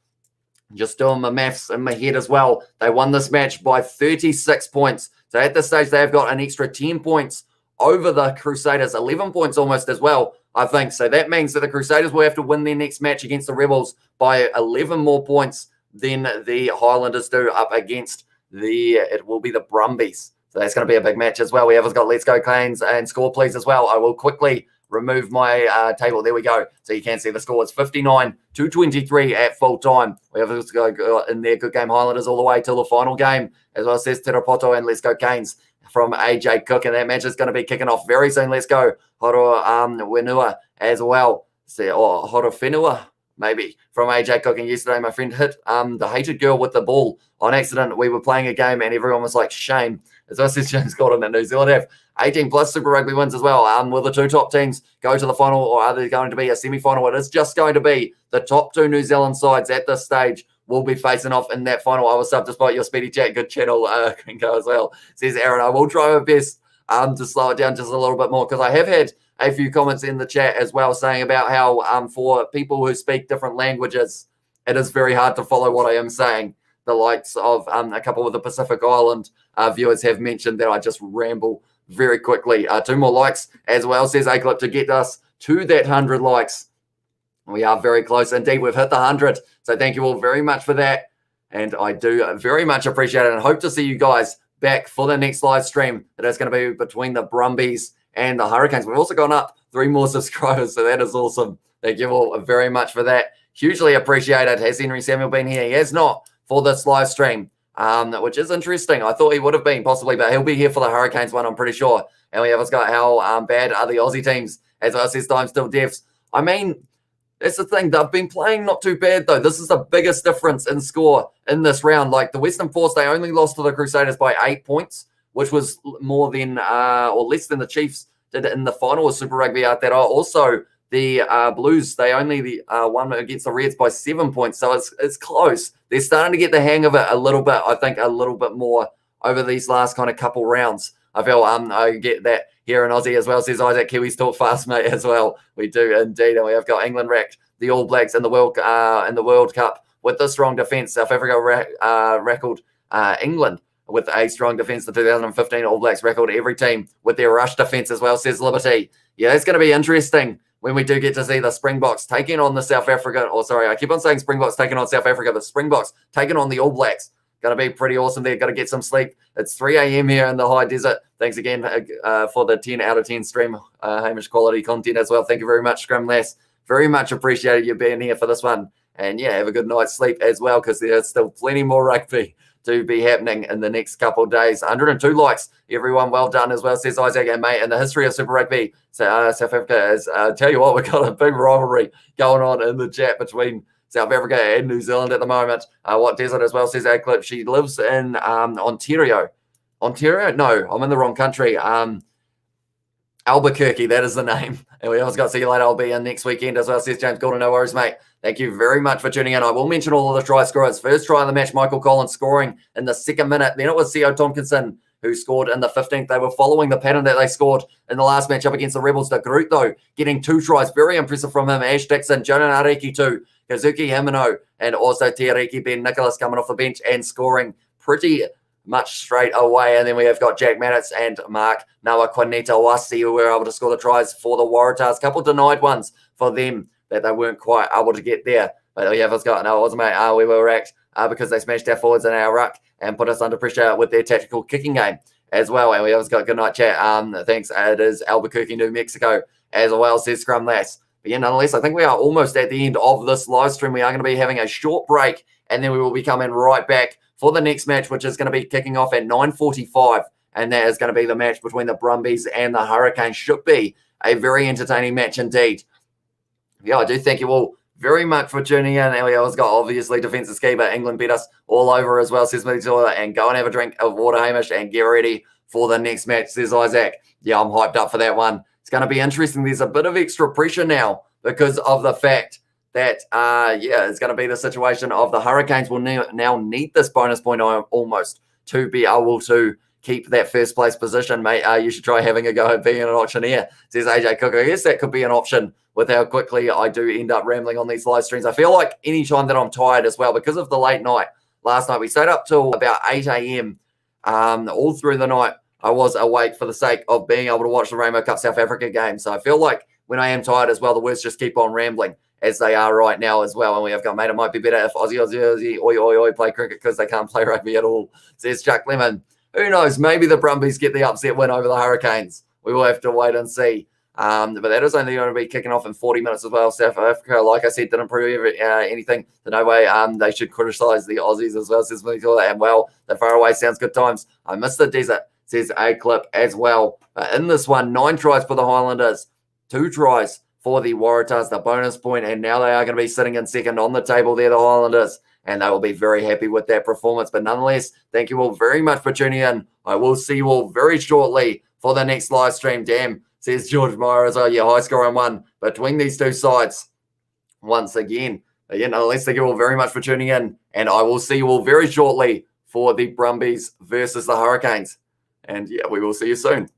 just doing my maths in my head as well, they won this match by 36 points. So at this stage, they've got an extra 10 points over the Crusaders, 11 points almost as well, I think. So that means that the Crusaders will have to win their next match against the Rebels by 11 more points than the Highlanders do up against it will be the Brumbies. So that's going to be a big match as well. We have got Let's Go Canes and score please as well. I will quickly remove my table. There we go. So you can see the score is 59-23 at full time. We have got in there Good Game Highlanders all the way till the final game, as well as says Terapoto and Let's Go Canes from AJ Cook. And that match is going to be kicking off very soon. Let's go Horo Wenua as well. Or Horo Whenua, maybe, from AJ Cook. And yesterday, my friend hit the hated girl with the ball on accident. We were playing a game and everyone was like, shame. As well as James Gordon and New Zealand have 18 plus Super Rugby wins as well. Will the two top teams go to the final, or are there going to be a semi-final? It is just going to be the top two New Zealand sides at this stage will be facing off in that final. I will sub despite your speedy chat. Good channel, Gringo, as well. Says Aaron, I will try my best to slow it down just a little bit more, because I have had a few comments in the chat as well saying about how for people who speak different languages, it is very hard to follow what I am saying. The likes of a couple of the Pacific Island viewers have mentioned that I just ramble very quickly. 2 more likes as well, says A-Clip, to get us to that 100 likes. We are very close indeed. We've hit the 100. So thank you all very much for that. And I do very much appreciate it, and hope to see you guys back for the next live stream that is going to be between the Brumbies and the Hurricanes. We've also gone up 3 more subscribers, so that is awesome. Thank you all very much for that. Hugely appreciated. Has Henry Samuel been here? He has not for this live stream, which is interesting. I thought he would have been possibly, but he'll be here for the Hurricanes one, I'm pretty sure. And we have got how bad are the Aussie teams, as I says, time still devs. I mean, that's the thing. They've been playing not too bad, though. This is the biggest difference in score in this round. Like the Western Force, they only lost to the Crusaders by 8 points, which was more than or less than the Chiefs did in the final of Super Rugby Aotearoa. Also, the Blues, they only won against the Reds by 7 points. So it's close. They're starting to get the hang of it a little bit, I think, a little bit more over these last kind of couple rounds. I feel I get that here in Aussie as well, says Isaac. Kiwis talk fast, mate, as well. We do indeed. And we have got England racked the All Blacks in the World Cup with a strong defence. South Africa reckled England with a strong defence. The 2015 All Blacks reckled every team with their rush defence as well, says Liberty. Yeah, it's going to be interesting when we do get to see the Springboks taking on the South Africa, I keep on saying Springboks taking on South Africa, but Springboks taking on the All Blacks. Going to be pretty awesome there. Got to get some sleep. It's 3 a.m. here in the high desert. Thanks again for the 10 out of 10 stream, Hamish, quality content as well. Thank you very much, Scrum Lass. Very much appreciated you being here for this one. And yeah, have a good night's sleep as well, because there's still plenty more rugby to be happening in the next couple of days. 102 likes, everyone. Well done as well, says Isaac. And mate, in the history of Super Rugby, South Africa is, tell you what, we've got a big rivalry going on in the chat between South Africa and New Zealand at the moment. What Desert as well, says A-Clip. She lives in Ontario. Ontario? No, I'm in the wrong country. Albuquerque, that is the name. And we always got to see you later. I'll be in next weekend as well, says James Gordon. No worries, mate. Thank you very much for tuning in. I will mention all of the try scorers. First try of the match, Michael Collins scoring in the 2nd minute. Then it was Theo Tompkinson who scored in the 15th. They were following the pattern that they scored in the last match up against the Rebels. De Groot, though, getting 2 tries. Very impressive from him. Ash Dixon, Jonah Ariki, 2. Kazuki Himeno, and also Tiariki Ben Nicholas coming off the bench and scoring pretty much straight away. And then we have got Jack Maddox and Mark Nawaqanita-Wasi, who were able to score the tries for the Waratahs. Couple denied ones for them that they weren't quite able to get there. But yeah, it's got no, it wasn't, mate. We were racked because they smashed our forwards in our ruck and put us under pressure with their tactical kicking game as well. And we always got good night chat. Thanks. It is Albuquerque, New Mexico as well, says Scrum Lass. But yeah, nonetheless, I think we are almost at the end of this live stream. We are going to be having a short break, and then we will be coming right back for the next match, which is going to be kicking off at 9:45. And that is going to be the match between the Brumbies and the Hurricanes. Should be a very entertaining match indeed. Yeah, I do thank you all very much for tuning in. Elio's got obviously defense is key, but England beat us all over as well, says Mitchell. And go and have a drink of water, Hamish, and get ready for the next match, says Isaac. Yeah, I'm hyped up for that one. It's going to be interesting. There's a bit of extra pressure now because of the fact that, it's going to be the situation of the Hurricanes will now need this bonus point almost to be able to keep that first place position, mate. You should try having a go at being an auctioneer, says AJ Cook. I guess that could be an option with how quickly I do end up rambling on these live streams. I feel like any time that I'm tired as well, because of the late night last night, we stayed up till about 8 a.m. All through the night. I was awake for the sake of being able to watch the Rainbow Cup South Africa game. So I feel like when I am tired as well, the words just keep on rambling as they are right now as well. And we have got, mate, it might be better if Aussie, oi, play cricket because they can't play rugby at all, says Chuck Lemon. Who knows? Maybe the Brumbies get the upset win over the Hurricanes. We will have to wait and see. But that is only going to be kicking off in 40 minutes as well. South Africa, like I said, didn't prove anything. So no way they should criticise the Aussies as well, says Mitchell. And well, the faraway sounds good times. I miss the desert, says A-Clip as well. But in this one, 9 tries for the Highlanders, 2 tries for the Waratahs, the bonus point, and now they are going to be sitting in second on the table there, the Highlanders. And they will be very happy with that performance. But nonetheless, thank you all very much for tuning in. I will see you all very shortly for the next live stream. Damn, says George Meyer as well. Yeah, high scoring one between these two sides once again. But yeah, nonetheless, thank you all very much for tuning in. And I will see you all very shortly for the Brumbies versus the Hurricanes. And yeah, we will see you soon.